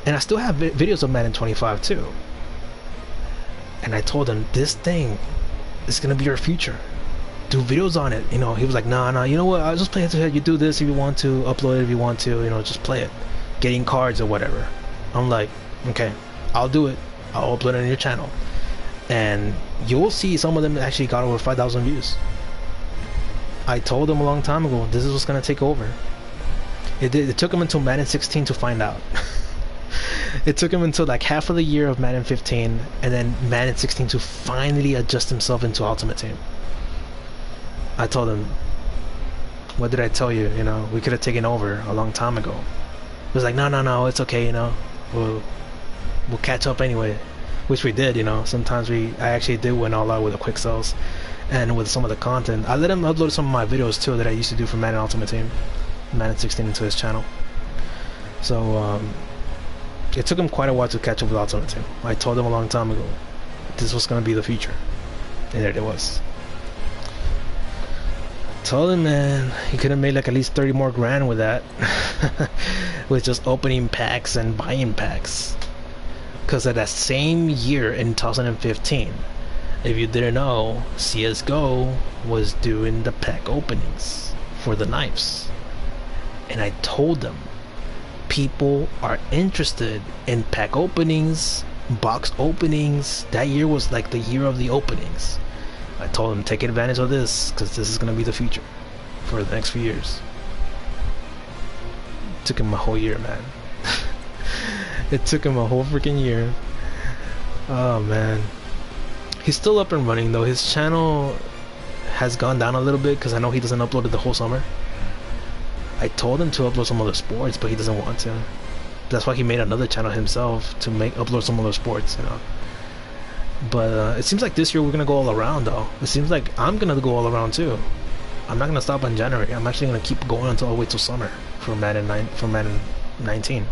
and I still have videos of Madden 25 too. And I told him, this thing is gonna be our future. Do videos on it. You know, he was like, nah, you know what, I'll just play head to head. You do this if you want to, upload it if you want to, you know, just play it, getting cards or whatever. I'm like, okay, I'll do it. I'll upload it on your channel, and you'll see some of them actually got over 5,000 views. I told him a long time ago, this is what's gonna take over. It took him until Madden 16 to find out. It took him until like half of the year of Madden 15 and then Madden 16 to finally adjust himself into Ultimate Team. I told him, what did I tell you? You know, we could have taken over a long time ago. He was like, no, it's okay, you know, we'll catch up anyway. Which we did, you know. Sometimes I actually did win all out with the quick sells and with some of the content. I let him upload some of my videos too that I used to do for Madden Ultimate Team, Madden 16, into his channel. So it took him quite a while to catch up with Ultimate Team. I told him a long time ago, this was going to be the future, and there it was. told him, man, he could have made like at least 30 more grand with that. With just opening packs and buying packs. Because of that same year in 2015, if you didn't know, CSGO was doing the pack openings for the knives. And I told them, people are interested in pack openings, box openings. That year was like the year of the openings. I told them, take advantage of this, because this is going to be the future for the next few years. It took him a whole year, man. It took him a whole freaking year. Oh, man. He's still up and running, though. His channel has gone down a little bit, because I know he doesn't upload it the whole summer. I told him to upload some other sports, but he doesn't want to. That's why he made another channel himself, to upload some other sports, you know. But it seems like this year we're gonna go all around, though. It seems like I'm gonna go all around too. I'm not gonna stop in January. I'm actually gonna keep going until I wait till summer for Madden 19.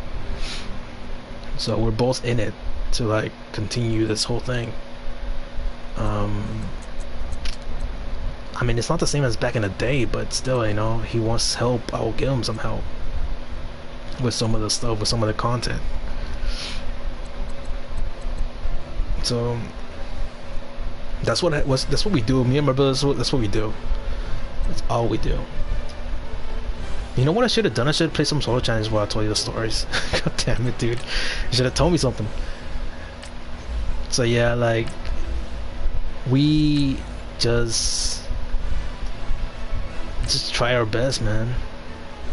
So we're both in it to like continue this whole thing. I mean, it's not the same as back in the day, but still, you know, he wants help. I will give him some help with some of the stuff, with some of the content. So that's what we do. Me and my brothers, that's what we do. That's all we do. You know what I should have done? I should have played some solo challenges while I told you the stories. God damn it, dude! You should have told me something. So yeah, like we just try our best, man.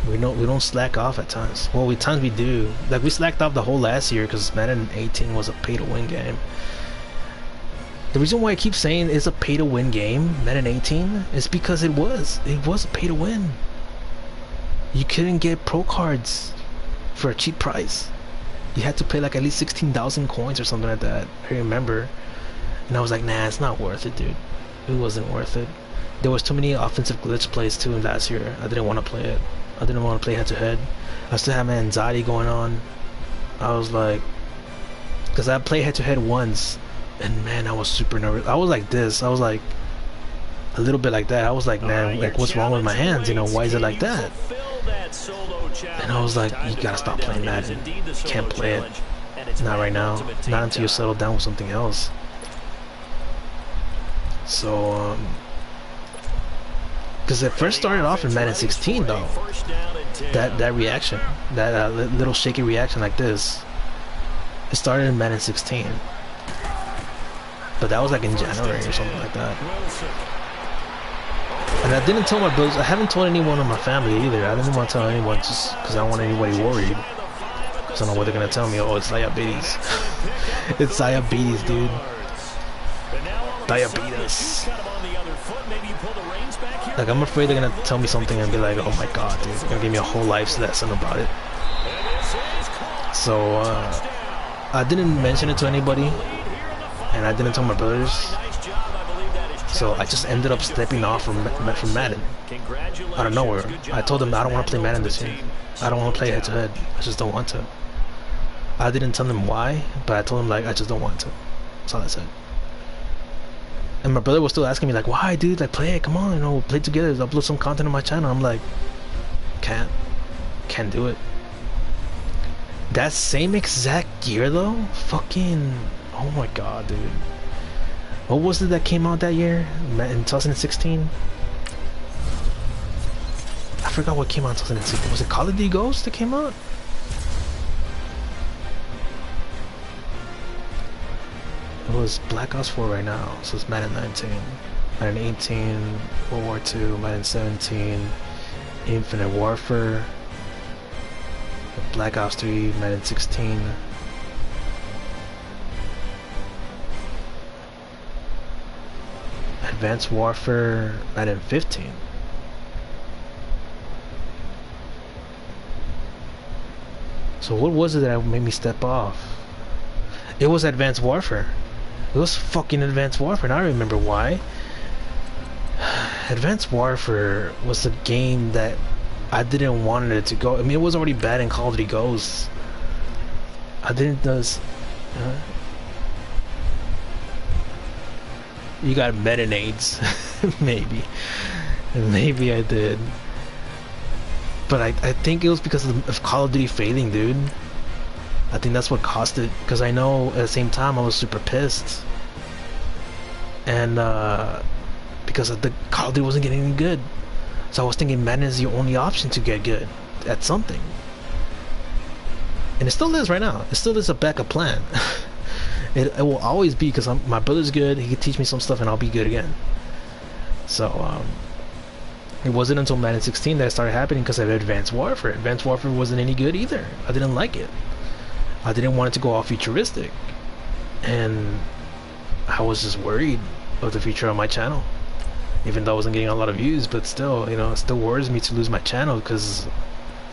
We don't slack off at times. Well, times we do. Like we slacked off the whole last year because Madden 18 was a pay-to-win game. The reason why I keep saying it's a pay-to-win game, Madden 18, is because it was a pay-to-win. You couldn't get pro cards for a cheap price. You had to pay like at least 16,000 coins or something like that. I remember, and I was like, nah, it's not worth it, dude. It wasn't worth it. There was too many offensive glitch plays too last year. I didn't want to play it. I didn't want to play head-to-head. I still had my anxiety going on. I was like, because I played head-to-head once, and man, I was super nervous. I was like this. I was like a little bit like that. I was like, man, like what's wrong with my hands? You know, why is it like that? And I was like, you gotta stop playing Madden. You can't play it. Not right now. Not until you settle down with something else. So, because it first started off in Madden 16, though. That reaction, that little shaky reaction like this, it started in Madden 16. But that was like in January or something like that. And I didn't tell my brothers. I haven't told anyone in my family either. I didn't want to tell anyone just because I don't want anybody worried. Because I don't know what they're gonna tell me. Oh, it's diabetes. It's diabetes, dude. Diabetes. Like, I'm afraid they're gonna tell me something and be like, oh my god, dude, they're gonna give me a whole life lesson about it. So I didn't mention it to anybody, and I didn't tell my brothers. So I just ended up stepping off from Madden out of nowhere. I told them I don't want to play Madden this year. I don't want to play head to head. I just don't want to. I didn't tell them why, but I told them like I just don't want to. That's all I said. And my brother was still asking me like, why, dude? Like, play it. Come on, you know, we'll play together. Upload some content on my channel. I'm like, can't do it. That same exact year though, fucking, oh my god, dude. What was it that came out that year in 2016? I forgot what came out in 2016. Was it Call of Duty Ghosts that came out? It was Black Ops 4 right now, so it's Madden 19, Madden 18, World War II, Madden 17, Infinite Warfare, Black Ops 3, Madden 16. Advanced Warfare, Madden 15. So what was it that made me step off? It was Advanced Warfare. It was fucking Advanced Warfare, and I remember why. Advanced Warfare was a game that I didn't want it to go. I mean, it was already bad in Call of Duty Ghosts. I didn't you got Metanades, maybe. Maybe I did. But I think it was because of Call of Duty failing, dude. I think that's what caused it. Because I know at the same time I was super pissed. And because the Call of Duty wasn't getting any good. So I was thinking Madden is the only option to get good at something. And it still is right now. It still is a backup plan. It will always be, because my brother's good. He can teach me some stuff and I'll be good again. So it wasn't until Madden 16 that it started happening because of Advanced Warfare. Advanced Warfare wasn't any good either. I didn't like it. I didn't want it to go all futuristic. And I was just worried of the future of my channel. Even though I wasn't getting a lot of views, but still, you know, it still worries me to lose my channel because,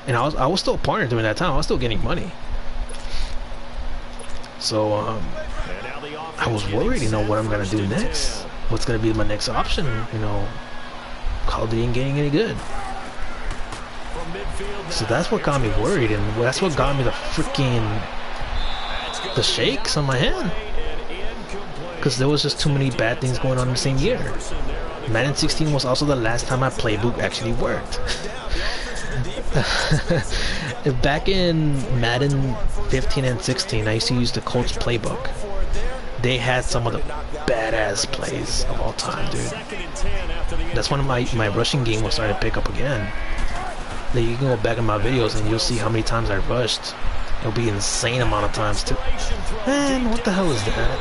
and I was still a partner during that time. I was still getting money. So I was worried, you know, what I'm gonna do next. What's gonna be my next option? You know, Call of Duty ain't getting any good. So that's what got me worried, and that's what got me the shakes on my hand. Because there was just too many bad things going on in the same year. Madden 16 was also the last time my playbook actually worked. Back in Madden 15 and 16, I used to use the Colts playbook. They had some of the badass plays of all time, dude. That's when my rushing game was starting to pick up again. Then you can go back in my videos and you'll see how many times I rushed. It'll be an insane amount of times too. Man, what the hell is that?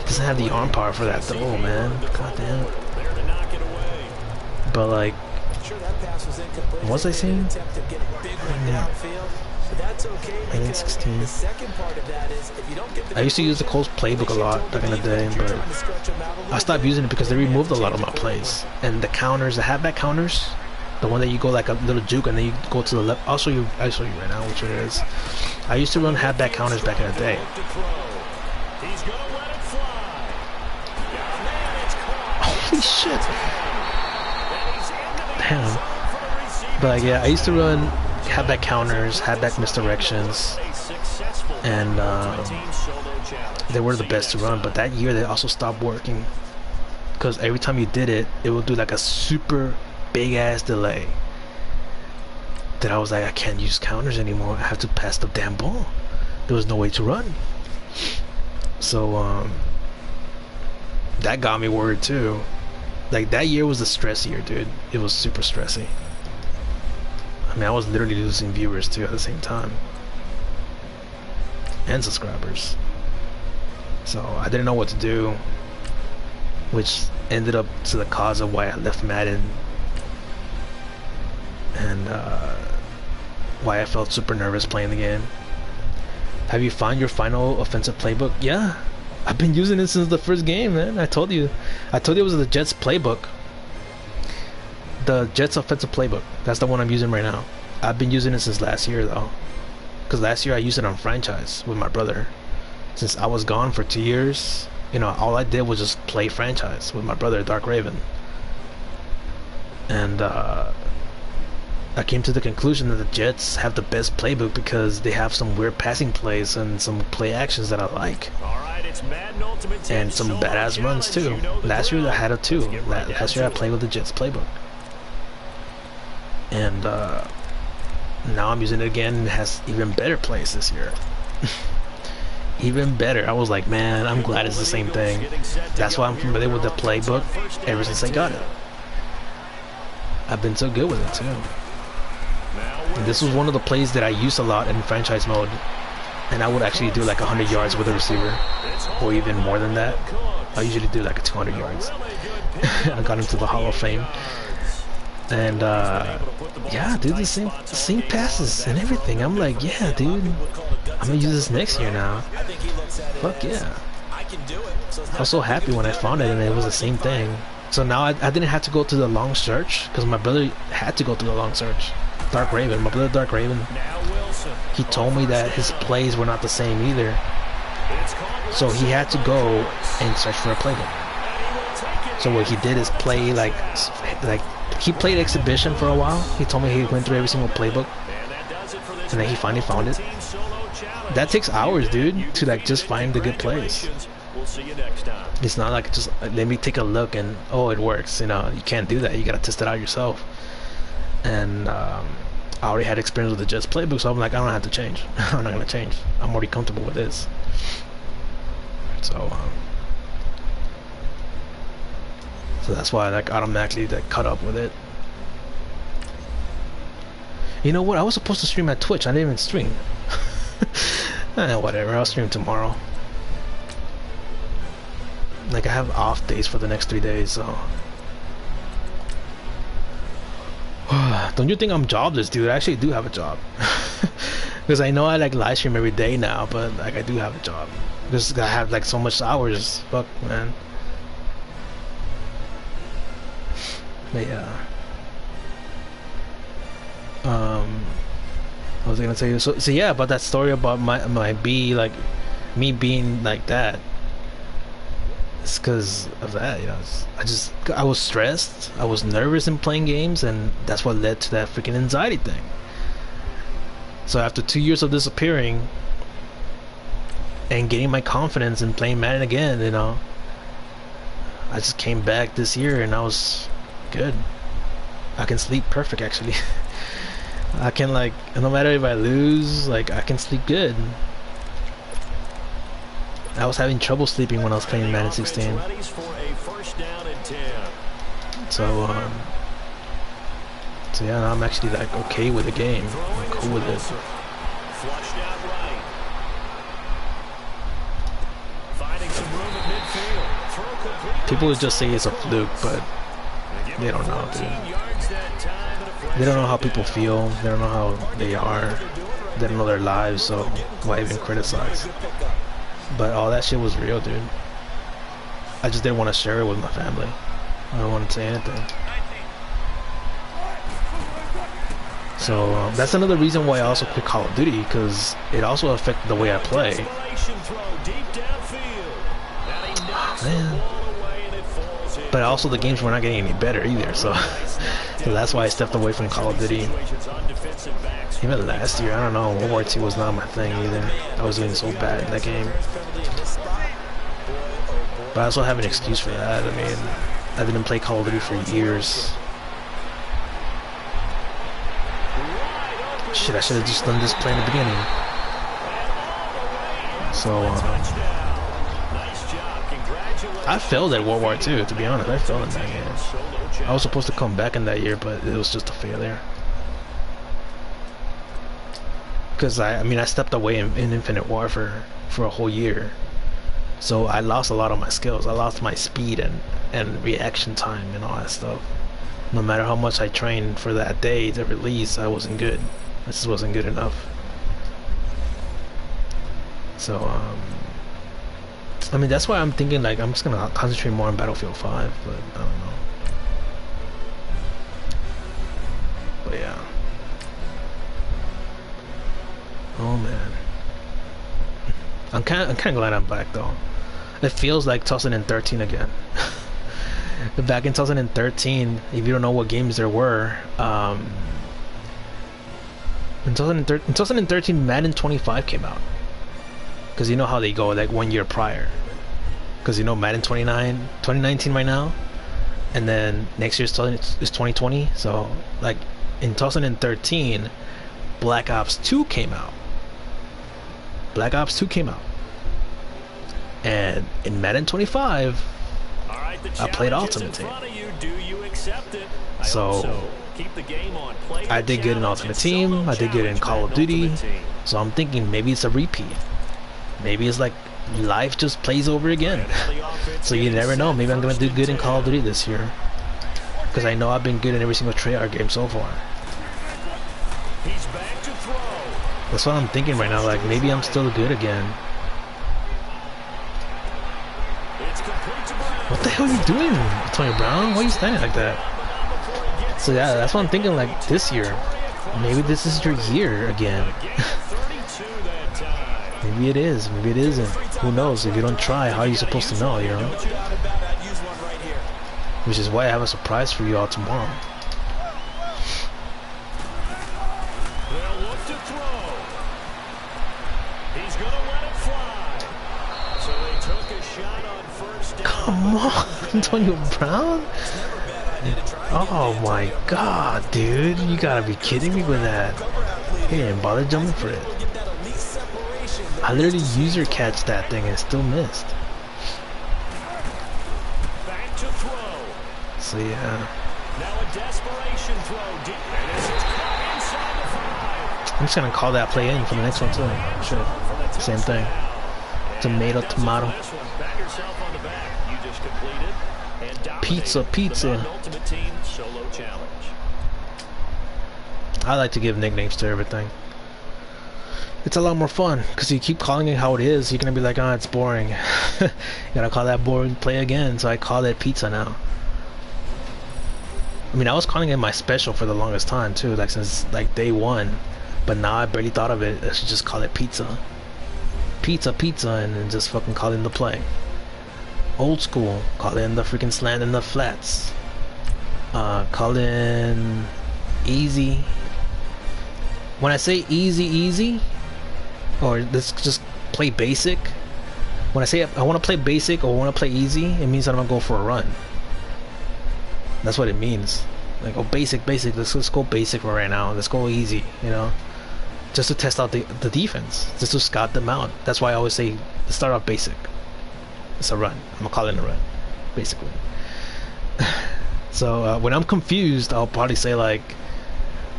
Doesn't have the arm power for that throw, man. God damn. But like, what was I saying? Madden 16. I used to use the Colts playbook a lot back in the day, but I stopped using it because they removed a lot of my plays. And the counters, the halfback counters, the one that you go like a little juke and then you go to the left. I'll show you right now which it is. I used to run halfback counters back in the day. Holy shit. Damn. But like, yeah, I used to run halfback counters, halfback misdirections, and they were the best to run. But that year they also stopped working because every time you did it, it would do like a super big ass delay that I was like, I can't use counters anymore. I have to pass the damn ball. There was no way to run. So that got me worried too. Like, that year was a stress year, dude. It was super stressy. I mean, I was literally losing viewers too at the same time. And subscribers. So I didn't know what to do, which ended up to the cause of why I left Madden. And why I felt super nervous playing the game. Have you found your final offensive playbook? Yeah. I've been using it since the first game, man. I told you it was the Jets playbook. The Jets offensive playbook. That's the one I'm using right now. I've been using it since last year though. Because last year I used it on franchise with my brother. Since I was gone for 2 years, you know, all I did was just play franchise with my brother, Dark Raven. And I came to the conclusion that the Jets have the best playbook because they have some weird passing plays and some play actions that I like. And some badass runs too. Last year I had it too. Last year I played with the Jets playbook. And now I'm using it again, and it has even better plays this year. Even better. I was like, man, I'm glad it's the same thing. That's why I'm familiar with the playbook ever since I got it. I've been so good with it too. And this was one of the plays that I used a lot in franchise mode, and I would actually do like 100 yards with a receiver, or even more than that. I usually do like 200 yards. I got into the Hall of Fame. And yeah, dude, the same passes and everything. I'm like, yeah, dude, I'm gonna use this next year now. Fuck yeah. I was so happy when I found it and it was the same thing. So now I didn't have to go to the long search, because my brother had to go through the long search. Dark Raven, my brother Dark Raven, he told me that his plays were not the same either. So he had to go and search for a playbook. So what he did is play like he played exhibition for a while. He told me he went through every single playbook, and then he finally found it. That takes hours, dude, to like just find the good plays. We'll see you next time. It's not like just let me take a look and oh, it works. You know, you can't do that. You gotta test it out yourself. And I already had experience with the Jets playbook, so I'm like, I don't have to change. I'm not gonna change. I'm already comfortable with this. So that's why I like automatically like caught up with it. You know what? I was supposed to stream at Twitch. I didn't even stream. Whatever. I'll stream tomorrow. Like I have off days for the next 3 days, so. Don't you think I'm jobless, dude? I actually do have a job. Because I know I like live stream every day now, but like I do have a job. Because I have like so much hours. Fuck, man. But yeah. I was gonna tell you. So yeah, about that story about my B, like me being like that. It's because of that, you know. I was stressed. I was nervous in playing games, and that's what led to that freaking anxiety thing. So after 2 years of disappearing and getting my confidence in playing Madden again, you know, I just came back this year and I was good. I can sleep perfect, actually. I can, like, no matter if I lose, like, I can sleep good. I was having trouble sleeping when I was playing Madden 16. So yeah, now I'm actually like okay with the game. I'm cool with it. People would just say it's a fluke, but they don't know, dude. They don't know how people feel. They don't know how they are. They don't know their lives, so why even criticize? But all that shit was real, dude. I just didn't want to share it with my family. I don't want to say anything. So that's another reason why I also quit Call of Duty, because it also affected the way I play. Man. But also the games were not getting any better either, so that's why I stepped away from Call of Duty. Even last year, I don't know, World War II was not my thing either. I was doing so bad in that game. But I also have an excuse for that. I mean, I didn't play Call of Duty for years. Shit, I should have just done this play in the beginning. So, I failed at World War II, to be honest. I failed in that game. I was supposed to come back in that year, but it was just a failure. Because I mean, I stepped away in Infinite Warfare for a whole year. So I lost a lot of my skills. I lost my speed and reaction time and all that stuff. No matter how much I trained for that day to release, I wasn't good. I just wasn't good enough. So, I mean, that's why I'm thinking, like, I'm just gonna concentrate more on Battlefield 5, but I don't know. But yeah. Oh man. I'm kind of glad I'm back though. It feels like 2013 again. Back in 2013, if you don't know what games there were, in 2013 Madden 25 came out. Because you know how they go, like 1 year prior. Because you know Madden 2019 right now, and then next year's is 2020. So like in 2013, Black Ops 2 came out. Black Ops 2 came out. And in Madden 25, I played Ultimate Team. So I did good in Ultimate Team, I did good in Call of Duty. So I'm thinking maybe it's a repeat. Maybe it's like life just plays over again. So you never know, maybe I'm gonna do good in Call of Duty this year. Because I know I've been good in every single Treyarch game so far. That's what I'm thinking right now, like maybe I'm still good again. What the hell are you doing, Tony Brown? Why are you standing like that? So yeah, that's what I'm thinking, like this year. Maybe this is your year again. Maybe it is, maybe it isn't. Who knows? If you don't try, how are you supposed to know, you know? Which is why I have a surprise for you all tomorrow. Come on, Antonio Brown? Oh my god, dude. You gotta be kidding me with that. He didn't bother jumping for it. I literally user catch that thing and still missed. So yeah. I'm just gonna call that play in for the next one too. Sure. Same thing. Tomato, tomato. Pizza, pizza. I like to give nicknames to everything. It's a lot more fun because you keep calling it how it is. You're gonna be like, oh, it's boring. You gotta call that boring play again. So I call it pizza now. I mean, I was calling it my special for the longest time too, like since like day one. But now I barely thought of it. I should just call it pizza. Pizza, pizza, and then just fucking call in the play. Old school, call in the freaking slant and the flats. Call in easy. When I say easy, or let's just play basic. When I say I want to play basic or want to play easy, it means that I'm gonna go for a run. That's what it means. Like, oh, basic. Let's go basic for right now. Let's go easy, you know, just to test out the defense, just to scout them out. That's why I always say let's start off basic. It's a run. I'm gonna call it a run, basically. So when I'm confused, I'll probably say like,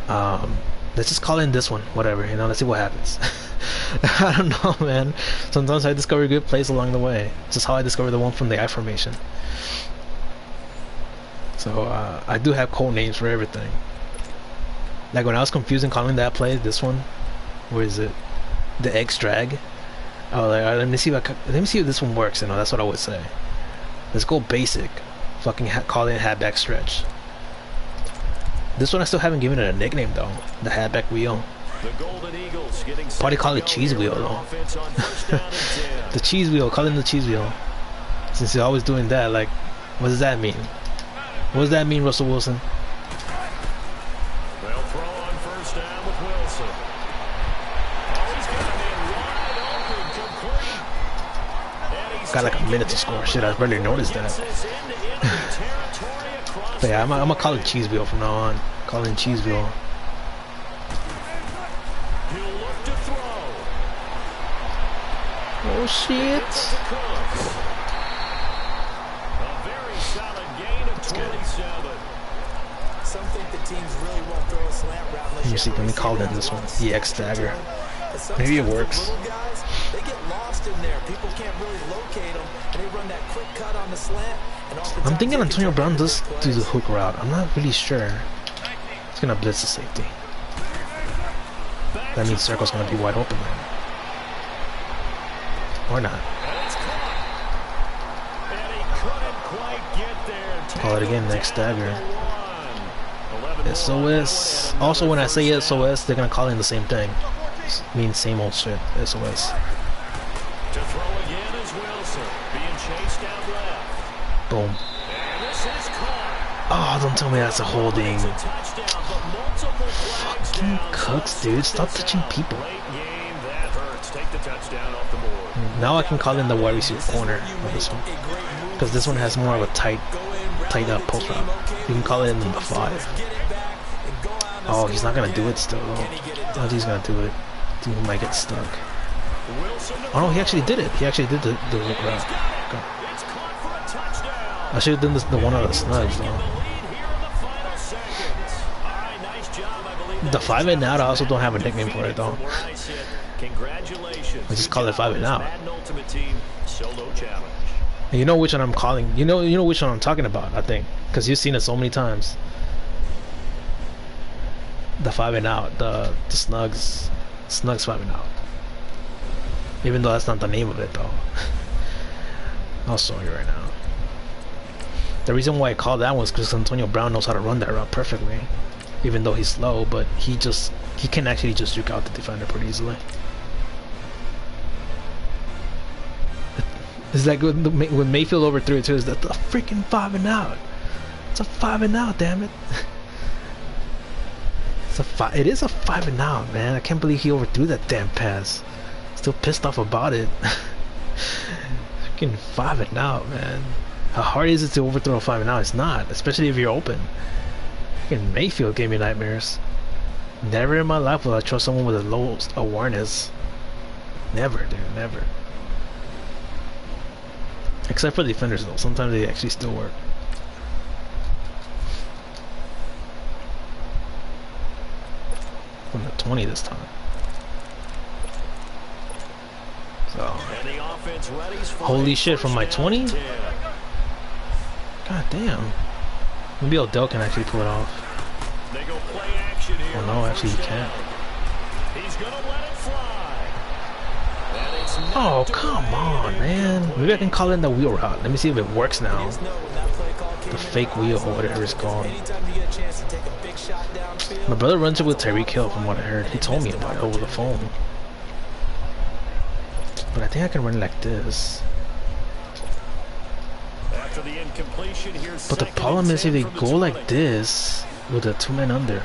let's just call in this one, whatever, you know. Let's see what happens. I don't know, man. Sometimes I discover good plays along the way. It's just how I discovered the one from the I formation. So I do have code names for everything. Like when I was confused in calling that play, this one, where is it? The X drag. Oh, like, let me see if this one works. You know, that's what I would say. Let's go basic. Fucking call it halfback stretch. This one I still haven't given it a nickname though. The halfback wheel. Probably call it cheese wheel though. The cheese wheel. Call it the cheese wheel. Since you're always doing that, like, what does that mean? What does that mean, Russell Wilson? They'll throw on first down with Wilson. Oh, he's got him in wide open, complete. Got like a minute to score. Shit, I barely noticed that. But yeah, I'm gonna call it cheese wheel from now on. Call it cheese wheel. He'll look to throw. Oh shit. A very solid gain of 27. Some think the teams really won't throw a slant route. Let me see, let me call in this one. EX dagger. Maybe it works. Guys, they get lost in there. People can't really locate them, and they run that quick cut on the slant. I'm thinking Antonio Brown does do the hook route. I'm not really sure. He's gonna blitz the safety. That means circle's gonna be wide open then. Or not. Call it again, next dagger. SOS. Also, when I say SOS, they're gonna call in the same thing. It means same old shit. SOS. To throw again is Wilson, being chased out left. Boom. And this is caught. Oh, don't tell me that's a holding. It's a touchdown, but multiple flags Fucking down. Cooks, dude. Stop touching people. Late game, that hurts. Take the touchdown off the board. Now I can call in the wide receiver corner of this one, because this one has more of a tight post route. You can call it in the 5. Oh, he's not gonna do it still though. I think he's gonna do it. I think he might get stuck. Oh no, he actually did it. He actually did the hook route. Okay. I should have done the one out of the snugs though. The 5 and out, I also don't have a nickname for it though. I just call it 5 and out. And you know which one I'm calling. You know which one I'm talking about, I think, because you've seen it so many times. The 5 and out, the snugs 5 and out. Even though that's not the name of it though. I'll show you right now. The reason why I call that one is because Antonio Brown knows how to run that route perfectly. Even though he's slow, but he can actually just juke out the defender pretty easily. It's like when Mayfield overthrew it too, is that the freaking 5 and out. It's a 5 and out, damn it. It is a 5 and out, man. I can't believe he overthrew that damn pass. Still pissed off about it. Freaking 5-and-out, man. How hard is it to overthrow a 5-and-out? It's not, especially if you're open. Freaking Mayfield gave me nightmares. Never in my life will I trust someone with a low awareness. Never, dude, never. Except for defenders, though. Sometimes they actually still work. From the 20 this time. So. Holy shit, from my 20? God damn. Maybe Odell can actually pull it off. Oh no, actually he can't. Oh, come on, man. Maybe I can call in the wheel route. Let me see if it works now. The fake wheel, or whatever it's called. My brother runs it with Tyreek Hill, from what I heard. He told me about it over the phone. But I think I can run it like this. But the problem is if they go like this with a 2-man under,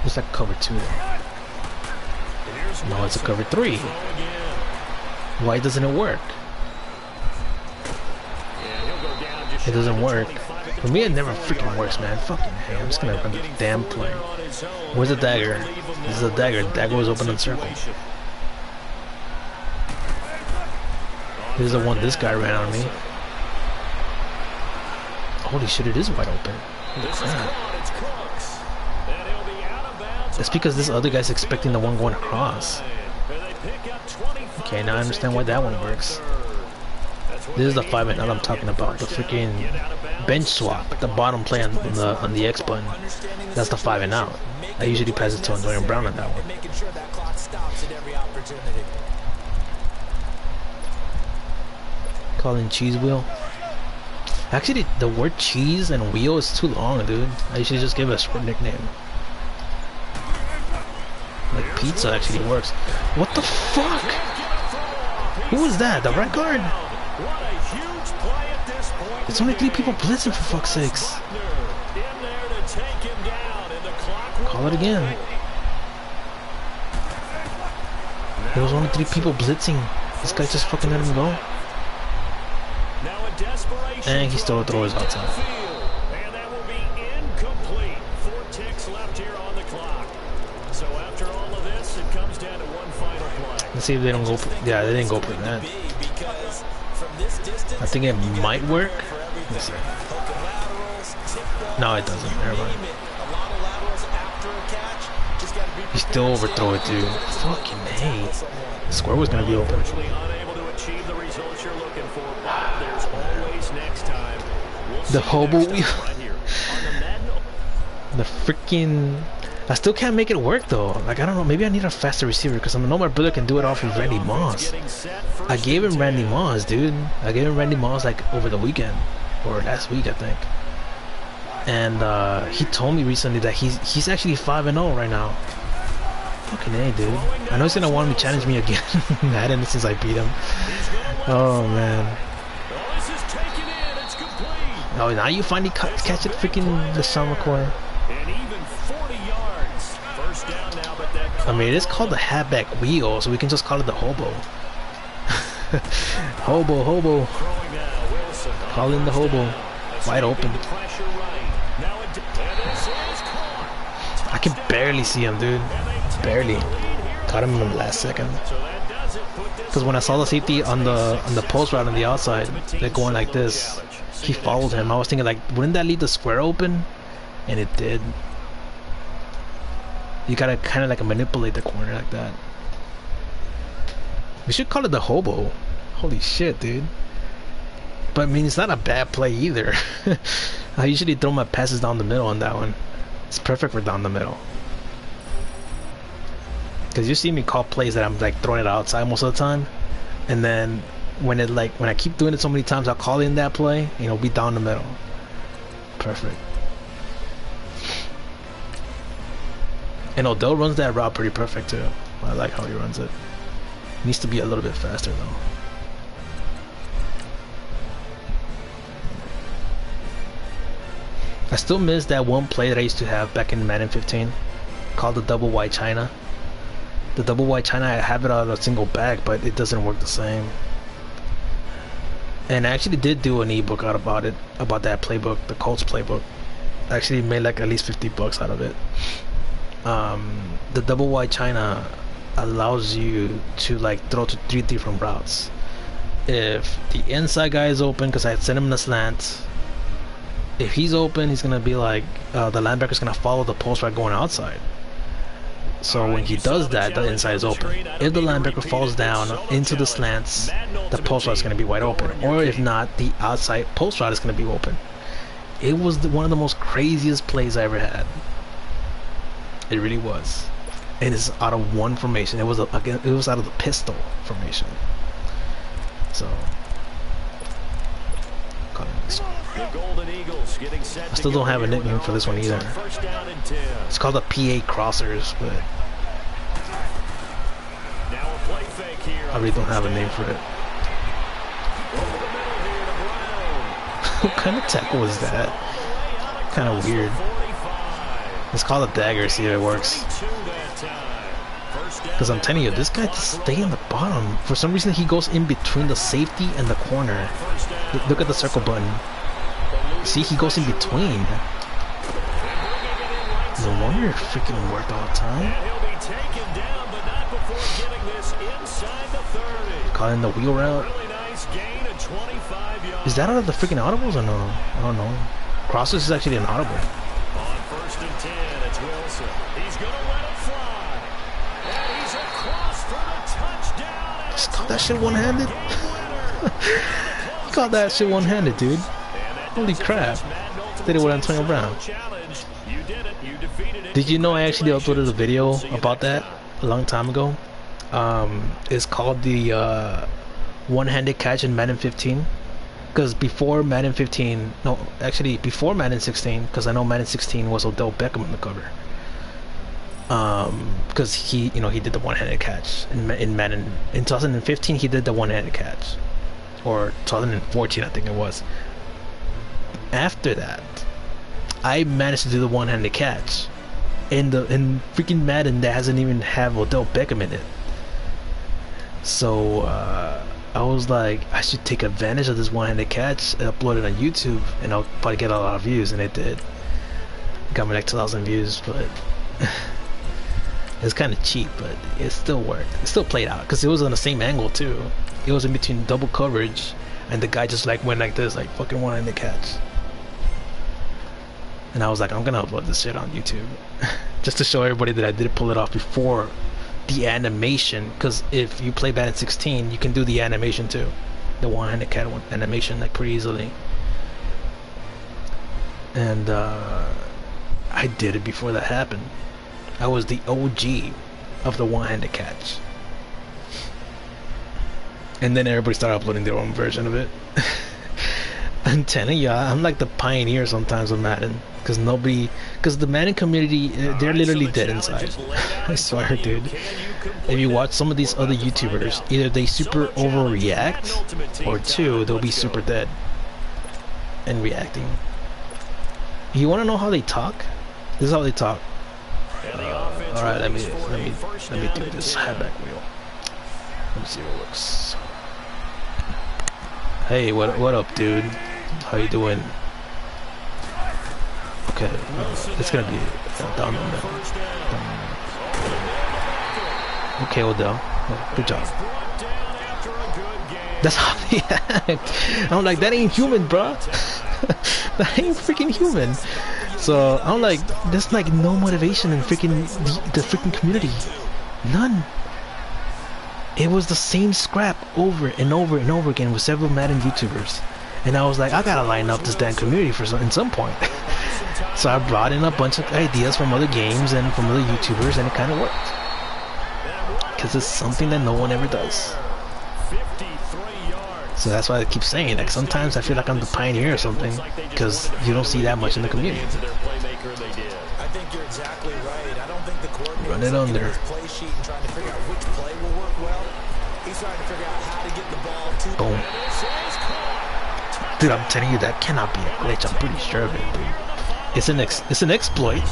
it's like cover 2. No, it's a cover 3. Why doesn't it work? It doesn't work. For me, it never freaking works, man. Fucking hey, I'm just gonna run the damn play. Where's the dagger? This is a dagger. The dagger was open in circle. This is the one this guy ran on me. Holy shit, it is wide open. Holy crap. It's because this other guy's expecting the one going across. Okay, now I understand why that one works. This is the 5-and-out I'm talking about. The freaking bench swap, the bottom play on the X button. That's the 5-and-out. I usually pass it to Antonio Brown on that one. Calling cheese wheel. Actually, the word cheese and wheel is too long, dude. I usually just give it a short nickname. Like pizza actually works. What the fuck? Who was that? The right guard? It's only 3 people blitzing, for fuck's sakes. Call it again. There was only 3 people blitzing. This guy just fucking let him go. And he still throws outside. And that will be incomplete. 4 ticks left here on the clock. So after all of this, it comes down to one final play. Let's see if they don't go. Yeah, they didn't go for that. I think it might work. Let's see. No, it doesn't. Never mind. He still overthrow it, dude. Fucking hey. The square was gonna be open. The hobo wheel. The freaking. I still can't make it work though. Like, I don't know. Maybe I need a faster receiver because I know my brother can do it off of Randy Moss. I gave him Randy Moss, dude. I gave him Randy Moss like over the weekend or last week, I think. And he told me recently that he's actually 5-0 right now. Fucking A, dude. I know he's gonna want me to challenge me again. Madden since I beat him. Oh man. Oh, now you finally catch it, freaking LeSean McCoy. I mean, it is called the halfback wheel, so we can just call it the hobo. Hobo. Call in the hobo. Wide open. I can barely see him, dude. Barely. Caught him in the last second. Because when I saw the safety on the post route on the outside, they're going like this. He followed him. I was thinking, like, wouldn't that leave the square open? And it did. You gotta kind of like manipulate the corner like that. We should call it the hobo. Holy shit, dude. But I mean, it's not a bad play either. I usually throw my passes down the middle on that one. It's perfect for down the middle. Because you see me call plays that I'm like throwing it outside most of the time. And then when I keep doing it so many times, I'll call in that play and it'll be down the middle. Perfect. And Odell runs that route pretty perfect too. I like how he runs it. Needs to be a little bit faster though. I still miss that one play that I used to have back in Madden 15 called the double wide China. The double wide China, I have it on a single back, but it doesn't work the same. And I actually did do an ebook out about it, about that playbook, the Colts playbook. I actually made like at least $50 out of it. The double wide China allows you to like throw to 3 different routes. If the inside guy is open, because I sent him in a slant, if he's open, he's gonna be like the linebacker's gonna follow the post route going outside. So when he does that, the inside is open. If the linebacker falls down into the slants, the post route is going to be wide open. Or if not, the outside post route is going to be open. It was one of the most craziest plays I ever had. It really was. And it's out of one formation. It was out of the pistol formation. So the Golden Eagles getting set. I still don't have a nickname for this one either. It's called the PA Crossers, but now a play fake here. I really don't have a name for it. What kind of tackle was that? Kind of weird. It's called a dagger, see if it works. Because I'm telling you, this guy just stay in the bottom. For some reason, he goes in between the safety and the corner. Look at the circle button. See, he goes in between. No wonder it freaking worked all the time. Caught in the wheel route. Is that out of the freaking audibles or no? I don't know. Crosses is actually an audible. On 1st and 10, it's Wilson. He's going to let it fly. And he's across for the touchdown. Just caught that shit one-handed. He caught that shit one-handed, dude. Holy crap. Did it with Antonio Brown. Did you know I actually uploaded a video about that a long time ago? It's called the one-handed catch in Madden 15. Because before Madden 15, no, actually before Madden 16, because I know Madden 16 was Odell Beckham in the cover. Because he did the one-handed catch in Madden. In 2015, he did the one-handed catch, or 2014, I think it was. After that, I managed to do the one-handed catch in freaking Madden that hasn't even have Odell Beckham in it. So I was like, I should take advantage of this one-handed catch and upload it on YouTube, and I'll probably get a lot of views, and it did. Got me like 2,000 views, but it's kind of cheap, but it still worked. It still played out because it was on the same angle too. It was in between double coverage, and the guy just like went like this, like fucking one-handed catch. And I was like, I'm gonna upload this shit on YouTube just to show everybody that I did pull it off before the animation. Because if you play Madden 16, you can do the animation too, the one-handed catch animation, like pretty easily. And I did it before that happened. I was the OG of the one-handed catch. And then everybody started uploading their own version of it. I'm telling you, I'm like the pioneer sometimes of Madden, because the Madden community, they're literally dead inside. I swear, dude. If you watch some of these other YouTubers, either they super overreact, or two, they'll be super dead and reacting. You want to know how they talk? This is how they talk. All right, let me do this highback wheel. Let me see what works. Hey, what up, dude? How you doing? Okay, it's gonna be down on that. Okay, Odell, good job. That's how they act. I'm like, that ain't human, bro. That ain't freaking human. So I'm like, there's like no motivation in freaking the freaking community, none. It was the same scrap over and over and over again with several Madden YouTubers, and I was like, I gotta line up this damn community in some point. So I brought in a bunch of ideas from other games and from other YouTubers, and it kind of worked. Because it's something that no one ever does. So that's why I keep saying, like, sometimes I feel like I'm the pioneer or something, because you don't see that much in the community. I think you're exactly right. I don't think the coordinator run it under. play sheet and trying to figure out which play will work well. He's trying to figure out how to get the ball to boom. Dude, I'm telling you, that cannot be a glitch. I'm pretty sure of it, dude. It's an exploit,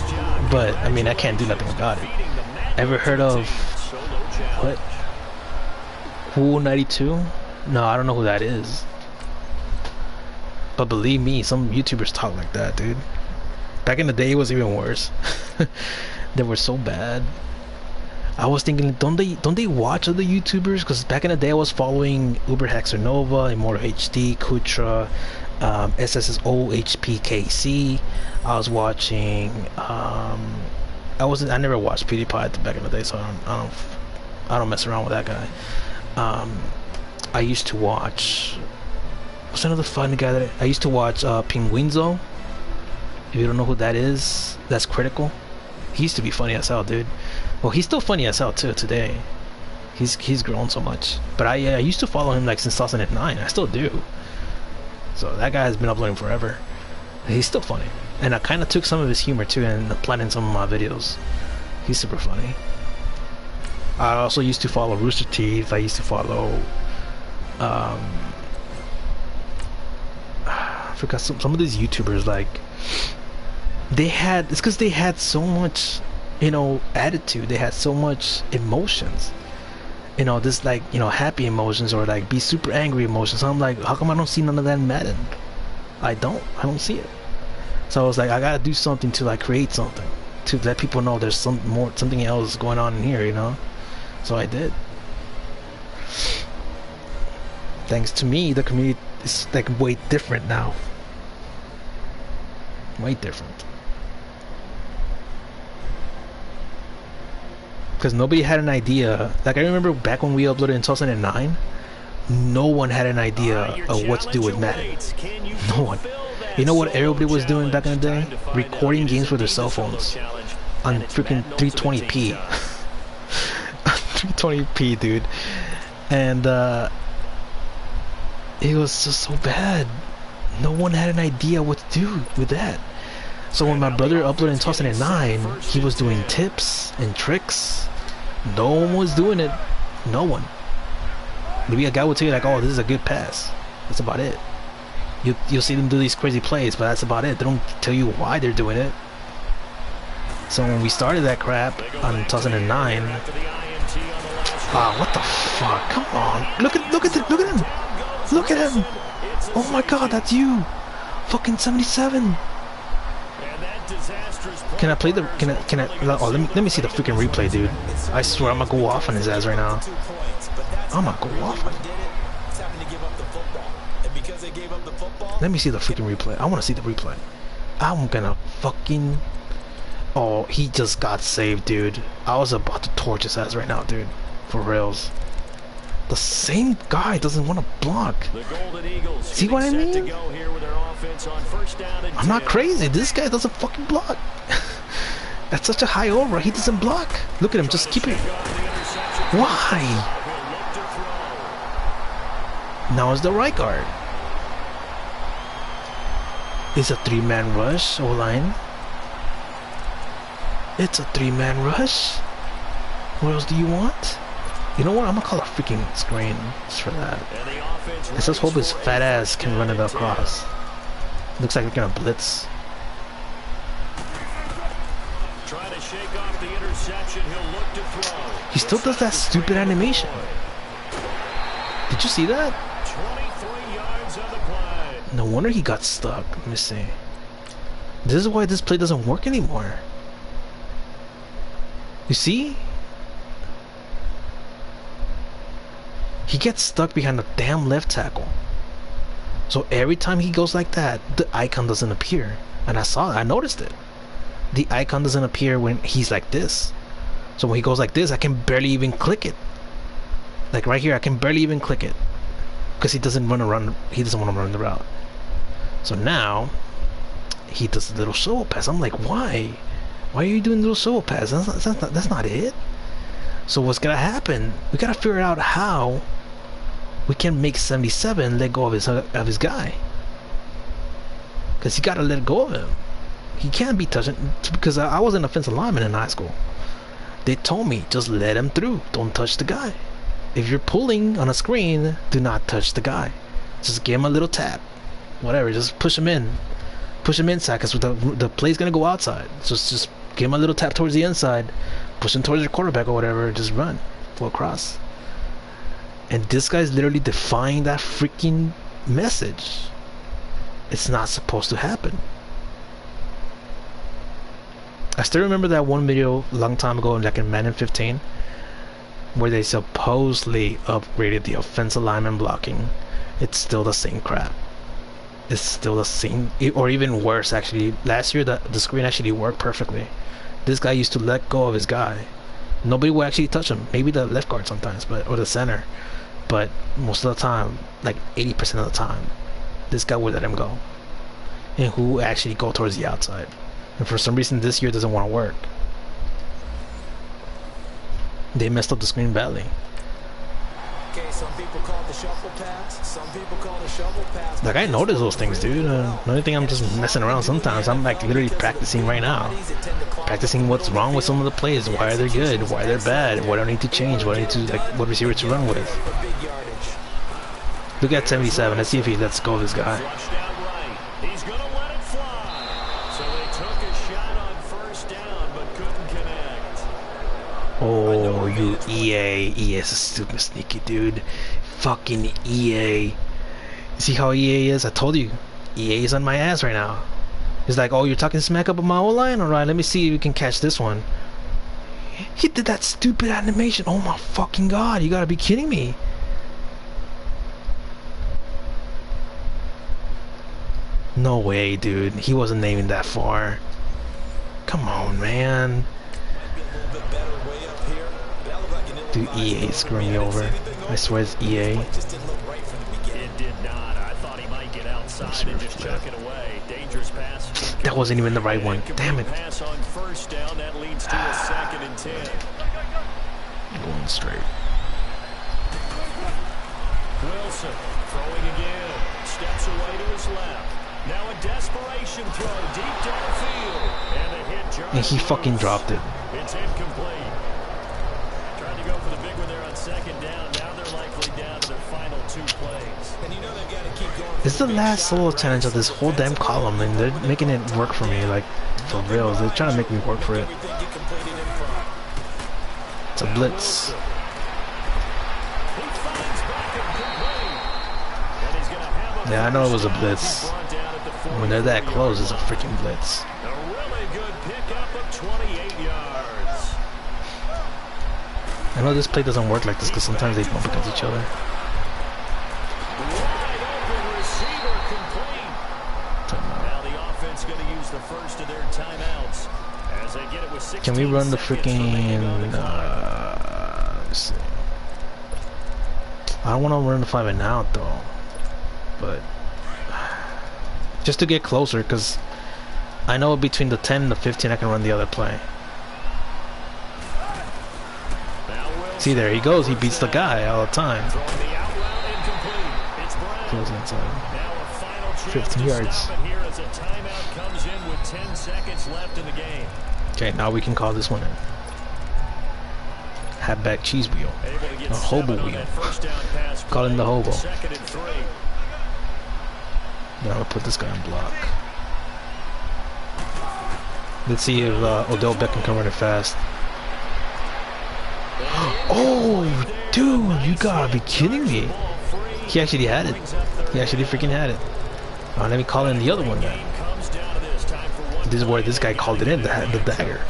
but I mean, I can't do nothing about it. Ever heard of what? Who 92? No, I don't know who that is. But believe me, some YouTubers talk like that, dude. Back in the day, it was even worse. They were so bad. I was thinking, don't they watch other YouTubers? Because back in the day, I was following Uber Hexer Nova, Immortal HD, Kutra, SSSO HPKC. I was watching. I never watched PewDiePie back in the day, so I don't mess around with that guy. I used to watch. What's another funny guy that I used to watch? Penguinzo. If you don't know who that is, that's Critical. He used to be funny as hell, dude. Well, he's still funny as hell too today. He's grown so much. But I used to follow him like since 2009. I still do. So that guy has been uploading forever. He's still funny. And I kind of took some of his humor too and applied in some of my videos. He's super funny. I also used to follow Rooster Teeth. I used to follow I forgot some of these YouTubers, like it's because they had so much, you know, attitude. They had so much emotions, you know, this like, you know, happy emotions or like be super angry emotions. So I'm like, how come I don't see none of that in Madden? I don't see it. So I was like, I gotta do something to like create something to let people know there's something else going on in here, you know. So I did. Thanks to me, the community is like way different now. Way different. Because nobody had an idea. Like I remember back when we uploaded in 2009, no one had an idea of what to do with Madden. No one. You know what everybody was doing back in the day? Recording games with their cell phones on freaking 320p. 320p, dude. And it was just so bad. No one had an idea what to do with that. So when my brother uploaded in 2009, he was doing tips and tricks. No one was doing it. No one. Maybe a guy would tell you like, oh, this is a good pass. That's about it. You'll see them do these crazy plays, but that's about it. They don't tell you why they're doing it. So when we started that crap on 2009, what the fuck? Come on! Look at him! Look at him! Oh my God, that's you! Fucking 77. Can I play the? Can I? Oh, let me see the freaking replay, dude. I swear I'm gonna go off on his ass right now. I'm gonna go off on him. Let me see the freaking replay. I want to see the replay. I'm gonna fucking... Oh, he just got saved, dude. I was about to torch his ass right now, dude. For reals. The same guy doesn't want to block. See what I mean? I'm not crazy. This guy doesn't fucking block. That's such a high over. He doesn't block. Look at him. Just keep it. Why? Now it's the right guard. It's a 3-man rush, O-line. It's a 3-man rush. What else do you want? You know what? I'm gonna call a freaking screen just for that. Let's just hope his fat ass can run it across. Looks like we're gonna blitz. He still does that stupid animation. Did you see that? No wonder he got stuck. Let me see. This is why this play doesn't work anymore. You see? He gets stuck behind the damn left tackle. So every time he goes like that, the icon doesn't appear. And I noticed it. The icon doesn't appear when he's like this. So when he goes like this, I can barely even click it. Like right here, I can barely even click it. Because he doesn't want to run the route. So now he does a little solo pass. I'm like, why? Why are you doing a little solo pass? That's not it. So what's gonna happen? We gotta figure out how we can make 77 let go of his guy. Because he gotta let go of him. He can't be touching. Because I was an offensive lineman in high school. They told me just let him through. Don't touch the guy. If you're pulling on a screen, do not touch the guy. Just give him a little tap. Whatever, just push him in. Push him inside because the play's going to go outside. So just give him a little tap towards the inside. Push him towards your quarterback or whatever. Just run. Go across. And this guy's literally defying that freaking message. It's not supposed to happen. I still remember that one video a long time ago, like in Madden 15, where they supposedly upgraded the offensive lineman blocking. It's still the same crap. It's still the same, or even worse actually. Last year the screen actually worked perfectly. This guy used to let go of his guy. Nobody would actually touch him. Maybe the left guard sometimes, or the center. But most of the time, like 80% of the time, this guy would let him go. And who actually go towards the outside. And for some reason this year doesn't want to work. They messed up the screen badly. Okay, some people call it the shuffle pass. Some people call it a shovel pass. Like, I notice those things, dude. The only thing, I'm just messing around sometimes. I'm like literally practicing right now. Practicing what's wrong with some of the plays. Why are they good? Why they're bad? What do I need to change? What I need to, like, what receiver to run with? Look at 77. Let's see if he lets go of this guy. He's going to let it fly. So they took a shot on first down, but couldn't connect. Oh, you EA. EA is a stupid sneaky dude. Fucking EA. See how EA is? I told you. EA is on my ass right now. He's like, oh, you're talking smack up on my O-line? Alright, let me see if you can catch this one. He did that stupid animation. Oh my fucking god, you gotta be kidding me. No way, dude. He wasn't aiming that far. Come on, man. Dude, EA is screwing me over. I swear it's EA. It did not. I thought he might get outside and just chuck it away. Dangerous pass. That wasn't even the right one. Damn it. Pass on first down. That leads to a 2nd and 10. Going straight. Wilson throwing again. Steps away to his left. Now a desperation throw deep downfield. And a hit. And he fucking dropped it. It's incomplete. Trying to go for the big one there on 2nd down. Now they're likely down to their final 2 plays. And you know they've got to keep going. This is the last solo challenge of this whole damn column, and they're making it work for me, like, for real. They're trying to make me work for it. It's a blitz. Yeah, I know it was a blitz. When they're that close, it's a freaking blitz. A really good pickup of 28 yards. I know this play doesn't work like this because sometimes they bump against each other. Wide open receiver complete. Now the offense going to use the first of their timeouts as they get it with 16 Can we run the freaking? Let's see. I don't want to run the 5 and out though, but just to get closer, because I know between the 10 and the 15 I can run the other play. See, there he goes. He beats the guy all the time. Goes inside. 15 yards. Okay, now we can call this one in. Halfback cheese wheel. A hobo wheel. Call in the hobo. Now I'll put this guy on block. Let's see if Odell Beckham can run it fast. Oh, dude, you gotta be kidding me. He actually had it. He actually freaking had it. Let me call in the other one then. This is where this guy called it in, the dagger.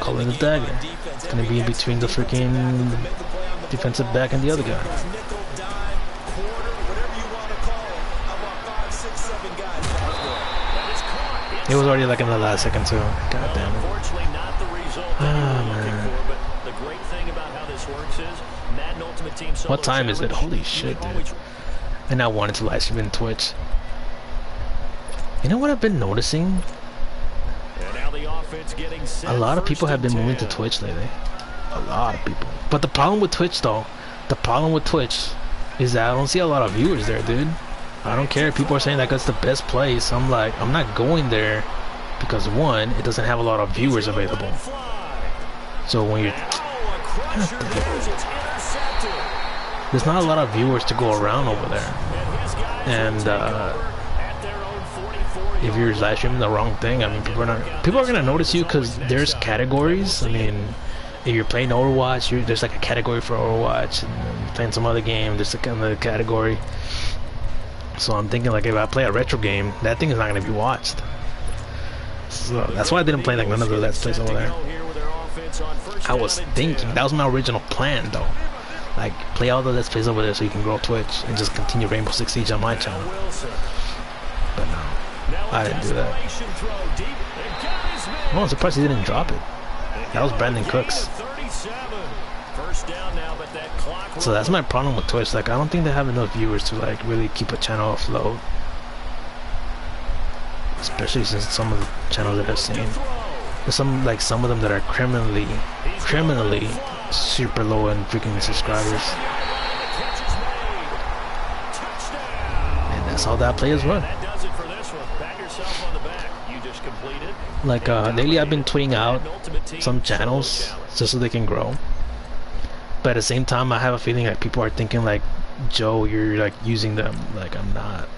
Call in the dagger. It's gonna be in between the freaking defensive back and the other guy. It was already like in the last second too. God damn it. Ah, man. What time is it? Holy shit, dude. And I wanted to live stream in Twitch. You know what I've been noticing? A lot of people have been moving to Twitch lately. A lot of people. But the problem with Twitch though, is that I don't see a lot of viewers there, dude. I don't care. People are saying that that's the best place. I'm like, I'm not going there because one, it doesn't have a lot of viewers available. So when you're, there's not a lot of viewers to go around over there. And if you're live streaming the wrong thing, I mean, people are gonna notice you because there's categories. I mean, if you're playing Overwatch, there's like a category for Overwatch, and then playing some other game, there's like another category. So I'm thinking like if I play a retro game, that thing is not gonna be watched. So that's why I didn't play like none of the Let's Plays over there. I was thinking, that was my original plan though. Like play all the Let's Plays over there so you can grow Twitch and just continue Rainbow Six Siege on my channel. But no, I didn't do that. Oh, I'm surprised he didn't drop it. That was Brandon Cooks. So that's my problem with Twitch. Like I don't think they have enough viewers to like really keep a channel afloat. Especially since some of the channels that I've seen, there's some of them that are criminally super low in freaking subscribers. And that's how that players run. Like lately I've been tweeting out some channels just so they can grow. But at the same time I have a feeling like people are thinking like, Joe, you're like using them. Like I'm not.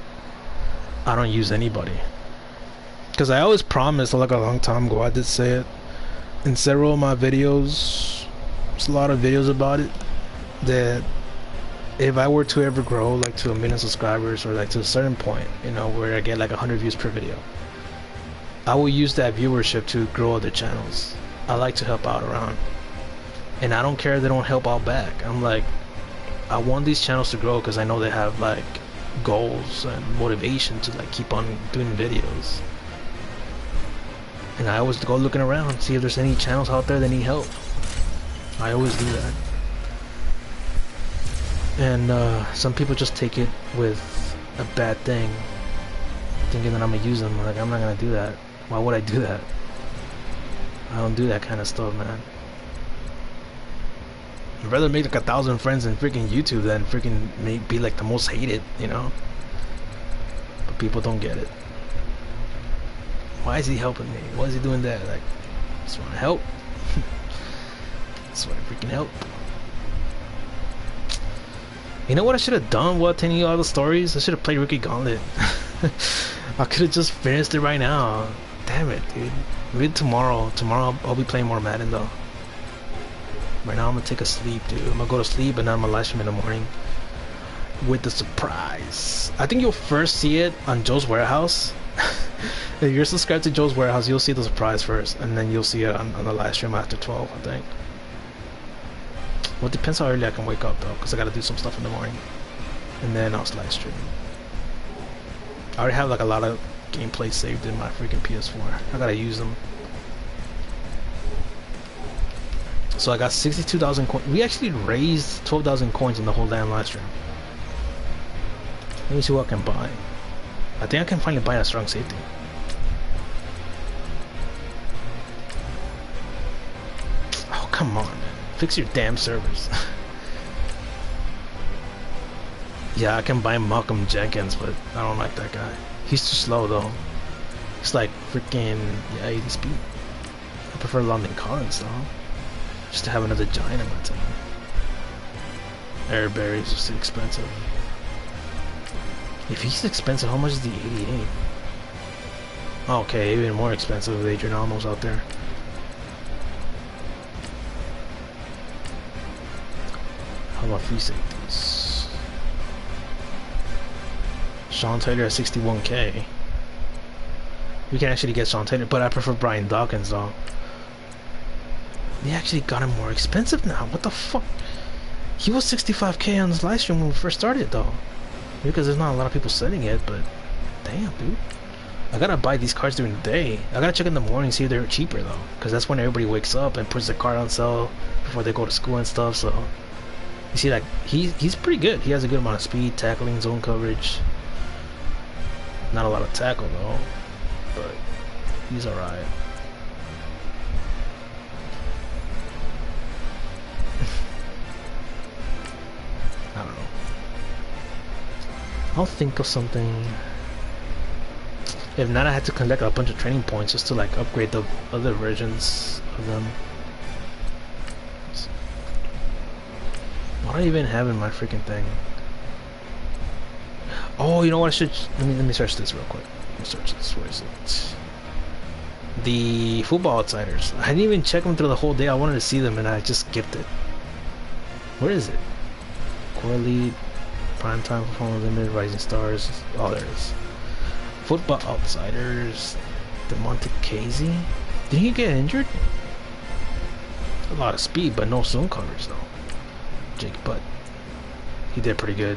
I don't use anybody. Because I always promised, like a long time ago, I did say it in several of my videos, there's a lot of videos about it, that if I were to ever grow like to 1 million subscribers or like to a certain point, you know, where I get like 100 views per video, I will use that viewership to grow other channels. I like to help out around, and I don't care if they don't help out back. I'm like, I want these channels to grow because I know they have like goals and motivation to like keep on doing videos. And I always go looking around, see if there's any channels out there that need help. I always do that. And some people just take it with a bad thing, thinking that I'm gonna use them. Like, I'm not gonna do that. Why would I do that? I don't do that kind of stuff, man. I'd rather make like 1,000 friends in freaking YouTube than freaking be like the most hated, you know? But people don't get it. Why is he helping me? Why is he doing that? Like, just want to help. Just want to freaking help. You know what I should have done while telling you all the stories? I should have played Rookie Gauntlet. I could have just finished it right now. Damn it, dude. Maybe tomorrow. Tomorrow I'll be playing more Madden though. Right now I'm gonna take a sleep, dude. I'm gonna go to sleep and then I'm gonna live stream in the morning with the surprise. I think you'll first see it on Joe's Warehouse. If you're subscribed to Joe's Warehouse, you'll see the surprise first, and then you'll see it on the live stream after 12, I think. Well, it depends how early I can wake up though, because I gotta do some stuff in the morning, and then I'll live stream. I already have like a lot of gameplay saved in my freaking PS4. I gotta use them. So I got 62,000 coins. We actually raised 12,000 coins in the whole damn live stream. Let me see what I can buy. I think I can finally buy a strong safety. Oh, come on, man. Fix your damn servers. Yeah, I can buy Malcolm Jenkins, but I don't like that guy. He's too slow, though. He's like freaking, yeah, 80 speed. I prefer London Collins, though. Just to have another giant in my team. Air berries are too expensive. If he's expensive, how much is the 88? Okay, even more expensive with Adrian Almost out there. How about free safeties? Sean Taylor at 61k. We can actually get Sean Taylor, but I prefer Brian Dawkins though. They actually got him more expensive now. What the fuck? He was 65k on this live stream when we first started though. Because there's not a lot of people selling it, but damn, dude. I gotta buy these cards during the day. I gotta check in the morning, see if they're cheaper though, because that's when everybody wakes up and puts their card on sale before they go to school and stuff. So you see, like he's pretty good. He has a good amount of speed, tackling, zone coverage. Not a lot of tackle though, but he's alright. I don't know. I'll think of something. If not, I had to collect a bunch of training points just to like upgrade the other versions of them. What do I even have in my freaking thing? Oh, you know what? I should let me search this real quick. Let me search this. Where is it? The Football Outsiders. I didn't even check them through the whole day. I wanted to see them and I just skipped it. Where is it? Core Lead Primetime Performance Limited, Rising Stars. Oh, there it is. Football Outsiders. DeMonte Casey. Did he get injured? A lot of speed, but no zone coverage though. Jake Butt. He did pretty good.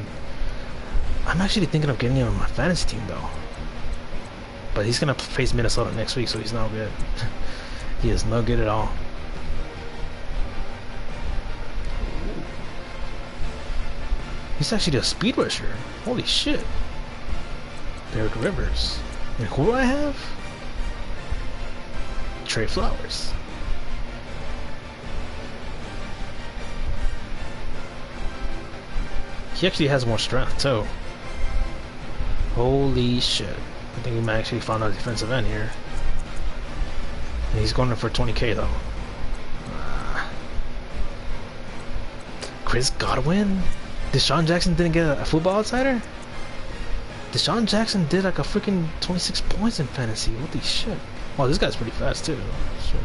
I'm actually thinking of getting him on my fantasy team though. But he's gonna face Minnesota next week, so he's not good. He is no good at all. He's actually a speed rusher. Holy shit. Derek Rivers. And who do I have? Trey Flowers. He actually has more strength too. Holy shit. I think we might actually find a defensive end here. And he's going in for 20k though. Chris Godwin? Deshaun Jackson didn't get a Football Outsider? Deshaun Jackson did like a freaking 26 points in fantasy. Holy shit. Wow, this guy's pretty fast too. Shit.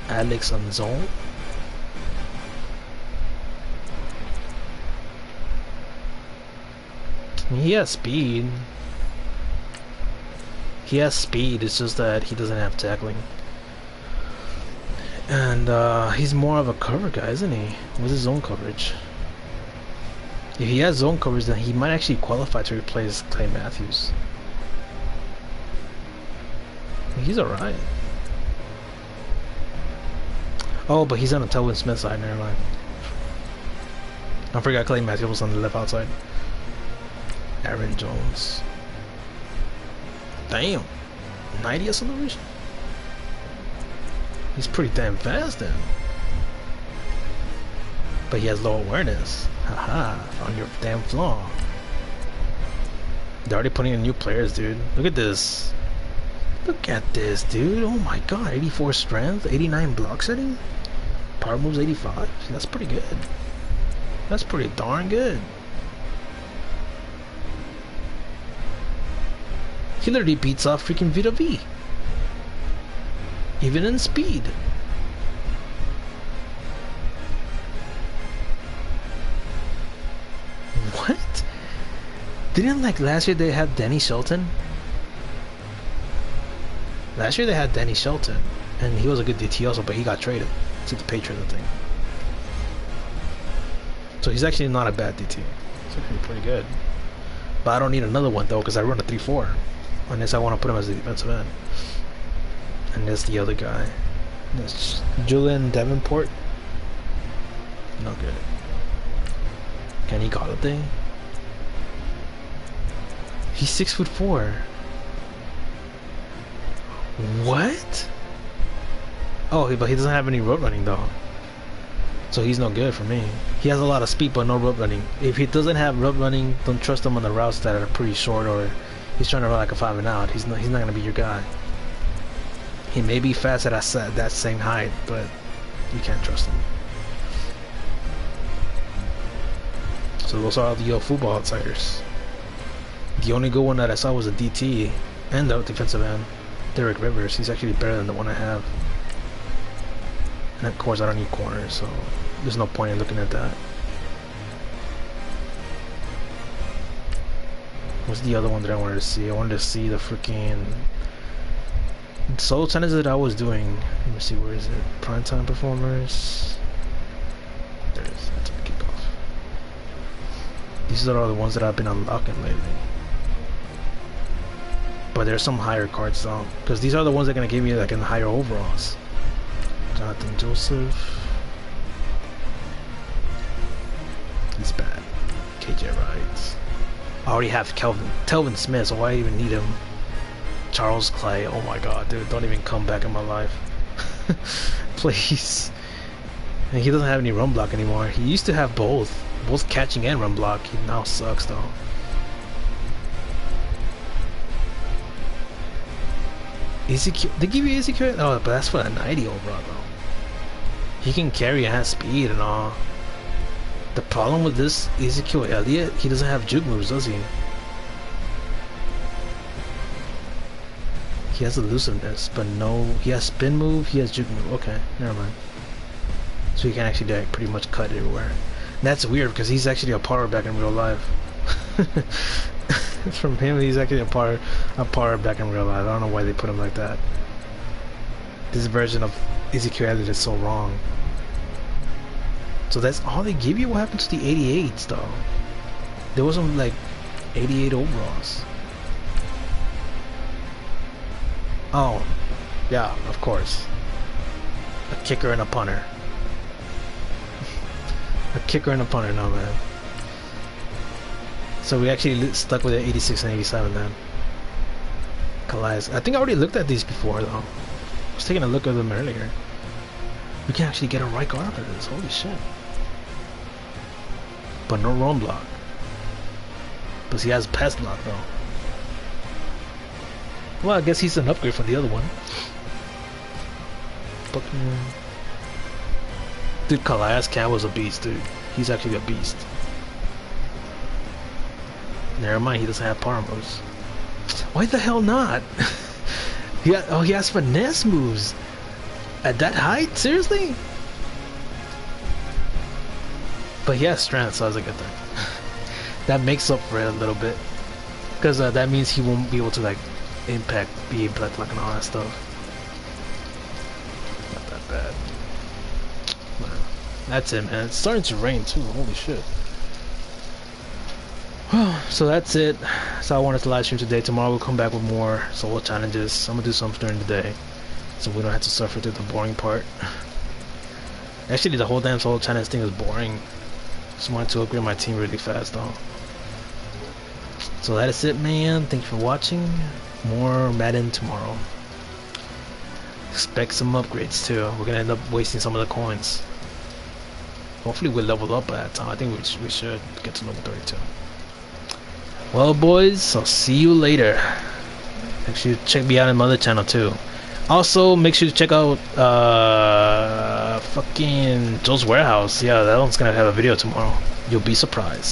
Alex Anzon. He has speed. He has speed, it's just that he doesn't have tackling. And he's more of a cover guy, isn't he? What's his zone coverage? If he has zone coverage, then he might actually qualify to replace Clay Matthews. He's alright. Oh, but he's on the Telvin Smith side, never mind. I forgot Clay Matthews was on the left outside. Aaron Jones. Damn. 90 acceleration? He's pretty damn fast then. But he has low awareness. Haha, found your damn flaw. They're already putting in new players, dude. Look at this. Look at this, dude. Oh my god. 84 strength, 89 block setting. Power moves 85. That's pretty good. That's pretty darn good. He literally beats off freaking Vita V. Even in speed. What? Didn't like last year they had Danny Shelton? Last year they had Danny Shelton. And he was a good DT also, but he got traded to the Patriots, I think. So he's actually not a bad DT. He's actually pretty good. But I don't need another one though, because I run a 3-4. Unless I want to put him as the defensive end. And there's the other guy. That's Julian Davenport. No good. Kenny Galladay. He's 6'4". What? Oh, but he doesn't have any road running though. So he's no good for me. He has a lot of speed but no road running. If he doesn't have road running, don't trust him on the routes that are pretty short, or he's trying to run like a 5 and out. He's not gonna be your guy. He may be fast at that same height, but you can't trust him. So those are all the Football Outsiders. The only good one that I saw was a DT and the defensive end, Derek Rivers. He's actually better than the one I have. And of course I don't need corners, so there's no point in looking at that. What's the other one that I wanted to see? I wanted to see the freaking solo tennis that I was doing. Let me see, where is it? Primetime performers. There it is. That's a kickoff. These are all the ones that I've been unlocking lately. But there's some higher cards though, because these are the ones that are gonna give me like in the higher overalls. Jonathan Joseph. He's bad. KJ Wright. I already have Telvin Smith, so why even need him? Charles Clay. Oh my god, dude, don't even come back in my life. Please. And he doesn't have any run block anymore. He used to have both catching and run block. He now sucks though. Ezekiel, they give you Ezekiel? Oh, but that's for a 90 overall though. He can carry and has speed and all. The problem with this Ezekiel Elliott, he doesn't have juke moves, does he? He has elusiveness, but no, he has spin move, he has juke move. Okay, never mind. so he can actually like pretty much cut everywhere. And that's weird because he's actually a power back in real life. From him, he's actually a power back in real life. I don't know why they put him like that. This version of Ezekiel Elliott is so wrong. So that's all they give you? What happened to the 88s though? There wasn't like 88 overalls. Oh, yeah, of course. A kicker and a punter. A kicker and a punter, no man. So we actually stuck with the 86 and 87 then. Calais. I think I already looked at these before though. I was taking a look at them earlier. We can actually get a right guard for this. Holy shit. But no run block. But he has pass block though. Well, I guess he's an upgrade from the other one. Dude, Calais Cam was a beast, dude. He's actually a beast. Never mind, he doesn't have power moves. Why the hell not? he has finesse moves. At that height? Seriously? But he has strength, so that's a good thing. That makes up for it a little bit. Because that means he won't be able to like be impact like and all that stuff. Not that bad. But that's it, man. It's starting to rain too. Holy shit. So that's it. So I wanted to live stream today. Tomorrow we'll come back with more solo challenges. I'm gonna do some during the day, so we don't have to suffer through the boring part. Actually, the whole damn solo challenge thing is boring. Just wanted to upgrade my team really fast though. So that is it, man. Thank you for watching. More Madden tomorrow. Expect some upgrades too. We're gonna end up wasting some of the coins. Hopefully we'll level up by that time. I think we should get to level 32. Well, boys, I'll see you later. Make sure you check me out on my other channel too. Also, make sure to check out fucking Joe's Warehouse. Yeah, that one's gonna have a video tomorrow. You'll be surprised.